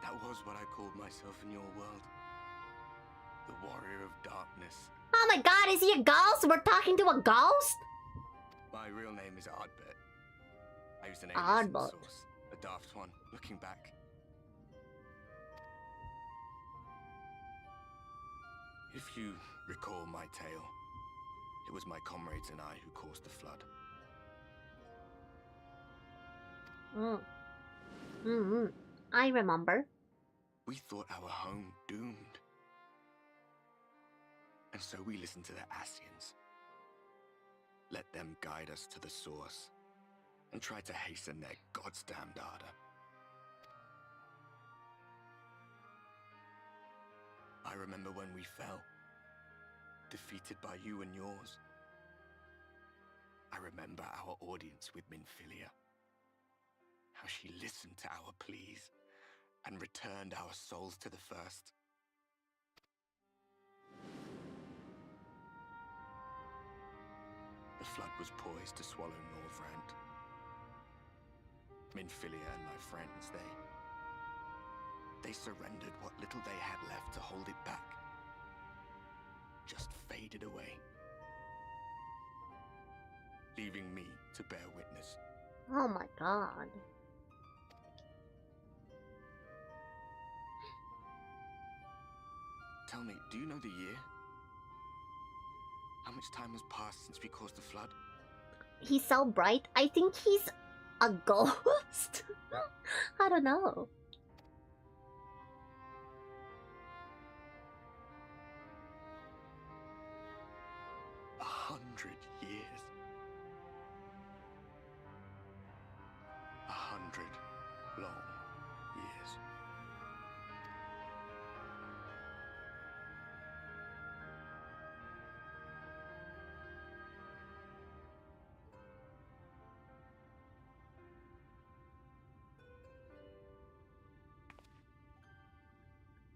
That was what I called myself in your world. The warrior of darkness. Oh my god, is he a ghost? We're talking to a ghost? My real name is Ardbert. I used an Ardbert. source, a daft one, looking back. If you recall my tale, it was my comrades and I who caused the flood. I remember. We thought our home doomed. And so we listened to the Ascians. Let them guide us to the source and try to hasten their god's damned ardor. I remember when we fell, defeated by you and yours. I remember our audience with Minfilia. How she listened to our pleas and returned our souls to the first. The flood was poised to swallow Northrend. Minfilia and my friends, they surrendered what little they had left to hold it back. Just faded away, leaving me to bear witness. Oh my god. Tell me, do you know the year? How much time has passed since we caused the flood? He's so bright. I think he's a ghost. I don't know. A 100 years. 100 long years.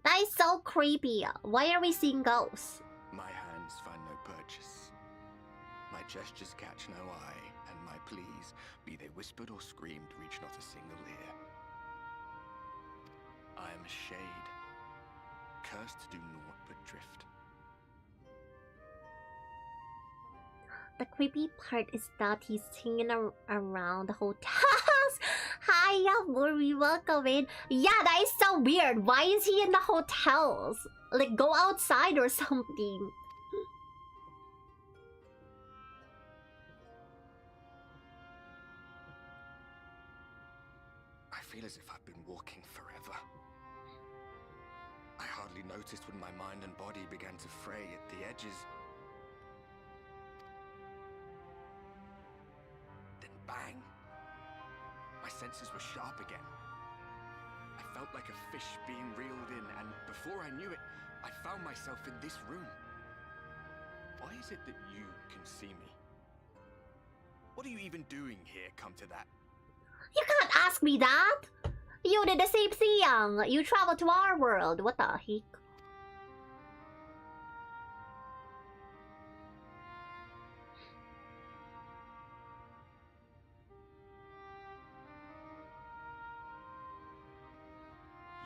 That is so creepy. Why are we seeing ghosts? My hands find no purchase. My gestures catch no eye, and my pleas, be they whispered or screamed, reach not a single ear. I am a shade, cursed to do naught but drift. The creepy part is that he's hanging around the hotels. Hiya, Mori, welcome in. Yeah, that is so weird. Why is he in the hotels? Like, go outside or something. I feel as if I've been walking forever. I hardly noticed when my mind and body began to fray at the edges. Then bang! My senses were sharp again. I felt like a fish being reeled in, and before I knew it, I found myself in this room. Why is it that you can see me? What are you even doing here, come to that? You can't ask me that! You did the same thing! You traveled to our world. What the heck?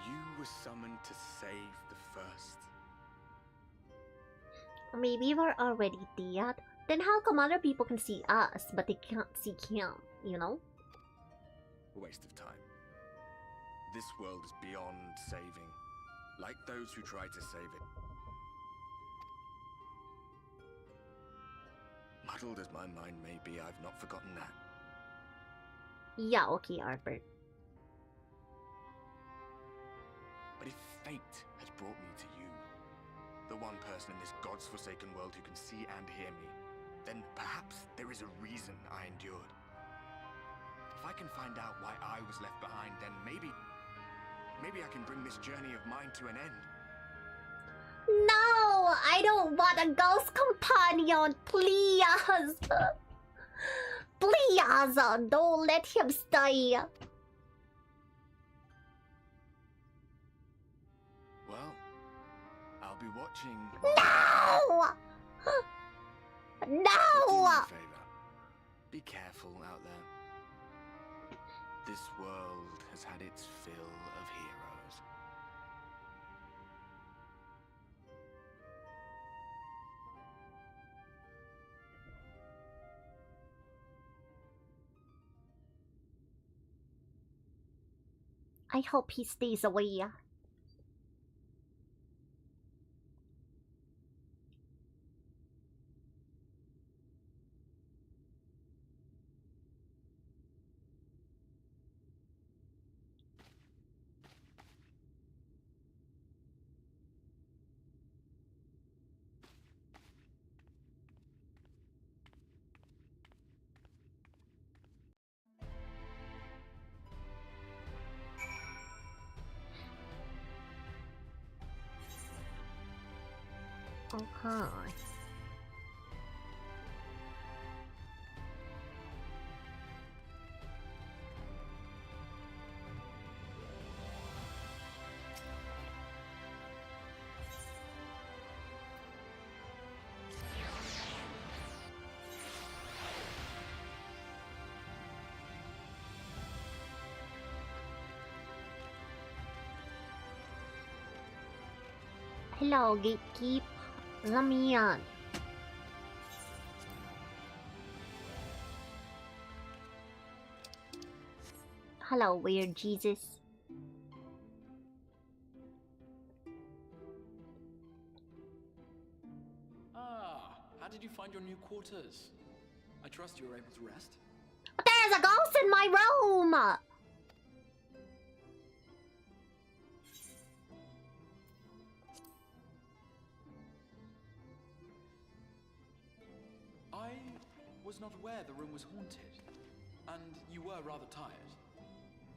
You were summoned to save the first. Maybe we're already dead. Then how come other people can see us, but they can't see him, you know? A waste of time. This world is beyond saving, like those who try to save it. Muddled as my mind may be, I've not forgotten that. Yeah, okay, Albert. But if fate has brought me to you, the one person in this God's forsaken world who can see and hear me, then perhaps there is a reason I endured. If I can find out why I was left behind, then maybe I can bring this journey of mine to an end. No! I don't want a ghost companion! Please! Please! Don't let him stay! Well, I'll be watching. No! But do me No! a favor. Be careful out there. This world has had its fill of heroes. I hope he stays away. Okay. Hello, gatekeep. Let me in. Hello, weird Jesus. Ah, how did you find your new quarters? I trust you were able to rest. There's a ghost in my room! I was not aware the room was haunted, and you were rather tired.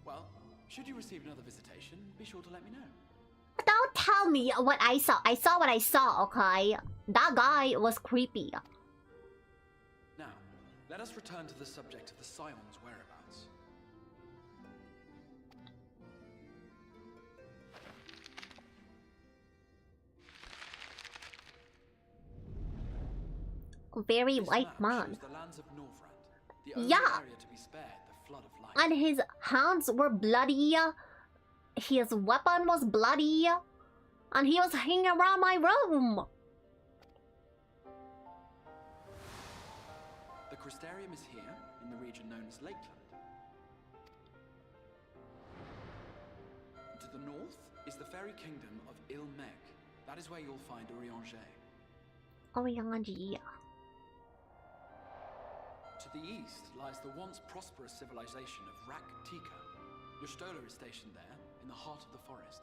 Well, should you receive another visitation, be sure to let me know. Don't tell me what I saw. I saw what I saw, okay? That guy was creepy. Now, let us return to the subject of the Scion's whereabouts. Very This white map man. shows the lands of Norvrand, the only Yeah. area to be spared the flood of light. And his hands were bloody. His weapon was bloody. And he was hanging around my room. The Crystarium is here, in the region known as Lakeland. To the north is the fairy kingdom of Ilmeg. That is where you'll find Urianger. Oriangi. To the east lies the once prosperous civilization of Thankkk. Your Stola is stationed there, in the heart of the forest.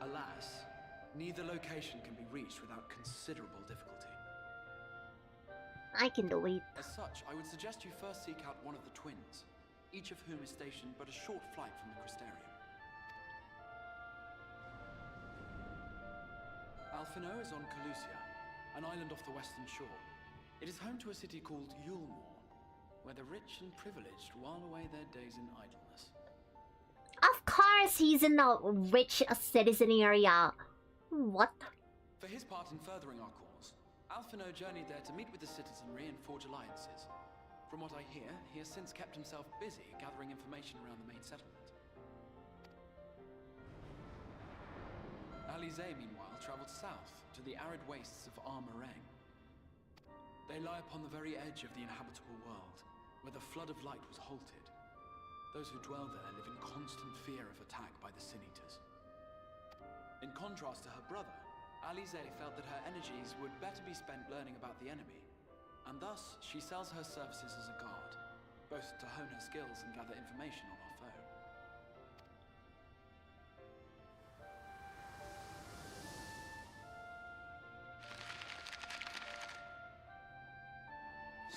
Alas, neither location can be reached without considerable difficulty. I can do it. As such, I would suggest you first seek out one of the twins, each of whom is stationed but a short flight from the Crystarium. Alphino is on Calusia, an island off the western shore. It is home to a city called Yulmore, where the rich and privileged while away their days in idleness. Of course he's in a rich citizen area. What? For his part in furthering our cause, Alphino journeyed there to meet with the citizenry and forge alliances. From what I hear, he has since kept himself busy gathering information around the main settlement. Alize, meanwhile, traveled south to the arid wastes of Armarang. They lie upon the very edge of the inhabitable world, where the flood of light was halted. Those who dwell there live in constant fear of attack by the Sin Eaters. In contrast to her brother, Alize felt that her energies would better be spent learning about the enemy, and thus she sells her services as a guard, both to hone her skills and gather information on our foe.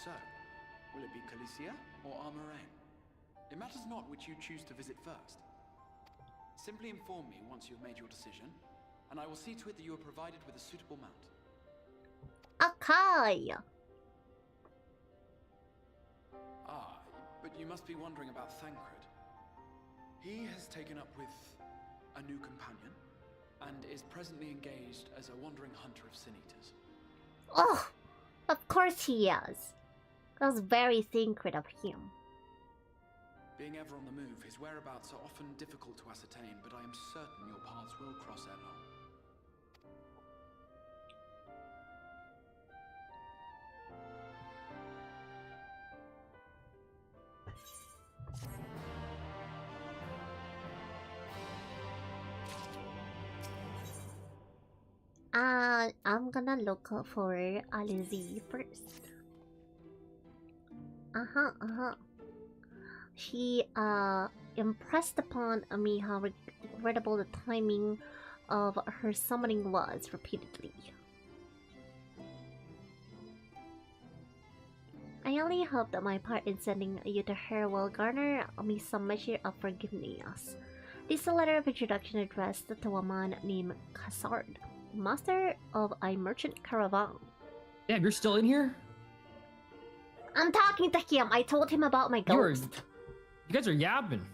So, will it be Calicia or Armarang? It matters not which you choose to visit first. Simply inform me once you've made your decision, and I will see to it that you are provided with a suitable mount. Okay. Ah, but you must be wondering about Thankkk. He has taken up with a new companion, and is presently engaged as a wandering hunter of Sin Eaters. Oh, of course he is. That was very Thankkk of him. Being ever on the move, his whereabouts are often difficult to ascertain, but I am certain your paths will cross ere long. I'm gonna look for Alize first. She impressed upon me how regrettable the timing of her summoning was repeatedly. I only hope that my part in sending you to her will garner me some measure of forgiveness. This is a letter of introduction addressed to a man named Kassard, master of a merchant caravan. Damn, you're still in here? I'm talking to him. I told him about my ghost. You guys are yapping.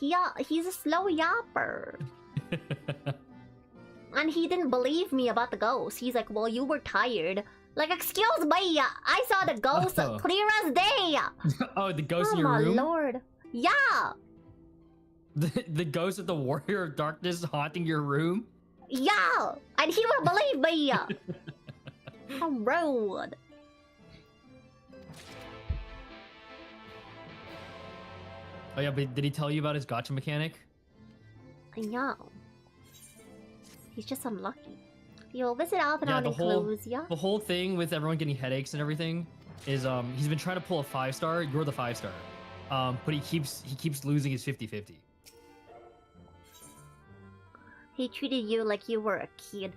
Yeah, he's a slow yapper. And he didn't believe me about the ghost. He's like, well, you were tired. Like, excuse me, I saw the ghost clear as day. Oh, the ghost in your room? Oh my lord. Yeah. The ghost of the Warrior of Darkness haunting your room? Yeah! And he will believe me! How rude. Oh yeah, but did he tell you about his gotcha mechanic? I know. He's just unlucky. You'll visit Alpha Yeah, and close, yeah? the whole thing with everyone getting headaches and everything is he's been trying to pull a 5-star. You're the 5-star. But he keeps losing his 50-50. He treated you like you were a kid.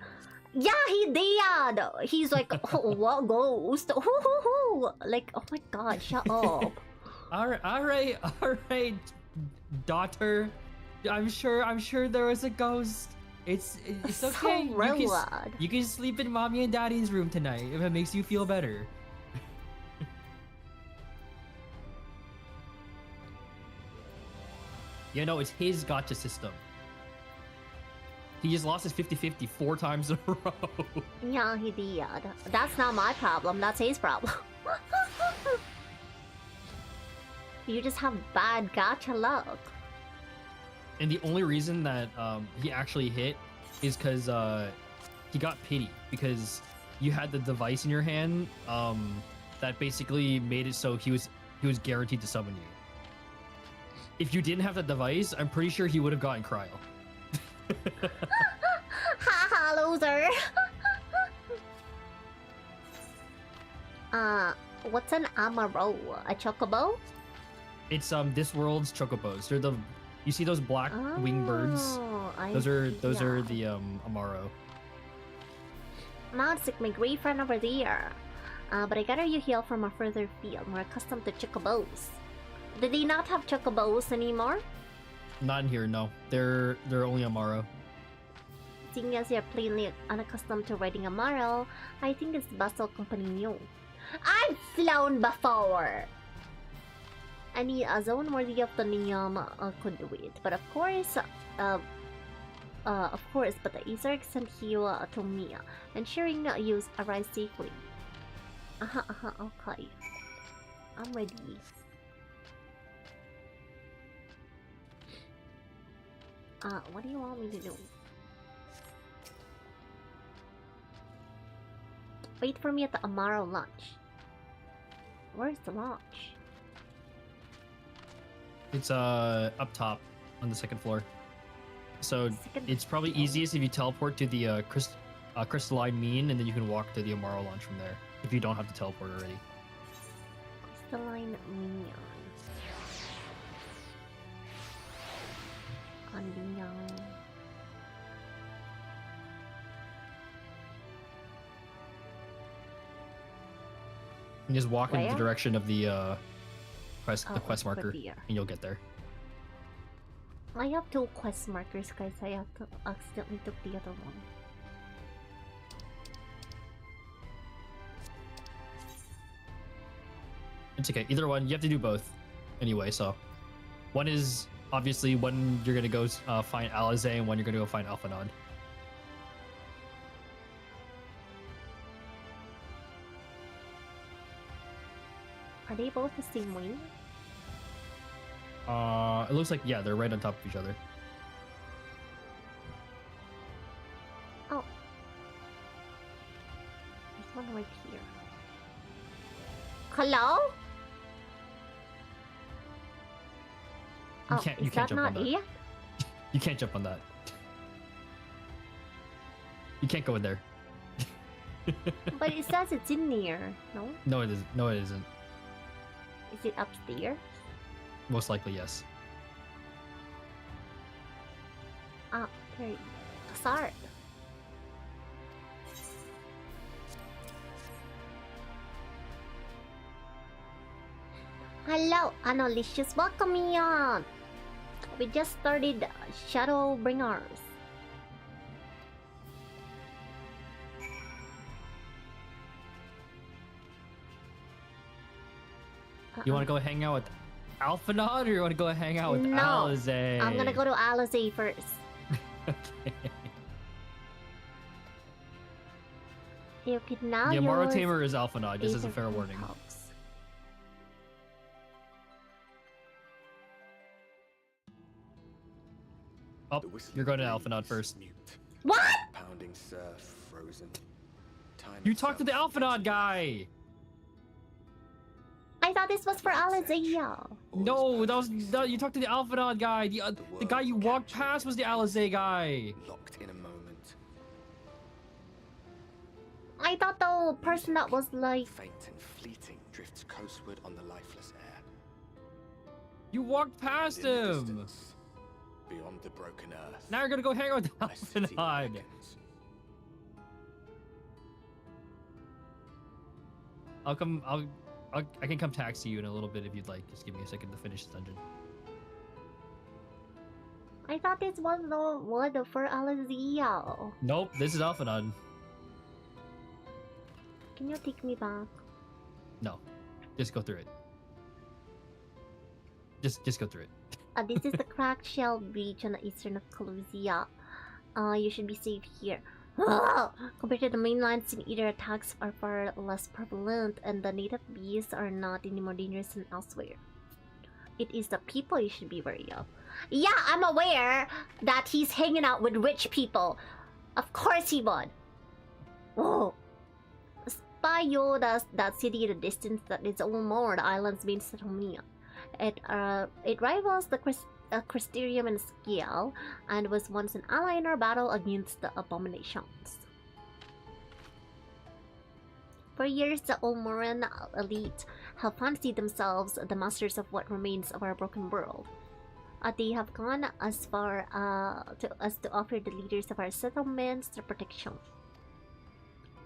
Yeah, he did! He's like, oh, what ghost? Hoo. Like, oh my god, shut up. all right, daughter. I'm sure there was a ghost. It's So okay. rude. You can sleep in mommy and daddy's room tonight if it makes you feel better. You know, it's his gotcha system. He just lost his 50-50 4 times in a row. Yeah, he did. That's not my problem, that's his problem. You just have bad gacha luck. And the only reason that he actually hit is because he got pity, because you had the device in your hand that basically made it so he was guaranteed to summon you. If you didn't have that device, I'm pretty sure he would have gotten cryo. Haha, loser. What's an Amaro? A chocobo? It's this world's chocobos. They're the, you see those black winged birds? Those are the Amaro. Now it's like my great friend over there. But I gather you hail from a further field, more accustomed to chocobos. Do they not have chocobos anymore? Not in here, no. They're only Amaro. Seeing as you're plainly unaccustomed to riding Amaro, I think this vessel company new. I've flown before! Any zone worthy of the name could do it, but of course, but the Isark sent you to me, ensuring you arrive safely. Okay. I'm ready. What do you want me to do? Wait for me at the Amaro launch. Where's the launch? It's up top on the 2nd floor. So it's probably easiest if you teleport to the crystalline mean, and then you can walk to the Amaro launch from there if you don't have to teleport already. Crystalline mean. And just walk in the direction of the quest marker, here. and you'll get there. I have 2 quest markers, guys. I have to accidentally took the other one. It's okay. Either one, you have to do both anyway. So, one is obviously when you're gonna go find Alize, and when you're gonna go find Alphanod. Are they both the same way? It looks like, yeah, they're right on top of each other. Oh. There's one right here. Hello? You can't jump on that. It? You can't jump on that. You can't go in there. But it says it's in there, no? No, it isn't. No, it isn't. Is it upstairs? Most likely, yes. Ah, there you go. Sorry. Hello, Analicious, welcome me on. We just started Shadowbringers. You want to go hang out with Alphanod, or you want to go hang out with Alize? I'm gonna go to Alize first. Okay. You can now The Amaro use Tamer is Alphanod, just as a fair Aether warning. Pulse. Oh, The whistling you're going to breeze, Alphanod first. Mute. What? Pounding surf, frozen. Time You talked to the itself Alphanod fading. guy. I thought this was for Alizea. No, that you talked to the Alphanod guy. The guy you walked past was the Alizé guy. Locked in a moment. I thought the person that was like... Faint and fleeting drifts coastward on the lifeless air. You walked past And in the him. distance, beyond the broken earth. Now you're gonna go hang out with the a city Alphanod. beckons. I can come taxi you in a little bit if you'd like. Just give me a second to finish this dungeon. I thought this was the one for Alizea. Nope, this is Alphanod. Can you take me back? No, just go through it. Just go through it. This is the cracked shell beach on the eastern of Kalusia. You should be safe here. Compared to the mainland, sin-eater attacks are far less prevalent, and the native beasts are not any more dangerous than elsewhere. It is the people you should be wary of. Yeah, I'm aware that he's hanging out with rich people. Of course he would. Whoa. Spy you that city in the distance that is Ulmore, the island's main settlement. It rivals the Crystarium in scale, and was once an ally in our battle against the abominations. For years, the Ulmoran elite have fancied themselves the masters of what remains of our broken world. They have gone as far as to offer the leaders of our settlements their protection.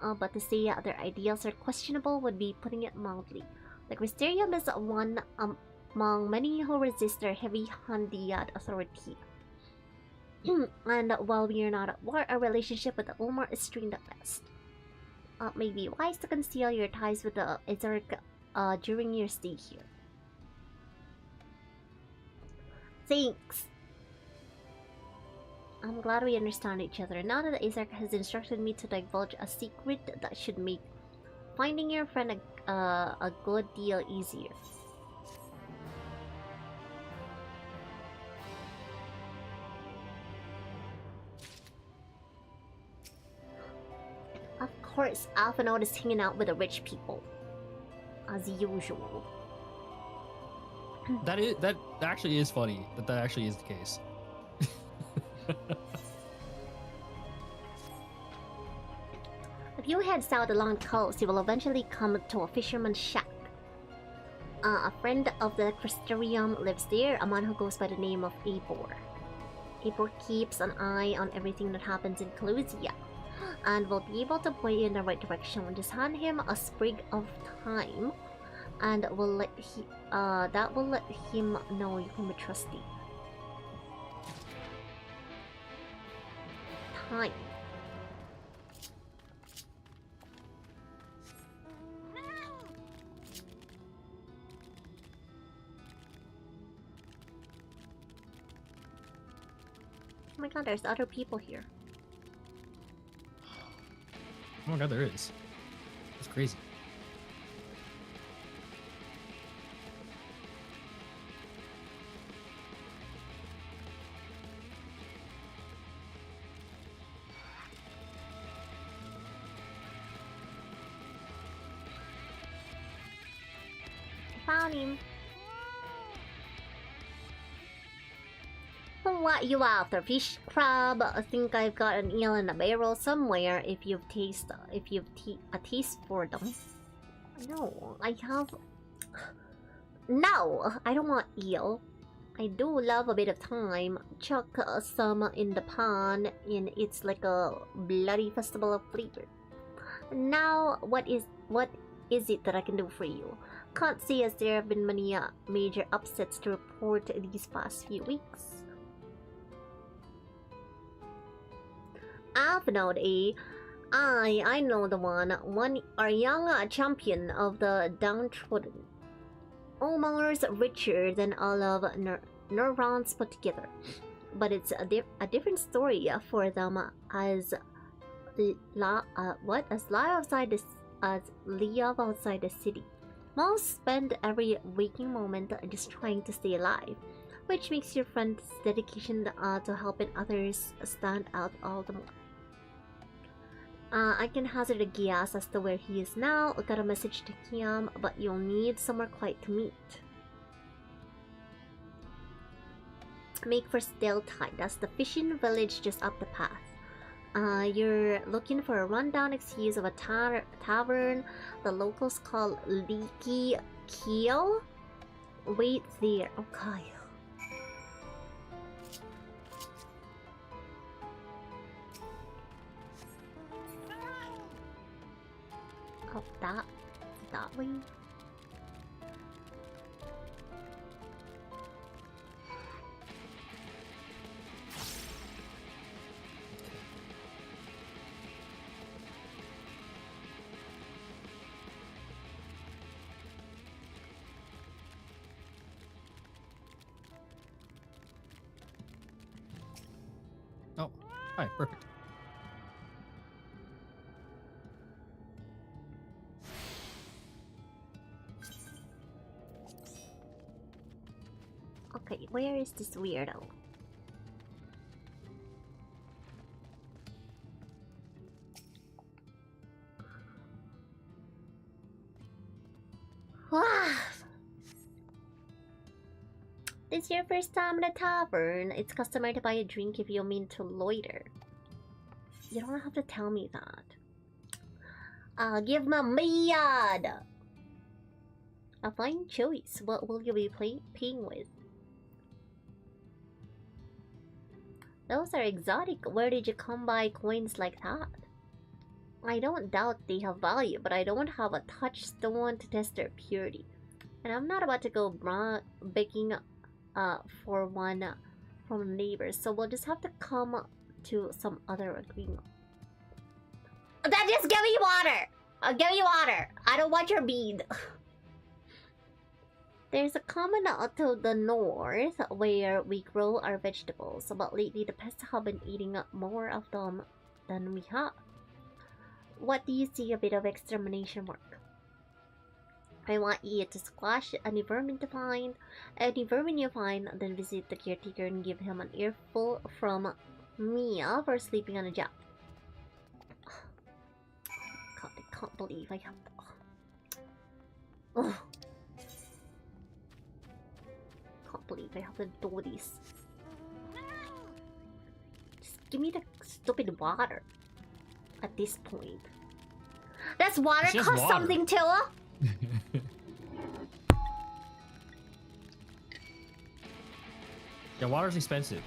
But to say their ideals are questionable would be putting it mildly. The Crystarium is one among many who resist their heavy-handed authority. And while we are not at war, our relationship with the Ulmar is strained at best. It may be wise to conceal your ties with the Izark during your stay here. Thanks. I'm glad we understand each other. Now that Izark has instructed me to divulge a secret that should make finding your friend a good deal easier. Of course, Alphanod is hanging out with the rich people. As usual. That actually is funny. That actually is the case. If you head south along the coast, you will eventually come to a fisherman's shack. A friend of the Crystarium lives there, a man who goes by the name of Abor. Abor keeps an eye on everything that happens in Kalusia, and will be able to point you in the right direction. Just hand him a sprig of thyme, and that will let him know you can be trusted. Thyme. Oh my god, there's other people here. Oh my god, there is. That's crazy. Found him. What you after? Fish, crab? I think I've got an eel in a barrel somewhere. If you've a taste for them. No, I have. No, I don't want eel. I do love a bit of thyme. Chuck some in the pan, and it's like a bloody festival of flavor. Now, what is it that I can do for you? Can't say as there have been many major upsets to report these past few weeks. Alphanod, eh? I know the one, our young champion of the downtrodden. Almost richer than all of Neurons put together. But it's a different story for them as live outside the city. Most spend every waking moment just trying to stay alive. which makes your friend's dedication to helping others stand out all the more. I can hazard a guess as to where he is now. I got a message to him, but you'll need somewhere quiet to meet. Make for Stale-Tide. That's the fishing village just up the path. You're looking for a rundown excuse of a tavern the locals call Leaky Keel? Wait there. Okay. Up that way? Oh, hi, perfect. Okay, where is this weirdo? This is your first time at a tavern. It's customary to buy a drink if you mean to loiter. You don't have to tell me that. I'll give my mead. A fine choice. What will you be paying with? Those are exotic. Where did you come by coins like that? I don't doubt they have value, but I don't have a touchstone to test their purity. And I'm not about to go begging for one from neighbors, so we'll just have to come to some other agreement. Then just give me water! Give me water! I don't want your bead! There's a common to the north where we grow our vegetables, but lately the pests have been eating up more of them than we have. What do you see a bit of extermination work? I want you to squash any vermin you find, then visit the caretaker and give him an earful from me for sleeping on a job. God, I can't believe I have to... Oh. Can't believe I have to do this. Just give me the stupid water. At this point, does water cost something too? Yeah, water's expensive.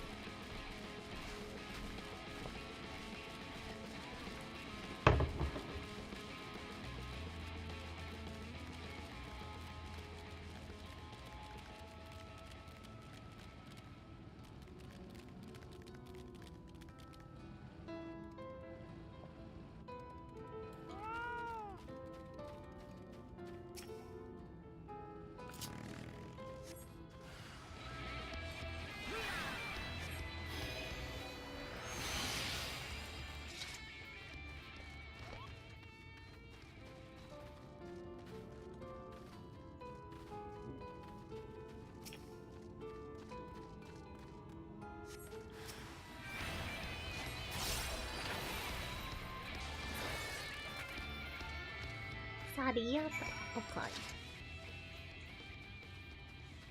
Okay.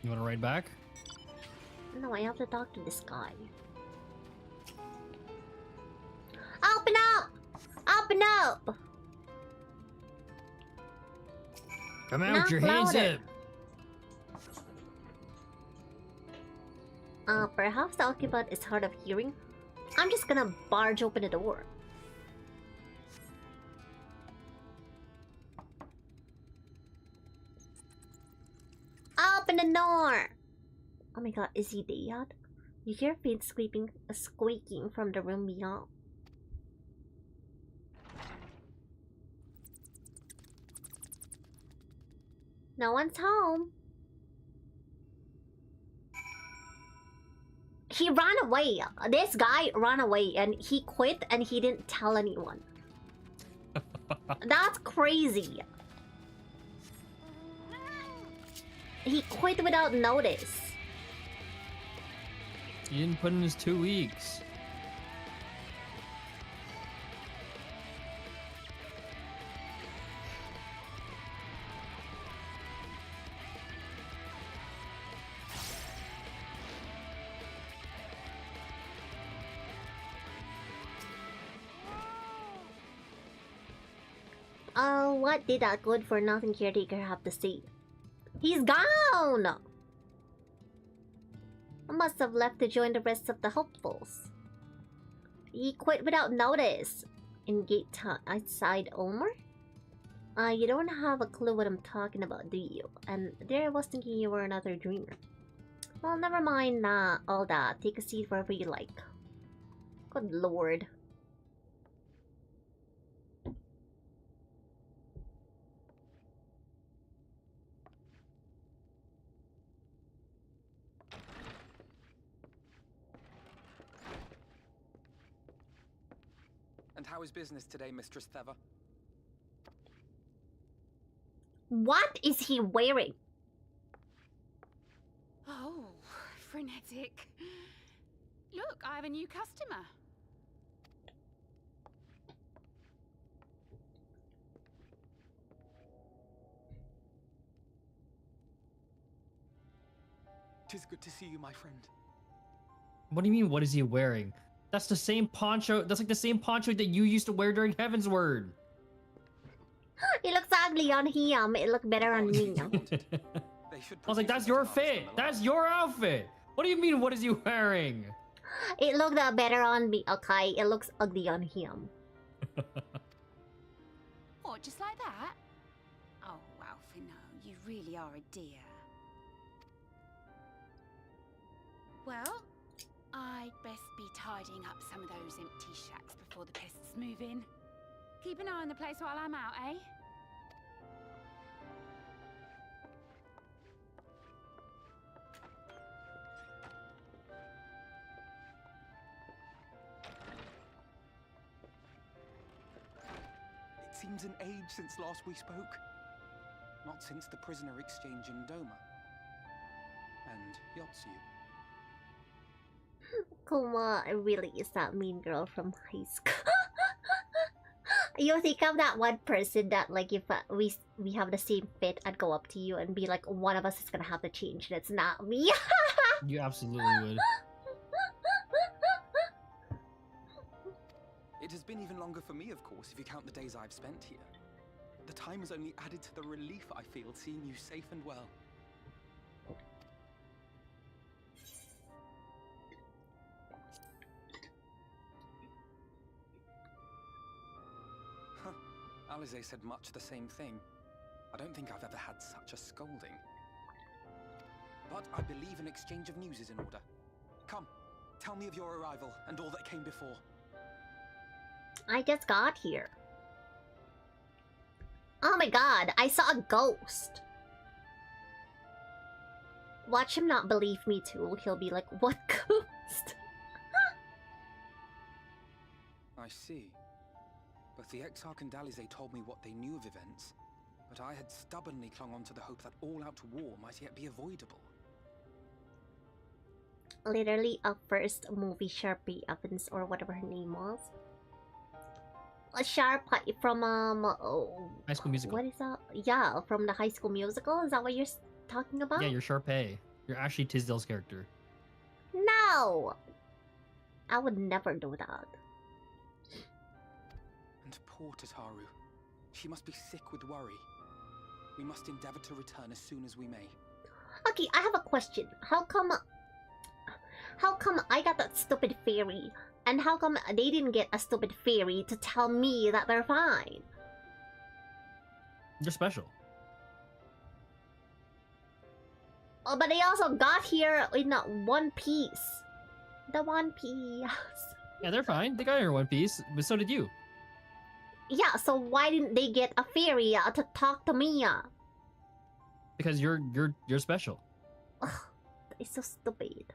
You want to ride back? No, I have to talk to this guy. Open up! Open up! Come out, Knock your hands louder. up! Perhaps the occupant is hard of hearing. I'm just gonna barge open the door. Open the door! Oh my god, is he dead? You hear faint squeaking from the room beyond. No one's home. He ran away. This guy ran away and he quit and he didn't tell anyone. That's crazy. He quit without notice. He didn't put in his 2 weeks. What did that good for nothing caretaker have to say? He's gone! I must have left to join the rest of the hopefuls. He quit without notice. In gate town outside Omer? You don't have a clue what I'm talking about, do you? And there I was thinking you were another dreamer. Well, never mind all that. Take a seat wherever you like. Good lord. And how is business today, Mistress Theva? What is he wearing? Oh, frenetic. Look, I have a new customer. Tis good to see you, my friend. What do you mean, what is he wearing? That's the same poncho. That's like the same poncho that you used to wear during Heaven's Word. It looks ugly on him. It looks better on me. I was like, that's your fit. That's your outfit. What do you mean, what is he wearing? It looked better on me. Okay, it looks ugly on him. What, just like that? Oh, Alfie, no. You really are a dear. Well, I'd best be tidying up some of those empty shacks before the pests move in. Keep an eye on the place while I'm out, eh? It seems an age since last we spoke. Not since the prisoner exchange in Doma. And Yotsu. Kuma really is that mean girl from high school. You think I'm that one person that, like, if we have the same fit, I'd go up to you and be like, one of us is gonna have to change. That's not me. You absolutely would. It has been even longer for me, of course, if you count the days I've spent here. The time has only added to the relief I feel seeing you safe and well. Alize said much the same thing. I don't think I've ever had such a scolding. But I believe an exchange of news is in order. Come, tell me of your arrival and all that came before. I just got here. Oh my god, I saw a ghost. Watch him not believe me too. He'll be like, what ghost? I see. Both the Exarch and Alize told me what they knew of events, but I had stubbornly clung on to the hope that all-out war might yet be avoidable. Literally a first movie Sharpie Evans or whatever her name was. A Sharpie from High School Musical. What is that? Yeah, from the High School Musical. Is that what you're talking about? Yeah, you're Sharpay. You're actually Tisdale's character. No, I would never do that. And poor Tataru. She must be sick with worry. We must endeavor to return as soon as we may. Okay, I have a question. How come I got that stupid fairy? And how come they didn't get a stupid fairy to tell me that they're fine? You're special. Oh, but they also got here in one piece. The One Piece. Yeah, they're fine. They got here in one piece, but so did you. Yeah, so why didn't they get a fairy to talk to me? Because you're special. Ugh, it's so stupid.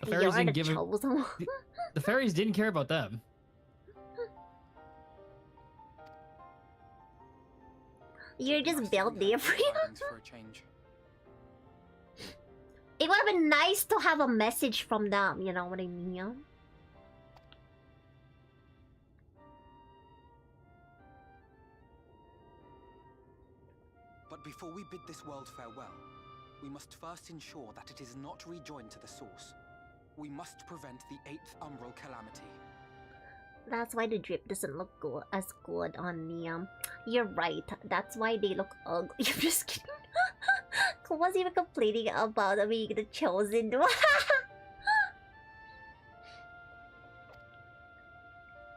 The fairies You're didn't the give chosen one. the fairies didn't care about them. You're just built different. For a change. If would have been nice to have a message from them, you know what I mean? But before we bid this world farewell, we must first ensure that it is not rejoined to the source. We must prevent the 8th umbral calamity. That's why the drip doesn't look good, as good on the You're right. That's why they look ugly. I'm just kidding. Who was even complaining about being the chosen one?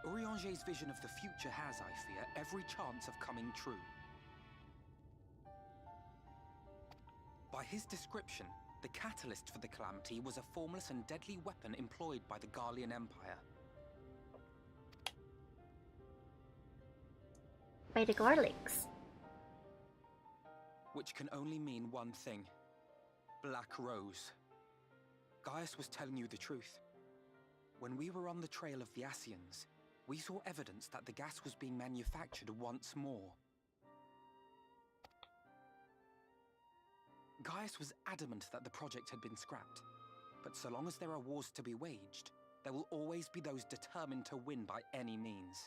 Urianger's vision of the future has, I fear, every chance of coming true. By his description, the catalyst for the calamity was a formless and deadly weapon employed by the Garlean Empire. By the garlics. Which can only mean one thing. Black Rose. Gaius was telling you the truth. When we were on the trail of the Ascians, we saw evidence that the gas was being manufactured once more. Gaius was adamant that the project had been scrapped. But so long as there are wars to be waged, there will always be those determined to win by any means.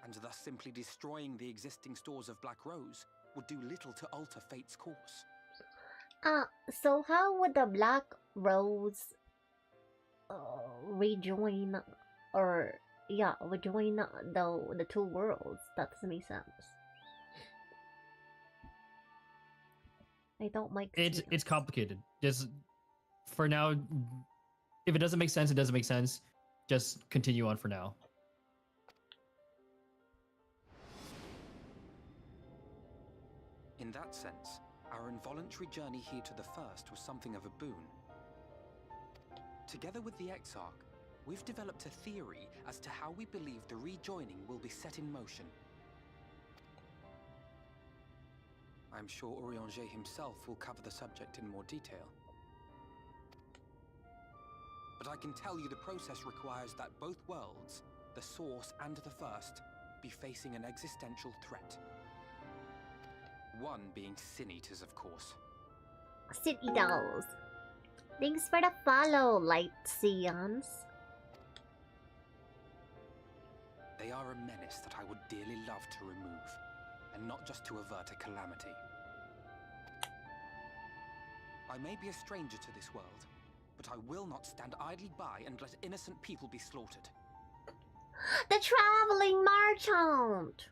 And thus simply destroying the existing stores of Black Rose would do little to alter fate's course. So how would the Black Rose rejoin, or yeah, rejoin the two worlds? That doesn't make sense. I don't like it's complicated. Just for now, if it doesn't make sense, it doesn't make sense. Just continue on for now. In that sense, our involuntary journey here to the First was something of a boon. Together with the Exarch, we've developed a theory as to how we believe the rejoining will be set in motion. I'm sure Urianger himself will cover the subject in more detail. But I can tell you the process requires that both worlds, the Source and the First, be facing an existential threat. One being Sin Eaters, of course. Sin Eaters. Thanks for the follow, Light Seance. They are a menace that I would dearly love to remove, and not just to avert a calamity. I may be a stranger to this world, but I will not stand idly by and let innocent people be slaughtered. The traveling merchant!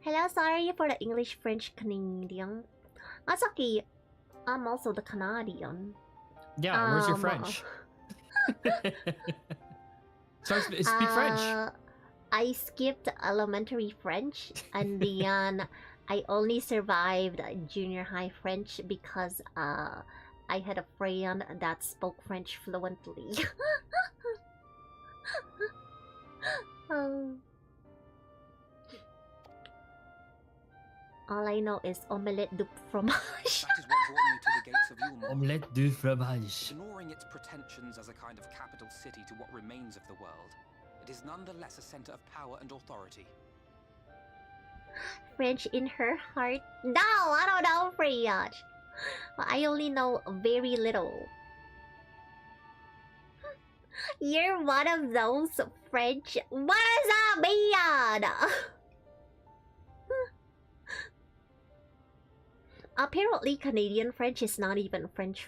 Hello, sorry for the English, French, Canadian. That's okay. I'm also the Canadian. Yeah, where's your French? Sorry, speak French. I skipped elementary French, and then I only survived junior high French because I had a friend that spoke French fluently. All I know is omelette du fromage. That is what brought me to the gates of Yulmore. Omelette du fromage. Ignoring its pretensions as a kind of capital city to what remains of the world, it is nonetheless a center of power and authority. French in her heart? No, I don't know French. I only know very little. You're one of those French. What does that mean? Apparently, Canadian French is not even French.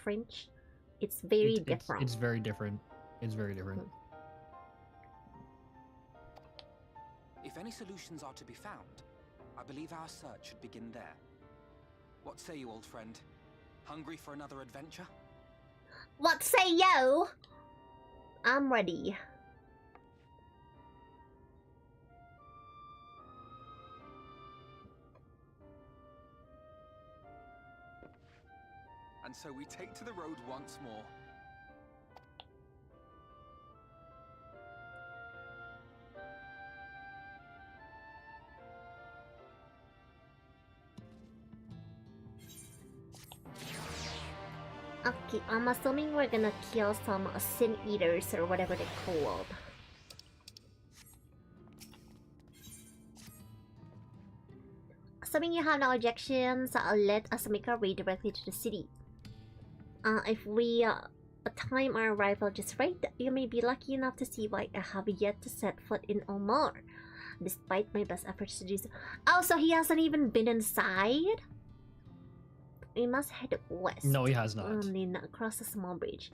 It's very different. It's very different. It's very different. If any solutions are to be found, I believe our search should begin there. What say you, old friend? Hungry for another adventure? What say you? I'm ready. And so we take to the road once more. Okay, I'm assuming we're gonna kill some Sin Eaters or whatever they're called. Assuming you have no objections, let us make our way directly to the city. If we time our arrival just right, you may be lucky enough to see why I have yet to set foot in Omar, despite my best efforts to do so. Oh, so he hasn't even been inside? We must head west. No, he has not. And then across the small bridge.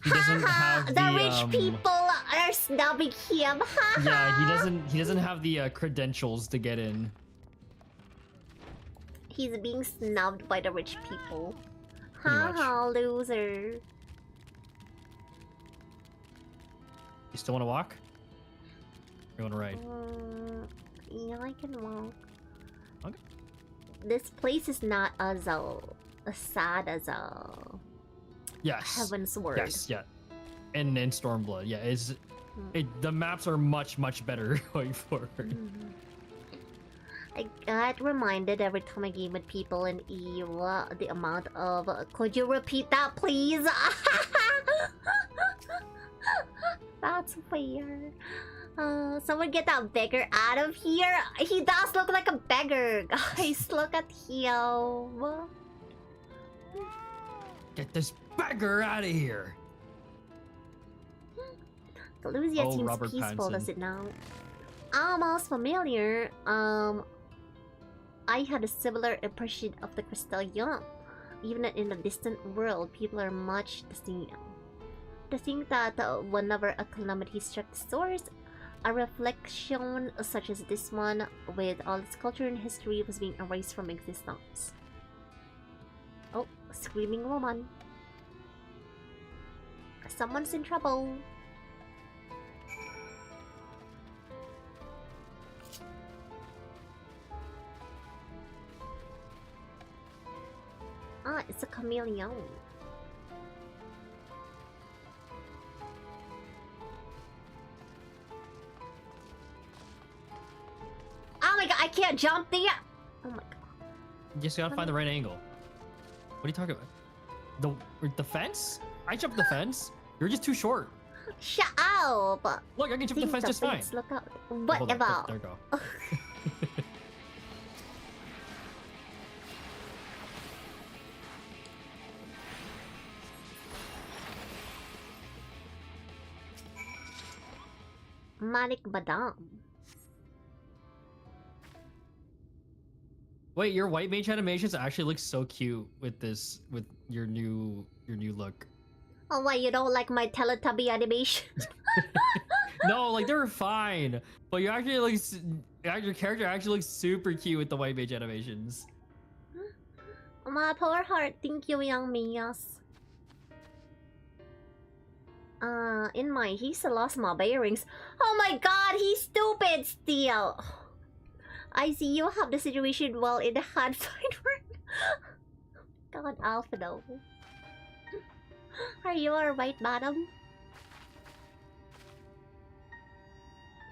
He doesn't have the rich people are snubbing him. Yeah, he doesn't have the credentials to get in. He's being snubbed by the rich people. Pretty much. Loser. You still want to walk? You want to ride? Yeah, I can walk. Okay. This place is not as sad as Yes. Heaven's Word. Yes, yeah. And Stormblood, yeah. The maps are much better going forward. I got reminded every time I game with people in EU the amount of could you repeat that please? That's fair. Someone get that beggar out of here. He does look like a beggar, guys. Look at him. Get this beggar out of here. Galusia seems Robert peaceful, Pattinson. does it now? Almost familiar. I had a similar impression of the Crystal Young. Even in a distant world, people are much the same. To think that whenever a calamity struck the source, a reflection such as this one, with all its culture and history, was being erased from existence. Oh, screaming woman. Someone's in trouble. Ah, it's a chameleon. Oh my god, I can't jump there! Oh my god. You just gotta find the right angle. What are you talking about? The fence? I jumped the fence. You're just too short. Shut up! Look, I can jump the fence just fine. Look out. Hold on, Whatever. there you go. Malik Badam. Wait, your white mage animations actually look so cute with your new look. Oh, why you don't like my Teletubby animation? No, like they're fine, but your character actually looks super cute with the white mage animations. My poor heart, thank you, young Mias. In my he's lost my bearings. Oh my god, he's stupid still. I see you have the situation well in the hand. God, Alphado. Are you alright, madam?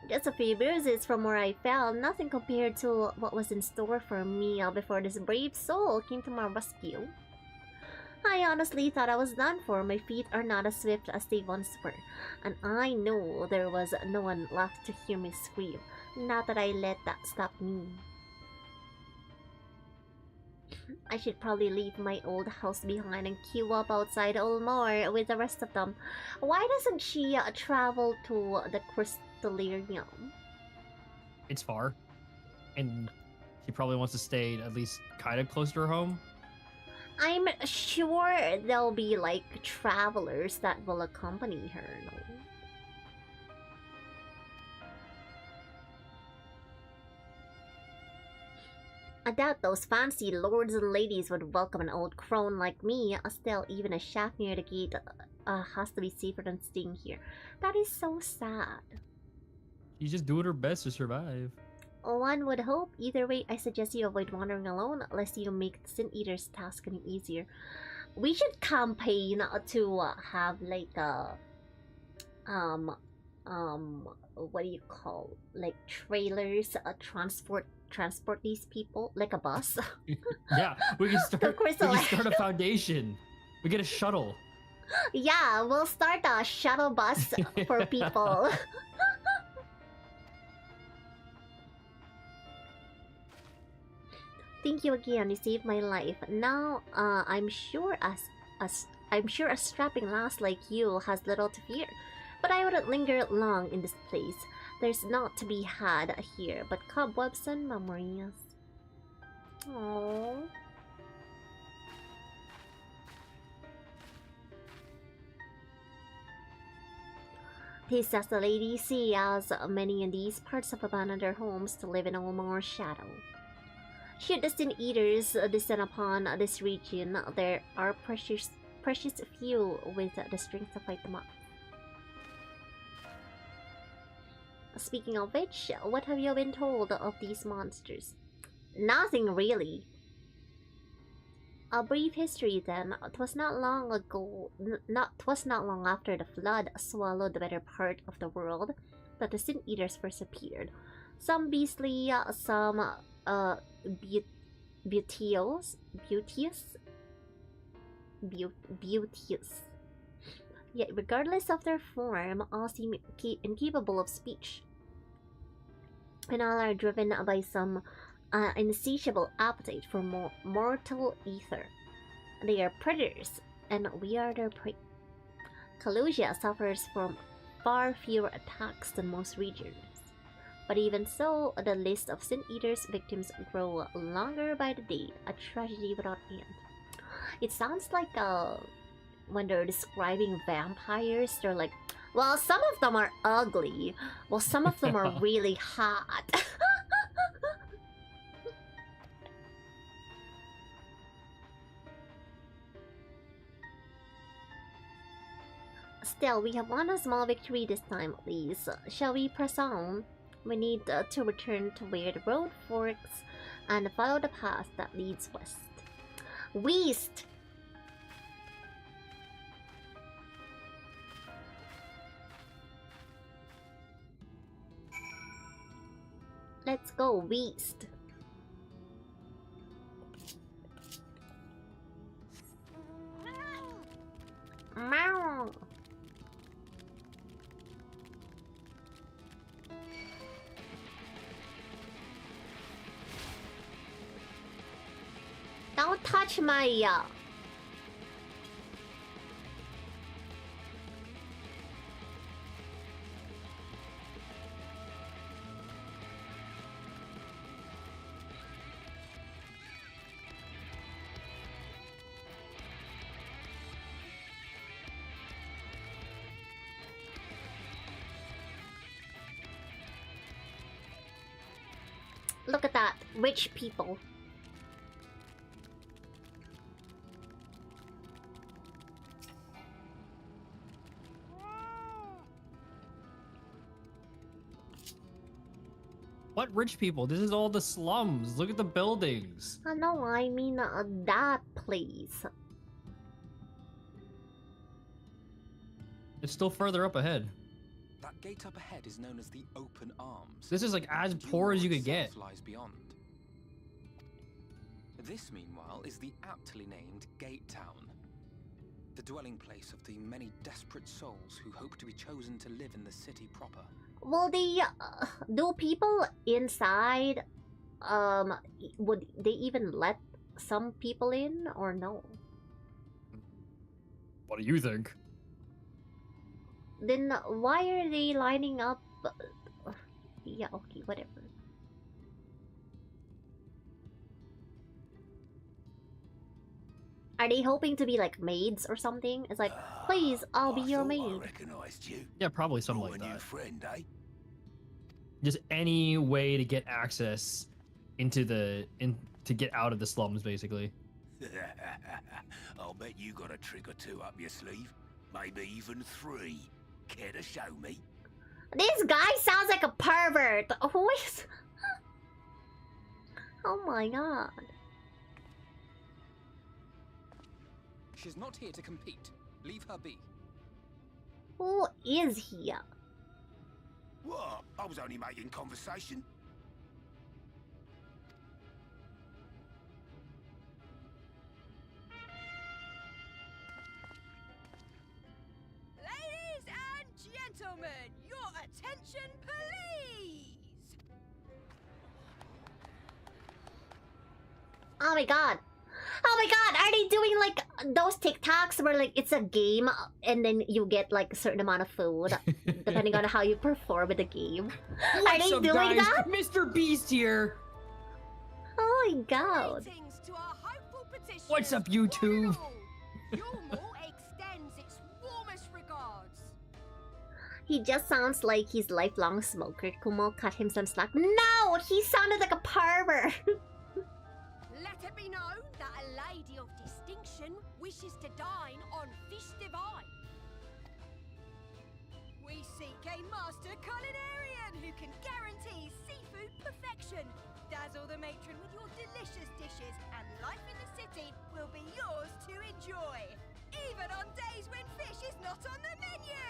Just a few bruises from where I fell, nothing compared to what was in store for me before this brave soul came to my rescue. I honestly thought I was done for. My feet are not as swift as they once were, and I knew there was no one left to hear me scream. Not that I let that stop me. I should probably leave my old house behind and queue up outside Olmar with the rest of them. Why doesn't she travel to the Crystallarium? It's far, and she probably wants to stay at least kind of close to her home. I'm sure there'll be like travelers that will accompany her, no? I doubt those fancy lords and ladies would welcome an old crone like me. Still, even a shaft near the gate has to be safer than staying here. That is so sad. She's just doing her best to survive. One would hope. Either way, I suggest you avoid wandering alone, lest you make the Sin Eater's task any easier. We should campaign to have like a what do you call, like trailers, transport these people like a bus. Yeah, we can start a foundation. We get a shuttle. Yeah, we'll start a shuttle bus for people. thank you again. You saved my life. Now, I'm sure a strapping lass like you has little to fear. But I wouldn't linger long in this place. There's naught to be had here but cobwebs and memories. Aww. Tis as the lady see, as many in these parts have abandoned their homes to live in no more shadow. Should the sin eaters descend upon this region, there are precious few with the strength to fight them off. Speaking of which, what have you been told of these monsters? Nothing really. A brief history then. 'Twas not long after the flood swallowed the better part of the world that the sin eaters first appeared. Some beastly, some beauteous. Yet regardless of their form, all seem incapable of speech. And all are driven by some insatiable appetite for mortal ether. They are predators, and we are their prey. Kalusia suffers from far fewer attacks than most regions. But even so, the list of Sin Eater's victims grow longer by the day, a tragedy without end. It sounds like when they're describing vampires, they're like, well, some of them are ugly, well, some of them are really hot. Still, we have won a small victory this time at least. Shall we press on? We need to return to where the road forks and follow the path that leads west. West! Let's go west. Meow. Don't touch my Look at that, rich people. What rich people? This is all the slums. Look at the buildings. No, I mean that place. It's still further up ahead. That gate up ahead is known as the Open Arms. This is like as poor as you could get. Lies beyond. This, meanwhile, is the aptly named Gate Town, the dwelling place of the many desperate souls who hope to be chosen to live in the city proper. Will the do people inside would they even let some people in or no? What do you think? Then why are they lining up? Yeah, okay, whatever. Are they hoping to be like maids or something? It's like, please, I'll be your maid. I recognized you. Yeah, probably something You're like a new that. friend, eh? Just any way to get access into to get out of the slums, basically. I'll bet you got a trick or two up your sleeve. Maybe even 3. Care to show me? This guy sounds like a pervert. Who is? Oh my god. She's not here to compete. Leave her be. Who is he? What? I was only making conversation. Ladies and gentlemen, your attention please! Oh my god. Oh my god, are they doing like those TikToks where like it's a game and then you get like a certain amount of food depending on how you perform in the game? Are they doing that? Mr. Beast here. Oh my god. What's up, YouTube? Yulmore extends its warmest regards. He just sounds like he's lifelong smoker. Kumo cut him some slack. No, he sounded like a pervert. Let it be known that a lady of distinction wishes to dine on fish divine. We seek a master culinarian who can guarantee seafood perfection. Dazzle the matron with your delicious dishes, and life in the city will be yours to enjoy, even on days when fish is not on the menu.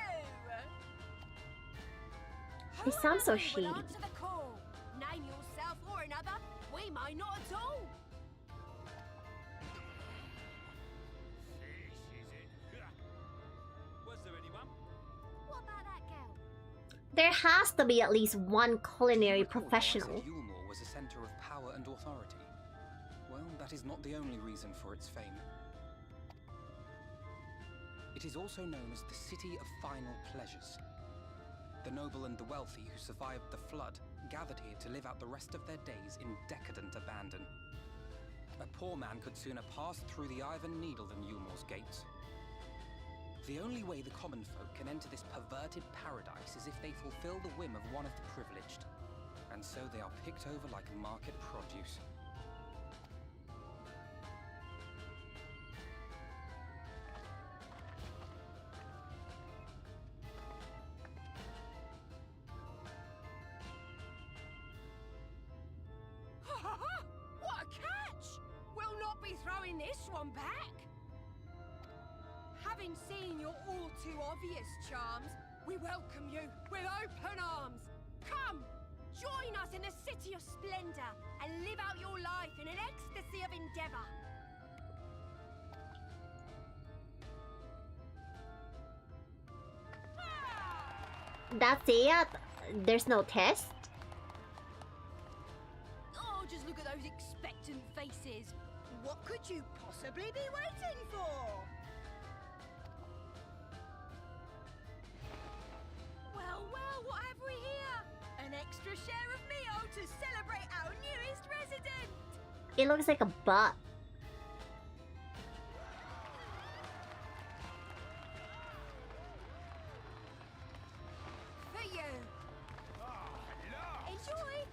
He sounds so shady. Answer the call. Name yourself or another. We might not at all. Was there anyone? What about that girl? There has to be at least one culinary professional. Yulmore was a center of power and authority. Well, that is not the only reason for its fame. It is also known as the City of Final Pleasures. The noble and the wealthy who survived the flood gathered here to live out the rest of their days in decadent abandon. A poor man could sooner pass through the Iron Needle than Yulmore's gates. The only way the common folk can enter this perverted paradise is if they fulfill the whim of one of the privileged. And so they are picked over like market produce. What a catch! We'll not be throwing this one back. Having seen your all too obvious charms, we welcome you with open arms. Come, join us in a city of splendor and live out your life in an ecstasy of endeavor. That's it? There's no test? Oh, just look at those expectant faces. What could you possibly be waiting for? Well, well, what have we here? An extra share of meal to celebrate our newest resident. It looks like a butt. For you. Enjoy.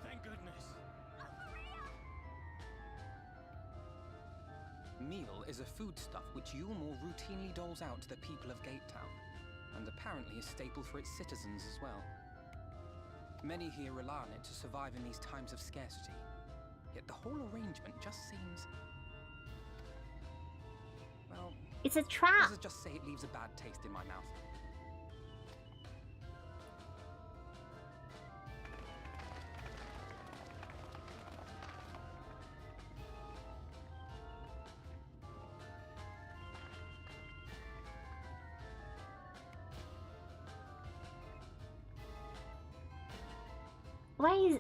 Thank goodness. Meal is a foodstuff which Yulmore routinely doles out to the people of Gate Town, and apparently a staple for its citizens as well. Many here rely on it to survive in these times of scarcity, yet the whole arrangement just seems... well... It's a trap! Let's just say it leaves a bad taste in my mouth.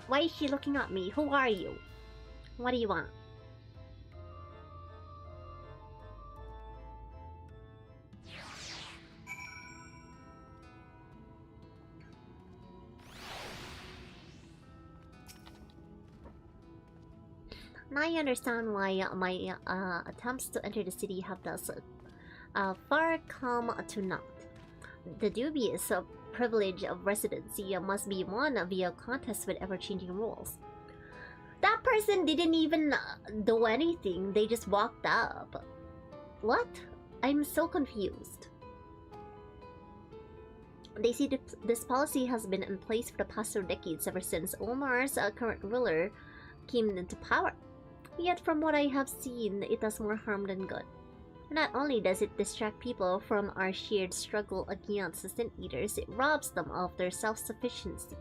Why is she looking at me? Who are you? What do you want? Now I understand why my attempts to enter the city have thus far come to naught. The dubious privilege of residency must be won via contest with ever-changing rules. That person didn't even do anything, they just walked up. What? I'm so confused. They see this policy has been in place for the past 2 decades ever since Omar's current ruler came into power. Yet from what I have seen, it does more harm than good. Not only does it distract people from our shared struggle against the Sin Eaters, it robs them of their self-sufficiency.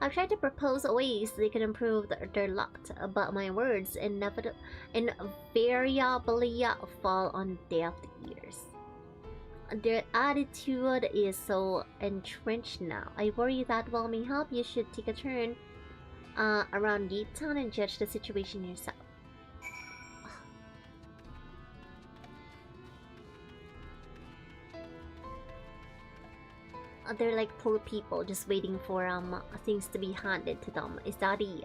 I've tried to propose ways they can improve their lot, but my words invariably fall on deaf ears. Their attitude is so entrenched now. I worry that while may help, you should take a turn around Gate Town and judge the situation yourself. They're like poor people just waiting for things to be handed to them. Is that it?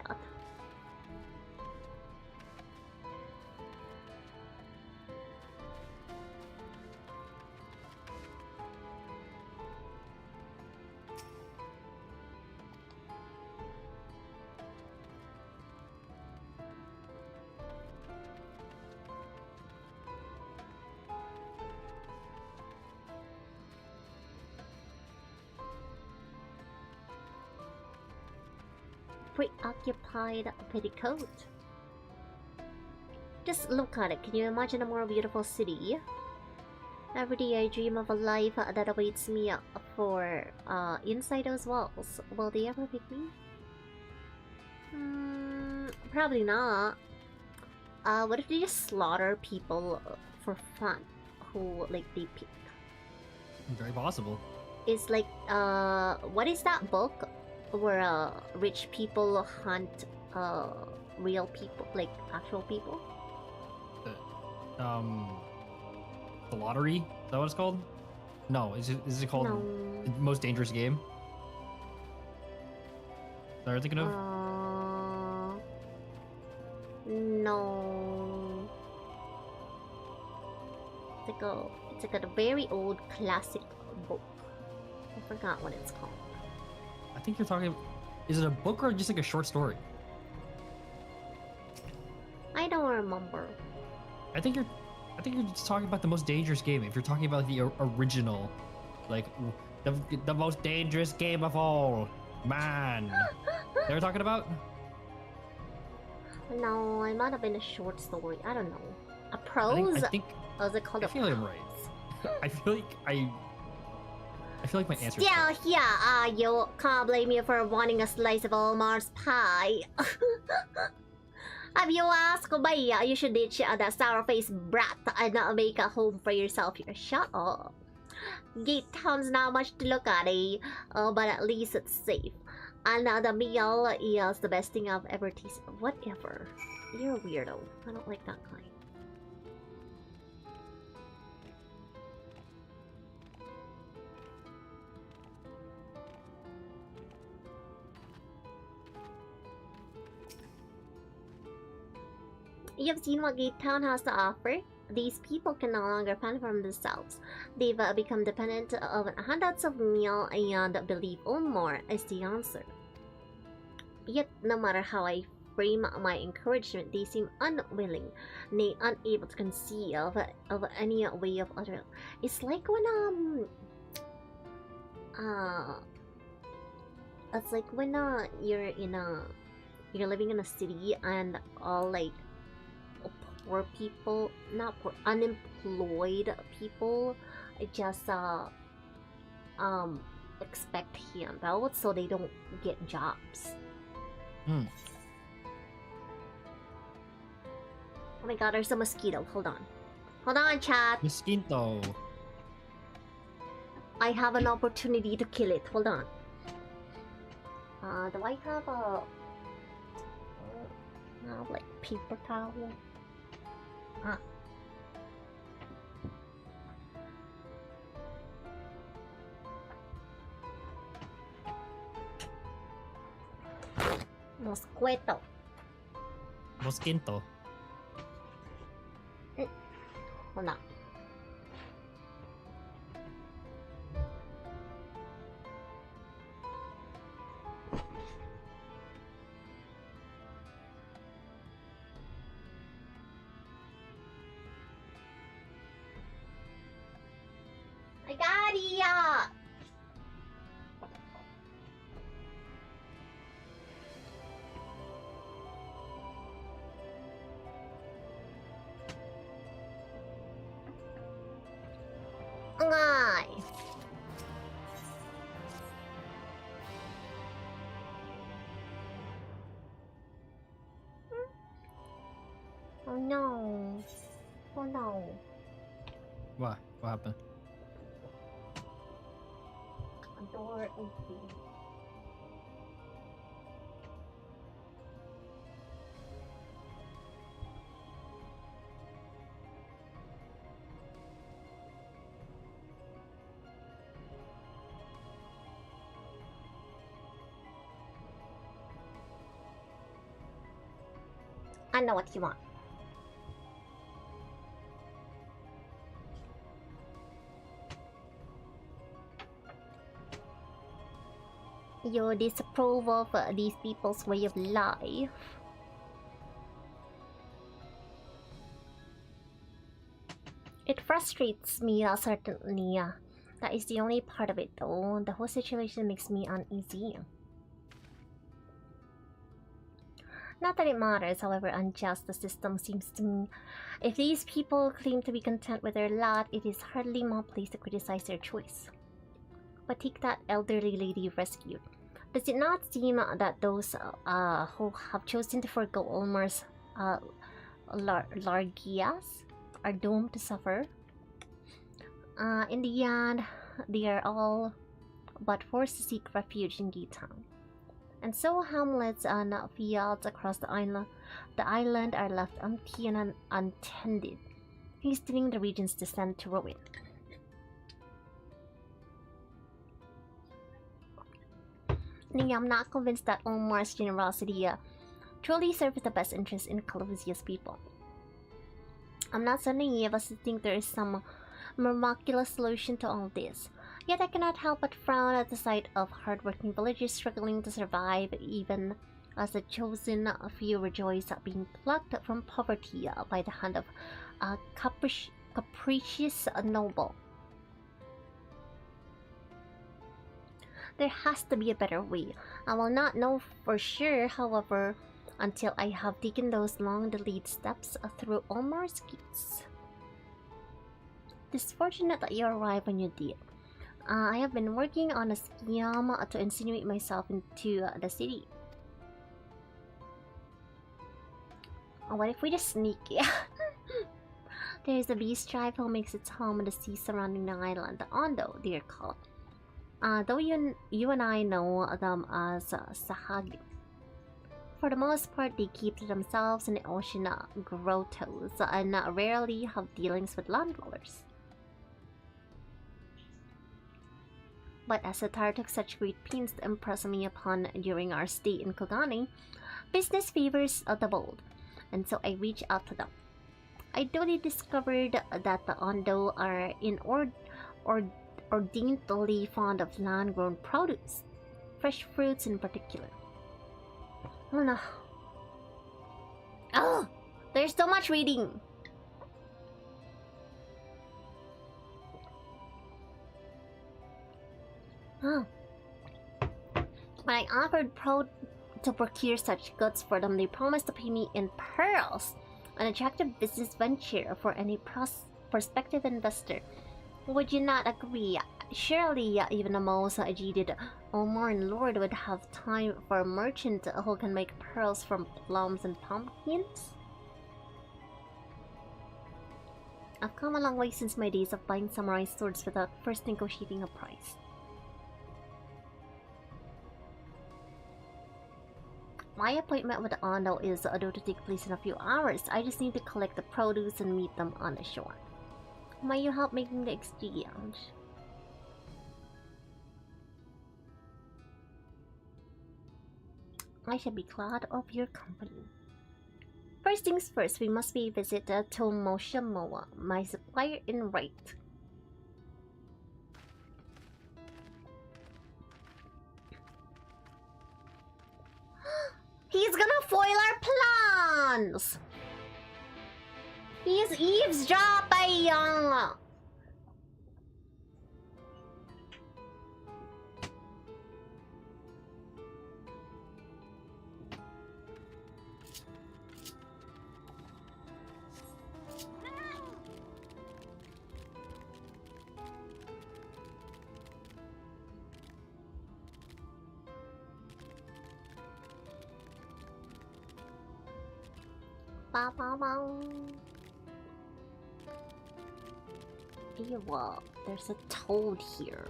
Preoccupied petticoat. Just look at it. Can you imagine a more beautiful city? Every day I dream of a life that awaits me for inside those walls. Will they ever pick me? Probably not. What if they just slaughter people for fun? Who like they pick? Very possible. It's like what is that book where rich people hunt real people, like actual people? The lottery? Is that what it's called? No, is it called The Most Dangerous Game? Is that what you're thinking of? No. It's like a very old classic book. I forgot what it's called. I think you're talking. Is it a book or just like a short story? I don't remember. I think you're just talking about The Most Dangerous Game. If you're talking about the original, like the most dangerous game of all, man. They were talking about? No, it might have been a short story. I don't know. A prose? I think. Was it called? I feel like I'm right. I feel like my answer. Yeah, yeah. You can't blame me for wanting a slice of Olmar's pie. Have you asked Obaya? You should ditch that sour-faced brat and make a home for yourself here. Shut up. Gate Town's not much to look at, but at least it's safe. And the meal is the best thing I've ever tasted. Whatever. You're a weirdo. I don't like that kind. You've seen what Gate Town has to offer. These people can no longer fend for themselves. They've become dependent of handouts of meal and believe more is the answer. Yet, no matter how I frame my encouragement, they seem unwilling, nay, unable to conceive of any way of utter. It's like when it's like when you're living in a city and all like poor people, not poor, unemployed people, just expect handouts so they don't get jobs. Hmm. Oh my god, there's a mosquito. Hold on. Hold on, chat. Mosquito. I have an opportunity to kill it. Hold on. Do I have a... like paper towel? Mosquito. Mosquito. Hold on. I got ya! Ngay. Oh no. Oh no. What? What happened? Door open. I know what you want. You disapprove of these people's way of life. It frustrates me, certainly. That is the only part of it, though. The whole situation makes me uneasy. Not that it matters, however unjust the system seems to me. If these people claim to be content with their lot, it is hardly my place to criticize their choice. But take that elderly lady you rescued. Does it not seem that those who have chosen to forego Ulmer's largias are doomed to suffer? In the end, they are all but forced to seek refuge in Gate Town. And so hamlets and fields across the island are left empty and untended, hastening the region's descent to ruin. I'm not convinced that Ulmar's generosity truly serves the best interest in Calusia's people. I'm not so naive as to think there is some miraculous solution to all this. Yet I cannot help but frown at the sight of hardworking villagers struggling to survive, even as the chosen few rejoice at being plucked from poverty by the hand of a capricious noble. There has to be a better way. I will not know for sure, however, until I have taken those long-delayed steps through Ulmar's gates. It is fortunate that you arrived when you did. I have been working on a scheme to insinuate myself into the city. What if we just sneak? There is a beast tribe who makes its home in the sea surrounding the island, the Ondo, they are called. Though you and I know them as Sahagi. For the most part, they keep to themselves in the ocean grottos and rarely have dealings with land dwellers. But as Satar took such great pains to impress me upon during our stay in Kogane, business favors the bold, and so I reached out to them. I duly discovered that the Ondo are inordinately fond of land-grown produce, fresh fruits in particular. Oh no. Oh! There's so much reading! Oh. When I offered to procure such goods for them, they promised to pay me in pearls, an attractive business venture for any prospective investor. Would you not agree? Surely even the most jaded Ulmar Lord would have time for a merchant who can make pearls from plums and pumpkins? I've come a long way since my days of buying samurai swords without first negotiating a price. My appointment with the Ondo is due to take place in a few hours. I just need to collect the produce and meet them on the shore. May you help making the exchange? I shall be glad of your company. First things first, we must pay a visit to Moshamoa, my supplier in right. He's gonna foil our plans! He's eavesdropping! Ba ba ba. Ew, there's a toad here.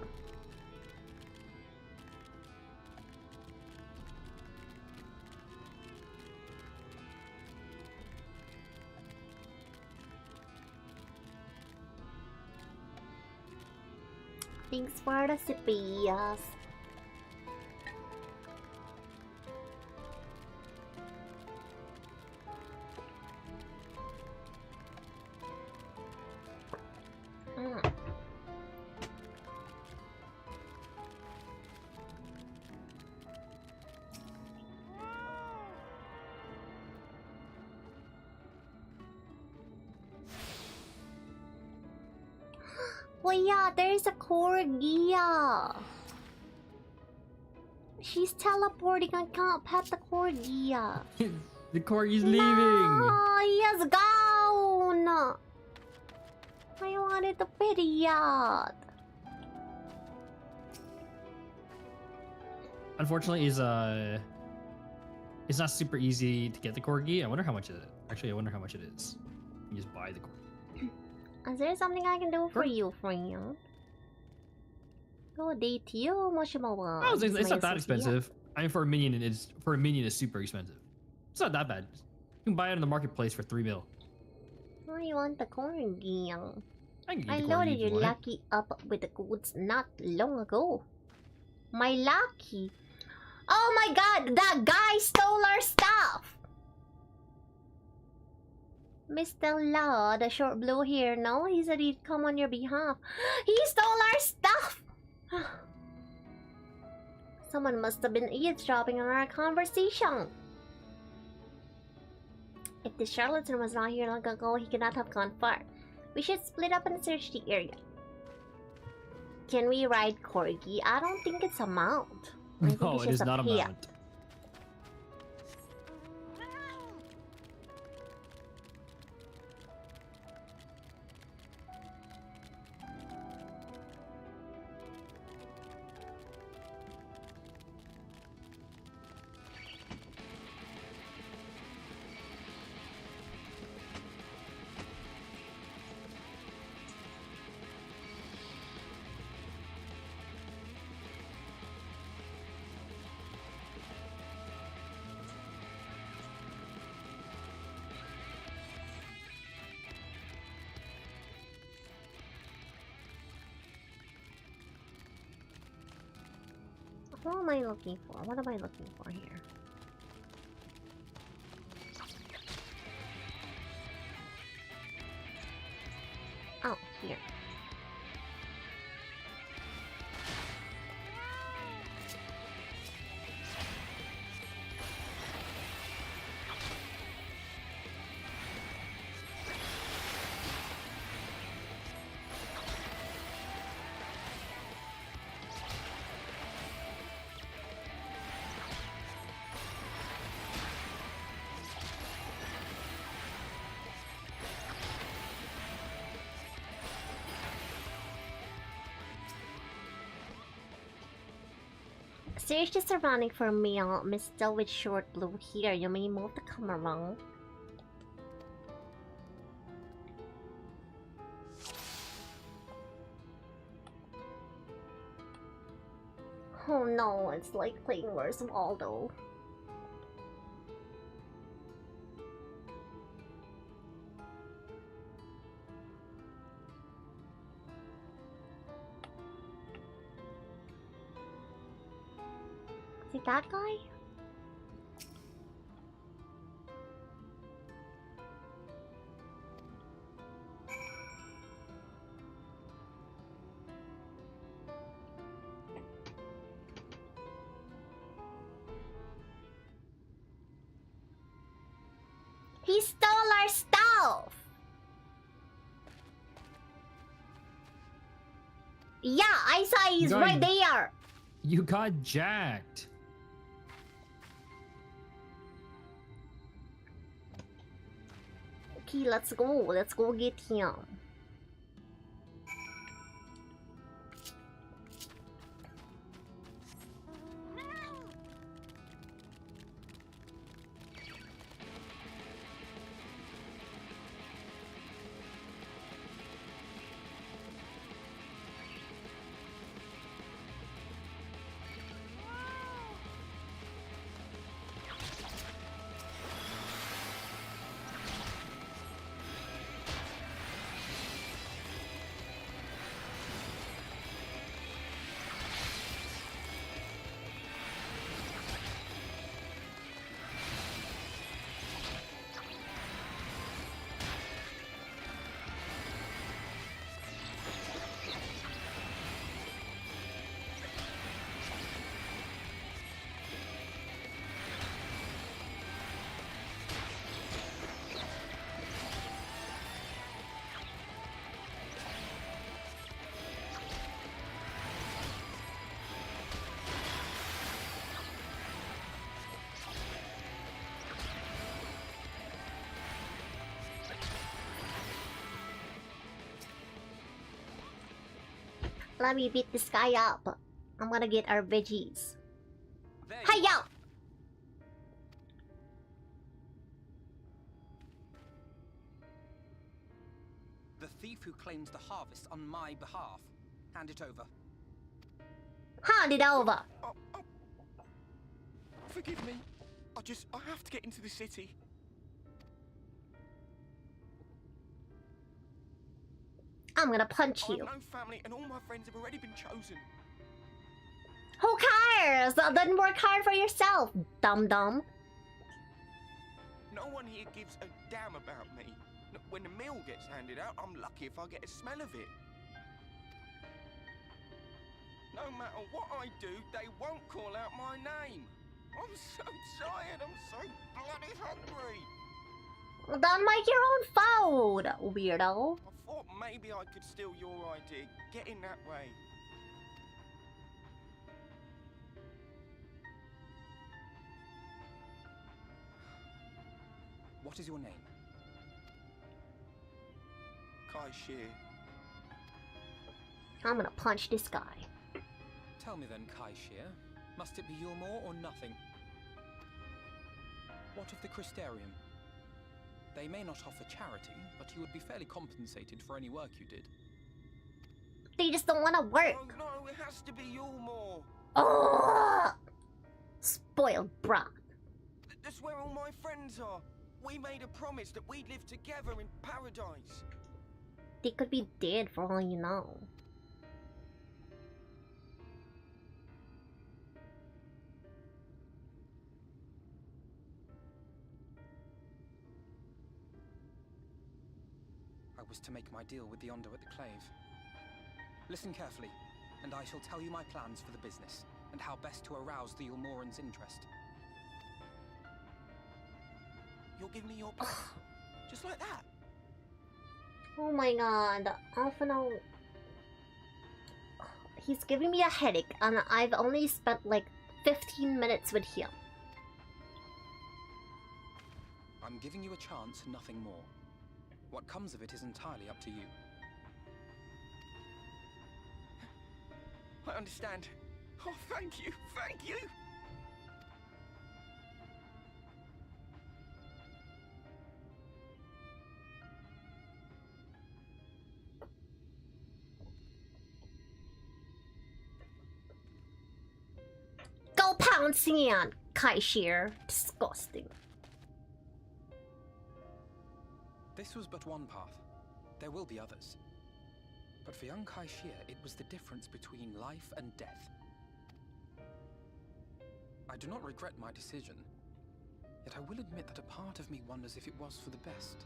Thanks for the sippies. Well, yeah, there's a corgi. She's teleporting. I can't pet the corgi. The corgi's leaving. No, he has gone. I wanted to pet it. Unfortunately, it's not super easy to get the corgi. I wonder how much it is. Actually, I wonder how much it is. You just buy the corgi. Is there something I can do for you, friend? Go date you, Moshimowa. Oh, it's not that expensive. I mean, for a minion, it's super expensive. It's not that bad. You can buy it in the marketplace for 3 mil. I want the corgi. I loaded your lucky up with the goods not long ago. My lucky. Oh my god, that guy stole our stuff! Mr. Law, the short blue hair, no? He said he'd come on your behalf. He stole our stuff! Someone must have been eavesdropping on our conversation. If the charlatan was not here long ago, he could not have gone far. We should split up and search the area. Can we ride corgi? I don't think it's a mount. No, it is not a mount. What am I looking for? What am I looking for here? Oh, here. Search the surrounding for a male, Mr. with short blue hair. You may move the camera. Oh no, it's like playing Where's Waldo. Is it that guy? He stole our stuff! Yeah, I saw he's right there! You got jacked. Okay, let's go. Let's go get him. Let me beat this guy up. I'm gonna get our veggies. Hiya! The thief who claims the harvest on my behalf. Hand it over. Hand it over. Forgive me. I have to get into the city. I'm gonna punch you. I've no family and all my friends have already been chosen. Who cares? Then work hard for yourself, dum-dum. No one here gives a damn about me. When the meal gets handed out, I'm lucky if I get a smell of it. No matter what I do, they won't call out my name. I'm so tired, I'm so bloody hungry. Then make your own food, weirdo. I thought maybe I could steal your idea. Get in that way. What is your name? Kai Shear. I'm gonna punch this guy. Tell me then, Kai Shear, must it be Yulmore or nothing? What of the Christerium? They may not offer charity, but you would be fairly compensated for any work you did. They just don't want to work. Oh no, it has to be Yulmore. Oh, spoiled brat. That's where all my friends are. We made a promise that we'd live together in paradise. They could be dead for all you know. I was to make my deal with the Ondo at the Clave. Listen carefully, and I shall tell you my plans for the business, and how best to arouse the Yulmoran's interest. You'll give me your plans? Just like that? Oh my god, Alphino. He's giving me a headache, and I've only spent like 15 minutes with him. I'm giving you a chance, nothing more. What comes of it is entirely up to you. I understand. Oh, thank you, thank you! Go pouncing on Kai Shear. Disgusting. This was but one path. There will be others. But for young Kai Shear, it was the difference between life and death. I do not regret my decision, yet I will admit that a part of me wonders if it was for the best.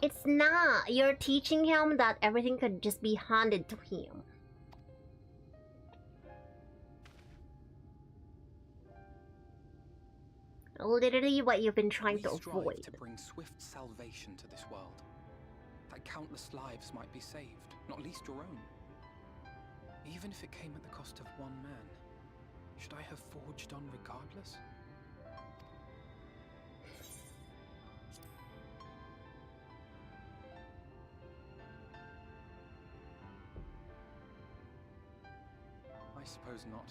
It's not. You're teaching him that everything could just be handed to him. Literally what you've been trying to avoid. To bring swift salvation to this world. That countless lives might be saved, not least your own. Even if it came at the cost of one man, should I have forged on regardless? I suppose not.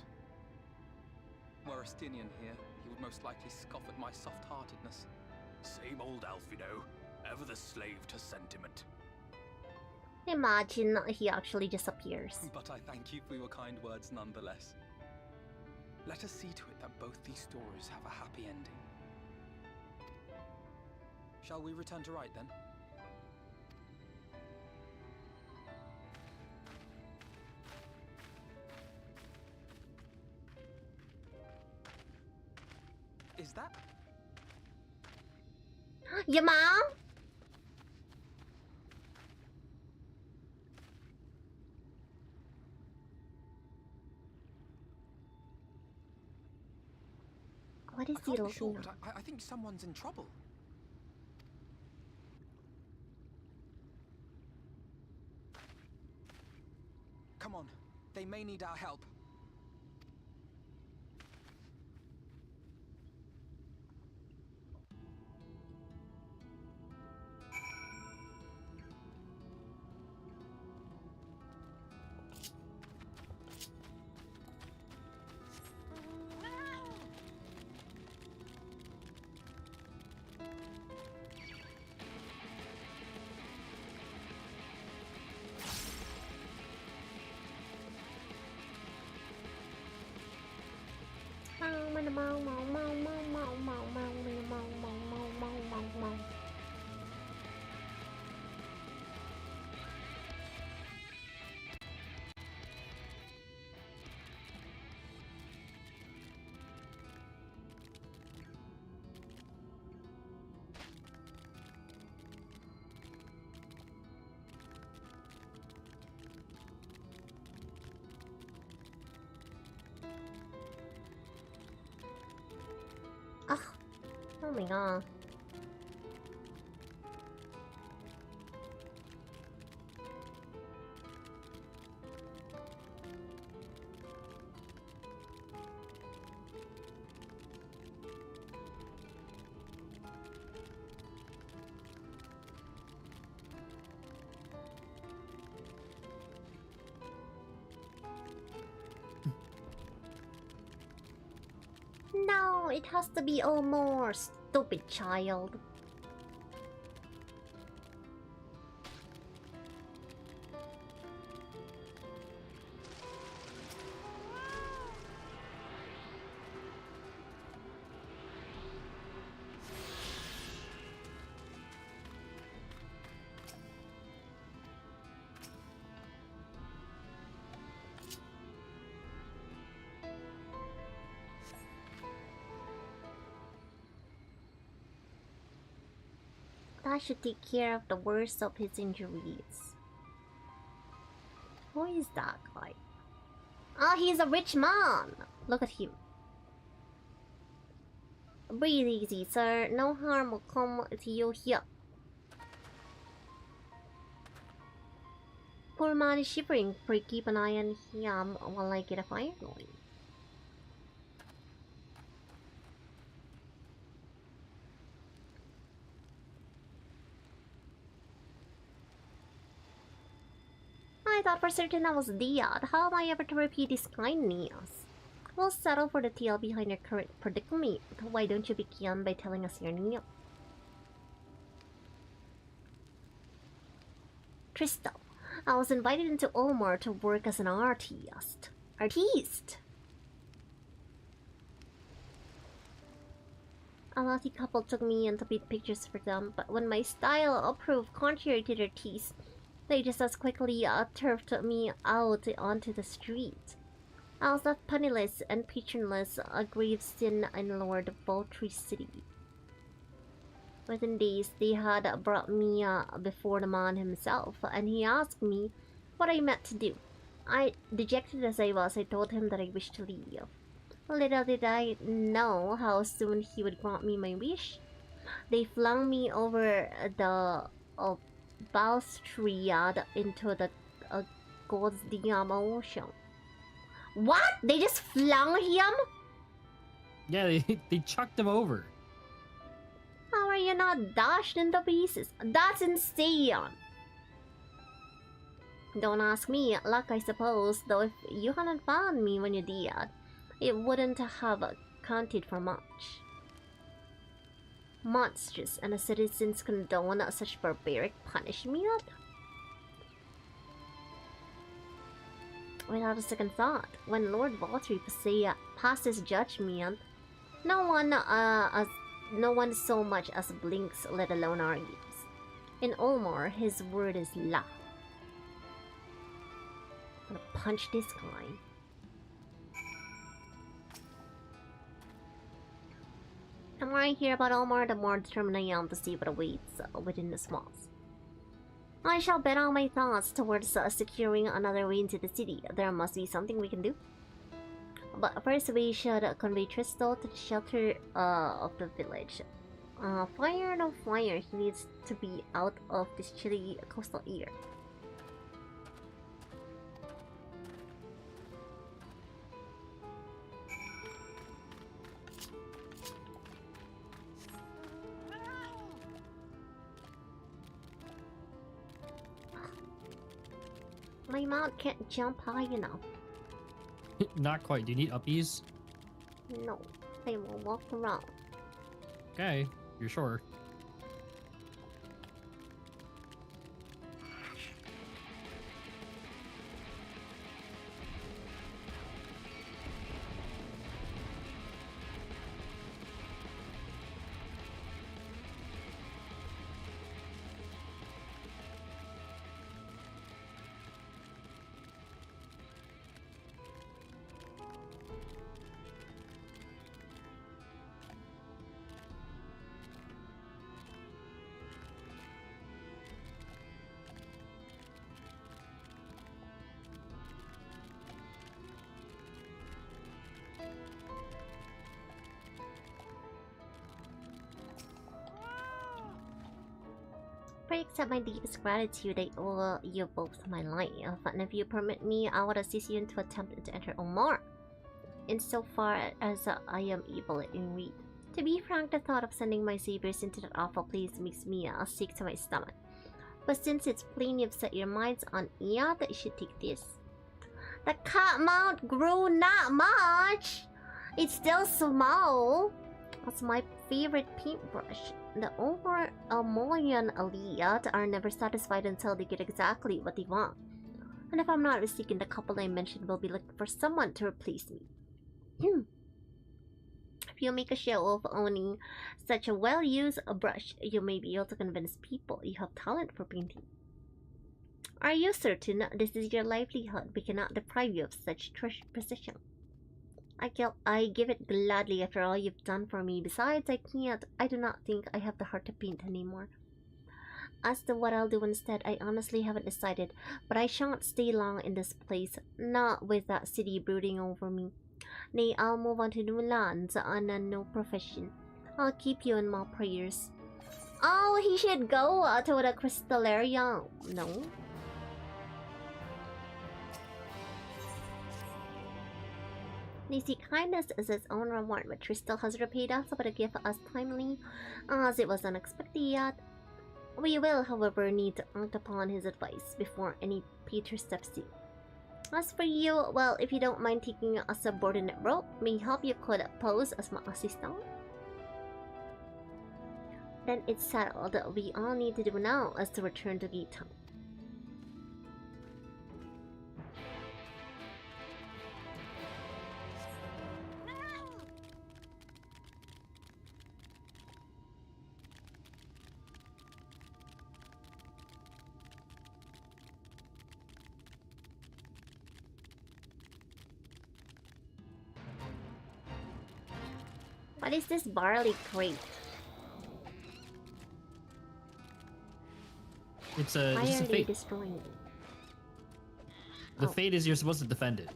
Were Estinian here, he would most likely scoff at my soft-heartedness. Same old Alfino, ever the slave to sentiment. Imagine he actually disappears. But I thank you for your kind words nonetheless. Let us see to it that both these stories have a happy ending. Shall we return to Rite then? Is that? Your mom? What is he looking sure, at? but I think someone's in trouble. Come on, they may need our help. Oh my god. No, it has to be all more, stupid child. That should take care of the worst of his injuries. Who is that guy? Ah, he's a rich man! Look at him. Breathe easy, sir. No harm will come to you here. Poor man is shivering. Pray keep an eye on him while I get a fire going. I thought for certain that was Diad. How am I ever to repeat his kindness? We'll settle for the tale behind your current predicament. Why don't you begin by telling us your name? Crystal. I was invited into Ulmar to work as an artist. A lucky couple took me in to paint pictures for them, but when my style proved contrary to their taste, they just as quickly turfed me out onto the street. I was left penniless and patronless, a grave sin in Lord Vultry City. Within days, they had brought me before the man himself, and he asked me what I meant to do. Dejected as I was, I told him that I wished to leave. Little did I know how soon he would grant me my wish. They flung me over the balustrade into the God's damn ocean. What? They just flung him? Yeah, they chucked him over. How are you not dashed into pieces? That's insane! Don't ask me, luck I suppose, though if you hadn't found me when you did, it wouldn't have counted for much. Monstrous, and the citizens condone such barbaric punishment? Without a second thought, when Lord Valtteri passed his judgment, no one so much as blinks, let alone argues. In Ulmar, his word is law. I'm gonna punch this guy. The more I hear about Ulmar, the more determined I am to see what awaits within the swamps. I shall bet all my thoughts towards securing another way into the city. There must be something we can do. But first we should convey Tristal to the shelter of the village. Fire no fire, he needs to be out of this chilly coastal air. My mount can't jump high enough. Not quite. Do you need uppies? No, I will walk around. Okay, you're sure. Pray accept my deepest gratitude. I owe you both my life, and if you permit me, I would assist you to attempt to enter Omar, insofar as I am able in read. To be frank, the thought of sending my saviors into that awful place makes me sick to my stomach. But since it's plain you've set your minds on Ia, that you should take this. The cat mount grew not much! It's still small! That's my favorite paintbrush. The Omorian elite are never satisfied until they get exactly what they want. And if I'm not mistaken, the couple I mentioned will be looking for someone to replace me. If you make a show of owning such a well-used brush, you may be able to convince people you have talent for painting. Are you certain this is your livelihood? We cannot deprive you of such precision. I give it gladly after all you've done for me. Besides, I do not think I have the heart to paint anymore. As to what I'll do instead, I honestly haven't decided, but I shan't stay long in this place, not with that city brooding over me. Nay, I'll move on to new lands on a new profession. I'll keep you in my prayers. Oh, he should go to the Crystallarium. No? They see kindness as its own reward, but Crystal has repaid us with a gift as timely as it was unexpected yet. We will, however, need to act upon his advice before any Peter steps in. As for you, well, if you don't mind taking a subordinate role, mayhap you could pose as my assistant. Then it's settled. We all need to do now is to return to Gate Town. What is this barley crate? It's just a fate. Destroying it? The fate is you're supposed to defend it,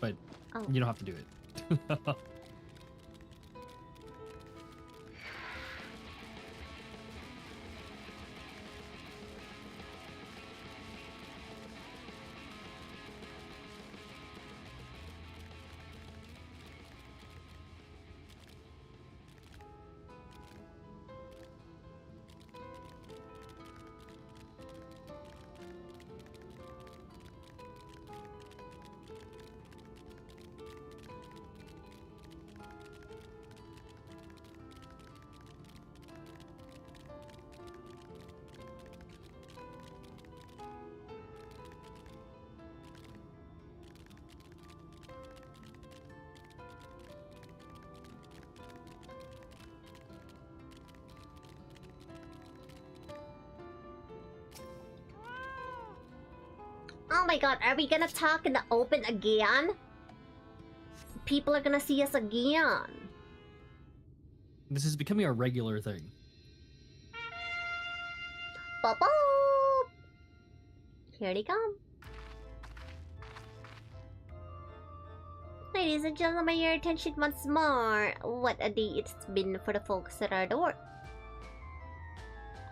but you don't have to do it. Oh my god, are we gonna talk in the open again? People are gonna see us again. This is becoming a regular thing. Boop, boop. Here they come. Ladies and gentlemen, your attention once more. What a day it's been for the folks at our door.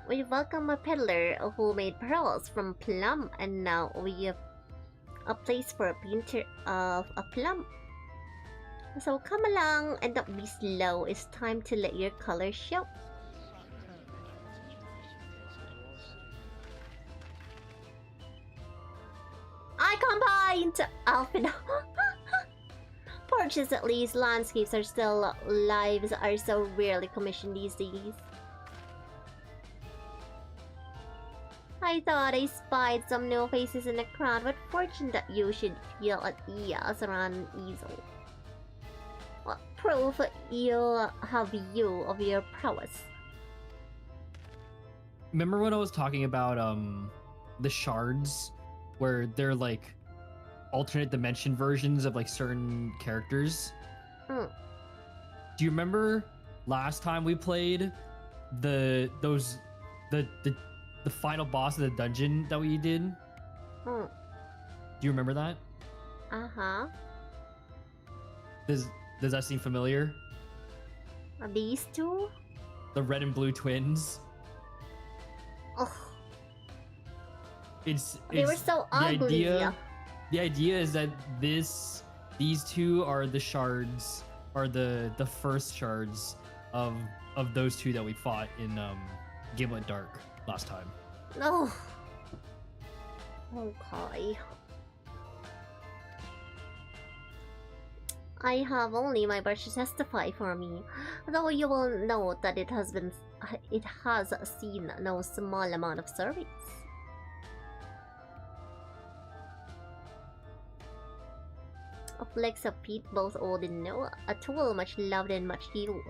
We welcome a peddler who made pearls from plum, and now we have a place for a painter of a plum. So come along and don't be slow. It's time to let your colors show. I combined Alpino. Portraits at least, landscapes are still lives are so rarely commissioned these days. I thought I spied some new faces in the crowd, but fortunate that you should feel at ease around an easel. What proof have you of your prowess? Remember when I was talking about the shards, where they're like alternate dimension versions of like certain characters? Do you remember last time we played the final boss of the dungeon that we did? Do you remember that? Uh-huh. Does that seem familiar? These two? The red and blue twins? Oh, They were so ugly. The idea is that these two are the shards, are the first shards of those two that we fought in Gimlet Dark last time. No. Okay. I have only my birth to testify for me, though you will note that it has seen no small amount of service. A flex of feet both old and new, a tool much loved and much used.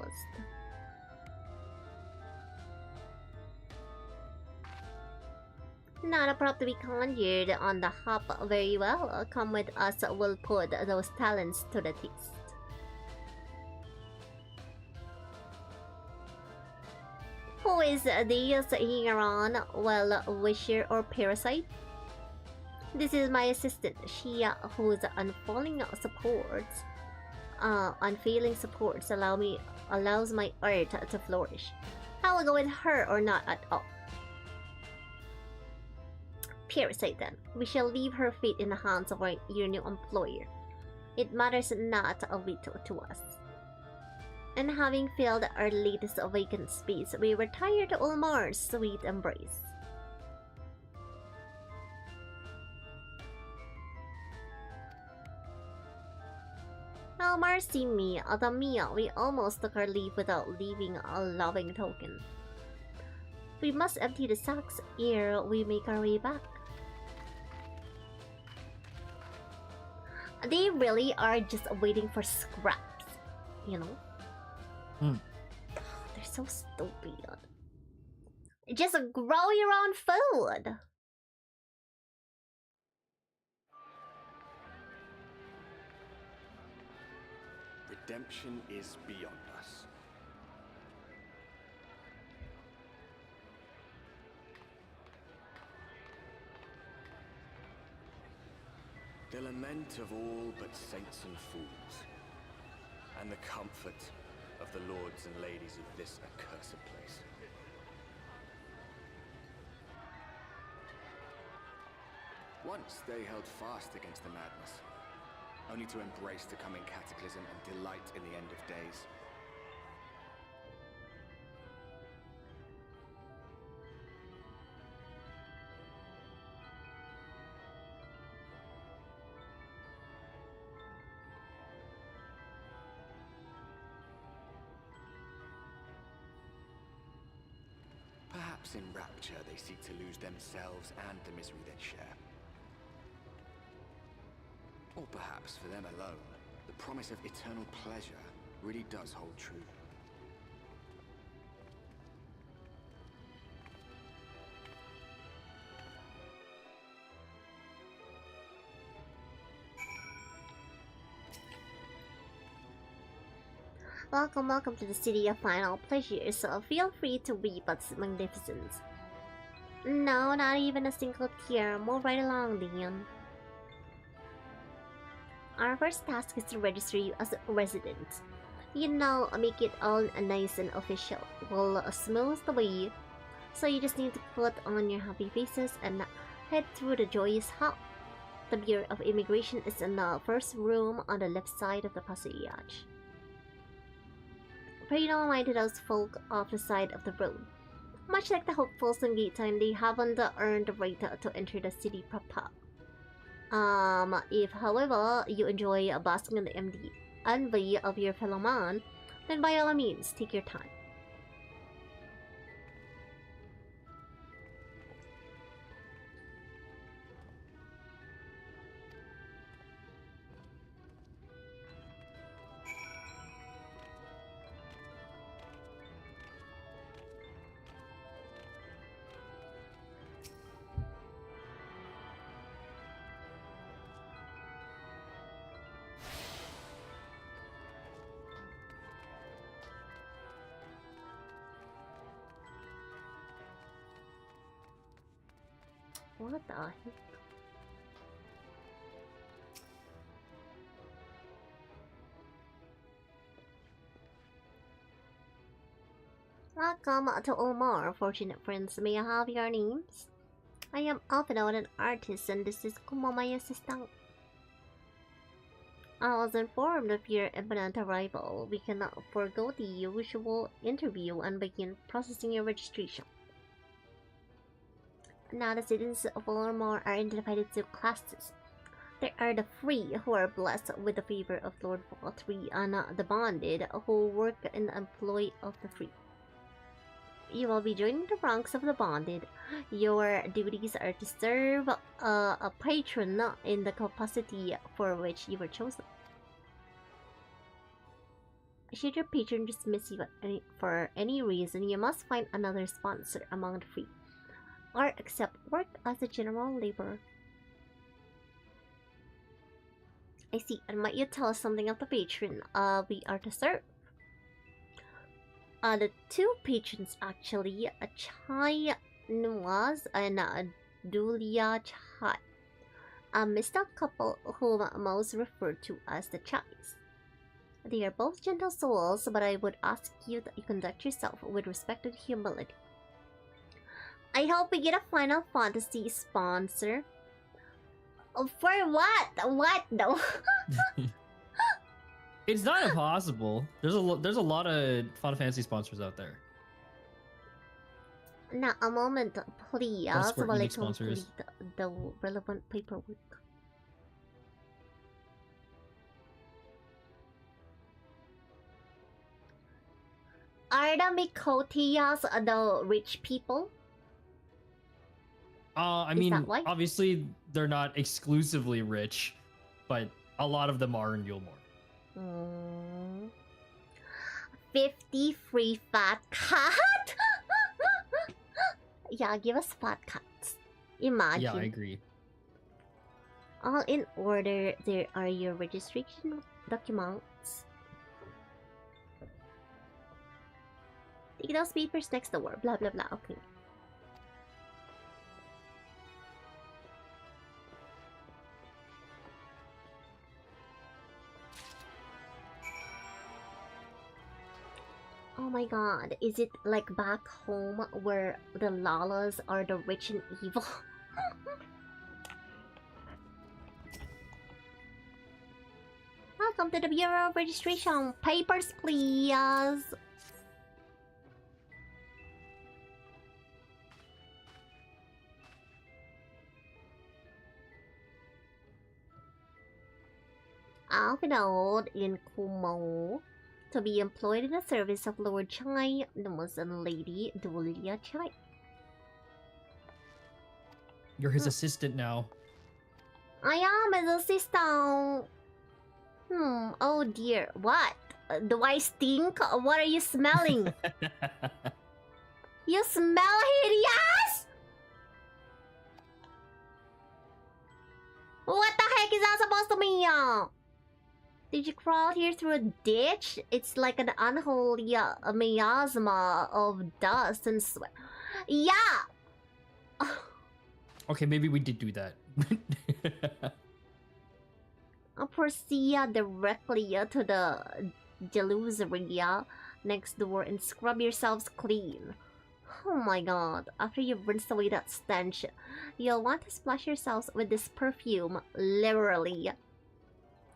Not a prop to be conjured on the hop. Very well, come with us, we'll put those talents to the test. Who is this here on? Well, wisher or parasite? This is my assistant, she whose unfailing supports allows my art to flourish. I will go with her or not at all. Parasite then. We shall leave her fate in the hands of your new employer. It matters not a little to us. And having filled our latest vacant space, we retire to Ulmar's sweet embrace. Ulmar see me, the meal. We almost took our leave without leaving a loving token. We must empty the sacks ere we make our way back. They really are just waiting for scraps, you know? They're so stupid. Just grow your own food! Redemption is beyond us. The lament of all but saints and fools, and the comfort of the lords and ladies of this accursed place. Once they held fast against the madness, only to embrace the coming cataclysm and delight in the end of days. Perhaps in rapture they seek to lose themselves and the misery they share. Or perhaps for them alone, the promise of eternal pleasure really does hold true. Welcome to the city of final pleasures, so feel free to weep at its magnificence. No, not even a single tear. Move right along, Leon. Our first task is to register you as a resident. You know, make it all nice and official. We'll smooth the way, so you just need to put on your happy faces and head through the joyous hall. The Bureau of Immigration is in the first room on the left side of the passage. Pay no mind to those folk off the side of the road. Much like the hopefuls in gate time, they haven't earned the right to enter the city proper. If, however, you enjoy basking in the envy of your fellow man, then by all means, take your time. What the heck? Welcome to Omar, fortunate friends. May I have your names? I am Alpino, an artist, and this is Kumamo, my assistant. I was informed of your imminent arrival. We cannot forego the usual interview and begin processing your registration. Now the citizens of Olormore are divided into classes. There are the free, who are blessed with the favor of Lord Valtteri, and the bonded, who work in the employ of the free. You will be joining the ranks of the bonded. Your duties are to serve a patron in the capacity for which you were chosen. Should your patron dismiss you for any reason, you must find another sponsor among the free, or accept work as a general laborer. I see. And might you tell us something of the patron we are to serve? The two patrons actually, a Chai Nuaz and Dulia Chai, a mystic couple whom most refer to as the Chais. They are both gentle souls, but I would ask you that you conduct yourself with respect and humility. I hope we get a Final Fantasy sponsor. For what? What though? It's not impossible. There's a lot of Final Fantasy sponsors out there. Now a moment, please, while I complete the relevant paperwork. Are the Mikotias the rich people? I mean, obviously they're not exclusively rich, but a lot of them are in Yulmore. 50 free fat cat? Yeah, give us fat cats. Imagine. Yeah, I agree. All in order. There are your registration documents. Take those papers next door. Blah blah blah. Okay. Oh my god, is it like back home where the Lalas are the rich and evil? Welcome to the Bureau of Registration. Papers, please. I've been old in Kumamo to be employed in the service of Lord Chai, Numas, and Lady Dulia Chai. You're his assistant now. I am his assistant. Oh dear, what? Do I stink? What are you smelling? You smell hideous? What the heck is that supposed to mean? Did you crawl here through a ditch? It's like an unholy miasma of dust and sweat. Yeah! Okay, maybe we did do that. I'll proceed directly to the Jelusaria next door and scrub yourselves clean. Oh my god, after you've rinsed away that stench, you'll want to splash yourselves with this perfume, literally.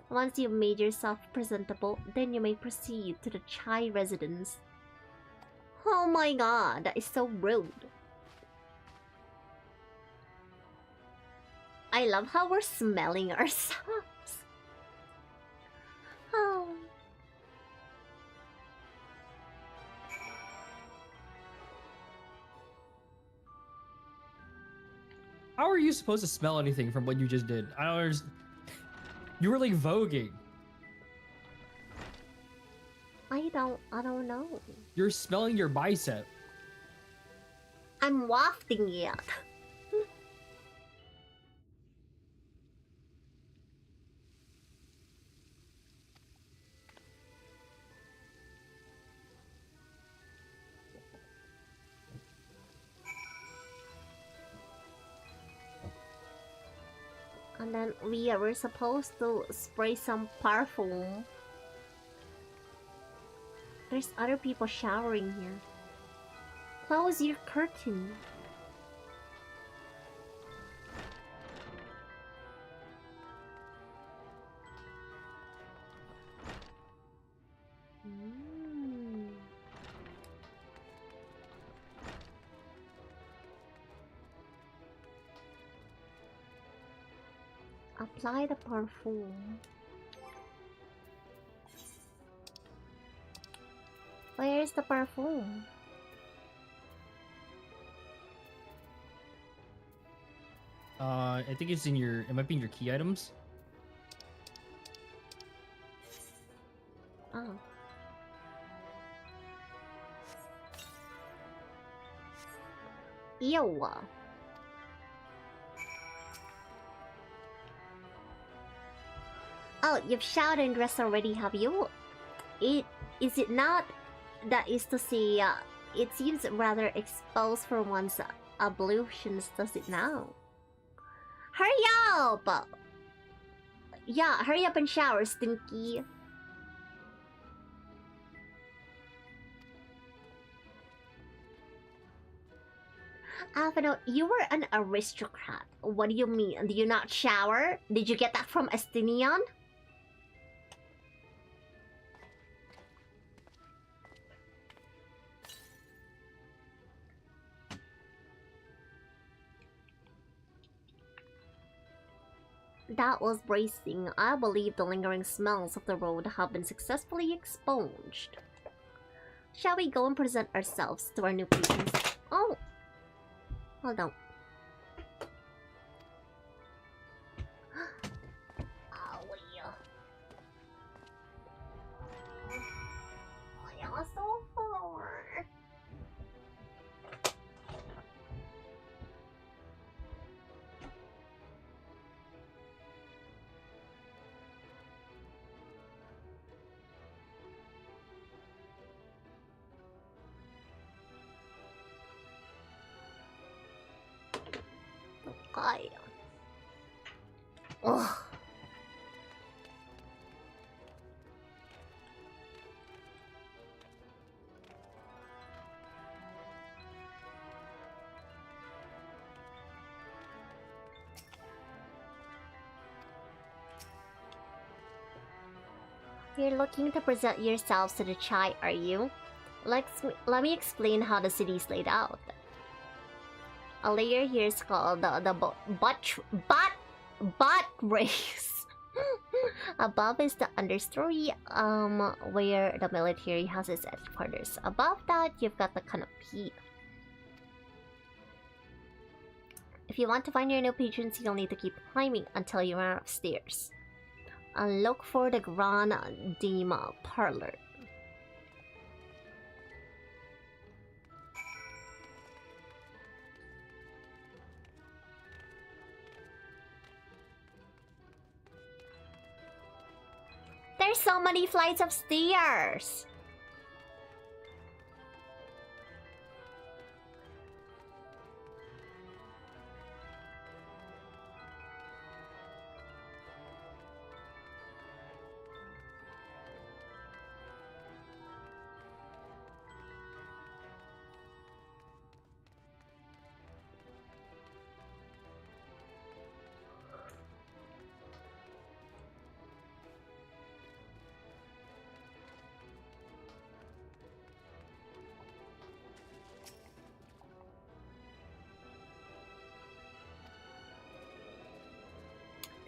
Once you've made yourself presentable, then you may proceed to the Chai residence. Oh my god, that is so rude. I love how we're smelling ourselves. Oh. How are you supposed to smell anything from what you just did? I don't understand. You were like voguing. I don't know. You're smelling your bicep. I'm wafting it. And then we were supposed to spray some perfume. There's other people showering here. Close your curtain. Apply the perfume. Where's the perfume? I think it's in your. It might be in your key items. Oh. Ew. Oh, you've showered and dressed already, have you? Is it not? That is to say, it seems rather exposed for one's ablutions, does it now? Hurry up! Yeah, hurry up and shower, Stinky. Alvino, you were an aristocrat. What do you mean? Do you not shower? Did you get that from Estinian? That was bracing. I believe the lingering smells of the road have been successfully expunged. Shall we go and present ourselves to our new patrons? Oh! Hold on. Oh, yeah. Oh, yeah, so far. Okay. Ugh. You're looking to present yourselves to the Chai, are you? Let me explain how the city's laid out. A layer here is called the butt race. Above is the understory, where the military has its headquarters. Above that, you've got the canopy. If you want to find your new patrons, you'll need to keep climbing until you run upstairs. And look for the Grand Dame Parlor. There's so many flights of stairs!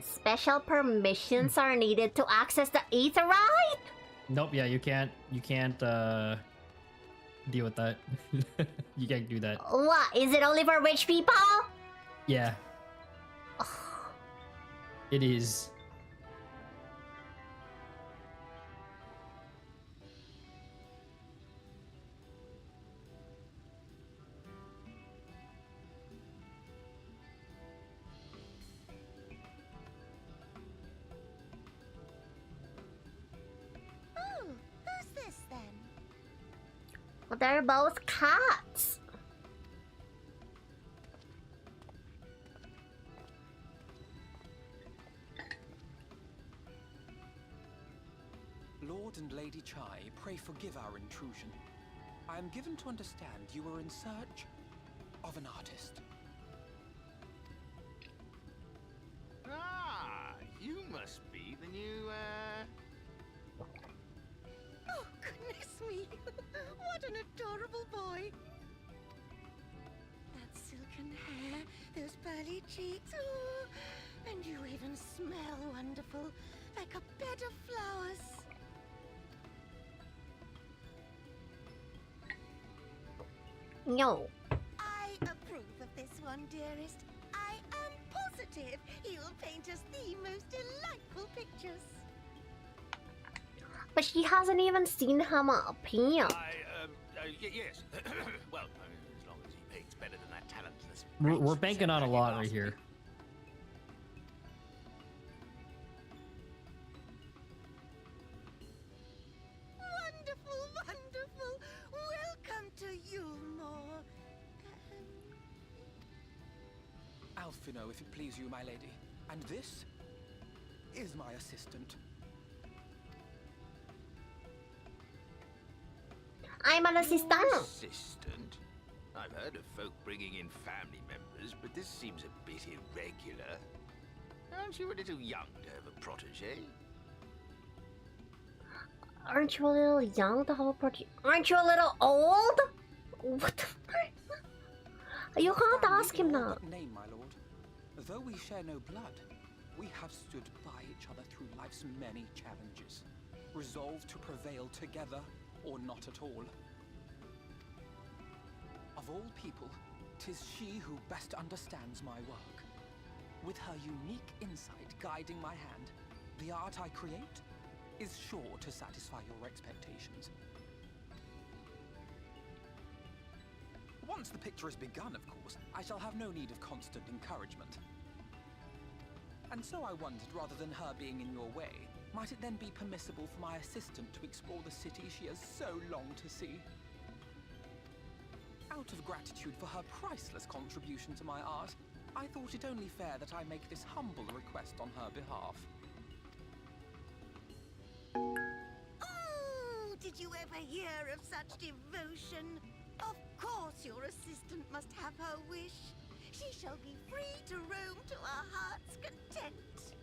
Special permissions are needed to access the Aetherite? Nope. Yeah, you can't. Deal with that. You can't do that. What? Is it only for rich people? Yeah. It is. Oh, who's this then? Well, they're both cats. Lord and Lady Chai, pray forgive our intrusion. I am given to understand you are in search of an artist. Ah, you must be the new, Oh, goodness me! What an adorable boy! That silken hair, those pearly cheeks. Oh, And you even smell wonderful, like a bed of flowers. No. I approve of this one, dearest. I am positive he'll paint us the most delightful pictures. But she hasn't even seen him paint. Yes. Well, as long as he paints better than that talentless. We're banking on a lot right here. Wonderful, wonderful. Welcome to Yulmore. Alphino, if it please you, my lady. And this is my assistant. I'm an assistant. Assistant? I've heard of folk bringing in family members, but this seems a bit irregular. Aren't you a little young to have a protege? Aren't you a little young to have a protege? Aren't you a little old? What the fuck? You can't ask him that. Name, my lord. Though we share no blood, we have stood by each other through life's many challenges, resolved to prevail together or not at all. Of all people, 'tis she who best understands my work. With her unique insight guiding my hand, the art I create is sure to satisfy your expectations. Once the picture has begun, of course, I shall have no need of constant encouragement. And so I wondered, rather than her being in your way, might it then be permissible for my assistant to explore the city she has so longed to see? Out of gratitude for her priceless contribution to my art, I thought it only fair that I make this humble request on her behalf. Oh, did you ever hear of such devotion? Of course your assistant must have her wish. She shall be free to roam to her heart's content.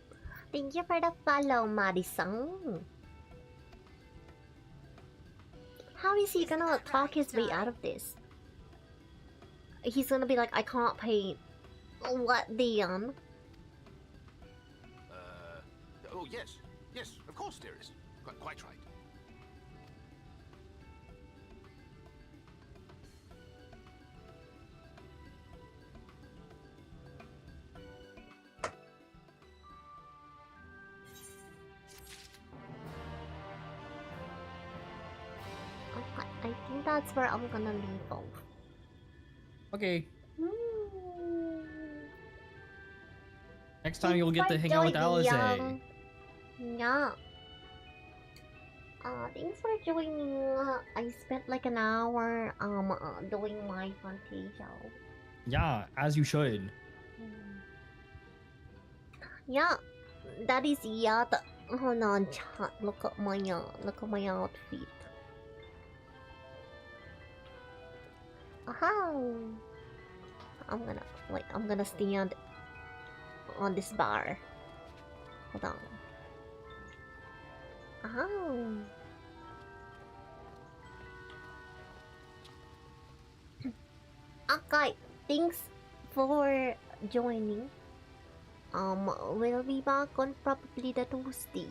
Thank you for the follow, Madison. How is he gonna talk his way out of this? He's gonna be like, I can't paint. What, Dion? Oh, yes. Yes, of course, dearest. Quite right. Okay, I think that's where I'm gonna leave off. Okay. Next time you'll get to hang out with Alice. Yeah. Thanks for joining. I spent like an hour doing my Fantasia. Yeah, as you should. Yeah, that is Yata. Hold on, chat. Look at my outfit. Oh, I'm gonna stand on this bar. Hold on. Oh. Okay, thanks for joining. We'll be back on probably the Tuesday.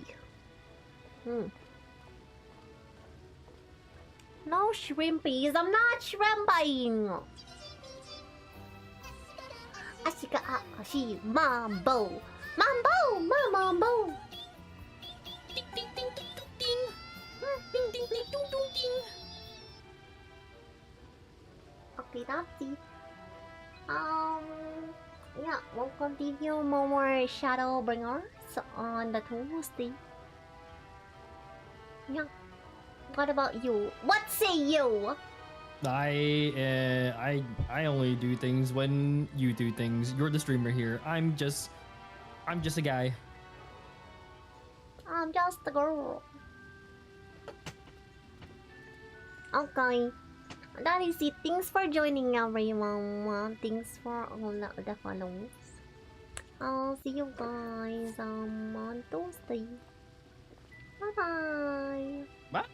No shrimpies, I'm not shrimping! Ashika Akashi Mambo! Mambo! Mambo! Ding ding ding ding ding ding ding ding ding ding ding. Okay, that's it. Yeah, we'll continue more Shadowbringers on the Tuesday. Yeah. What about you? What say you? I only do things when you do things. You're the streamer here. I'm just a guy. I'm just a girl. Okay. That is it. Thanks for joining, everyone. Thanks for all the follows. I'll see you guys on Tuesday. Bye bye. Bye.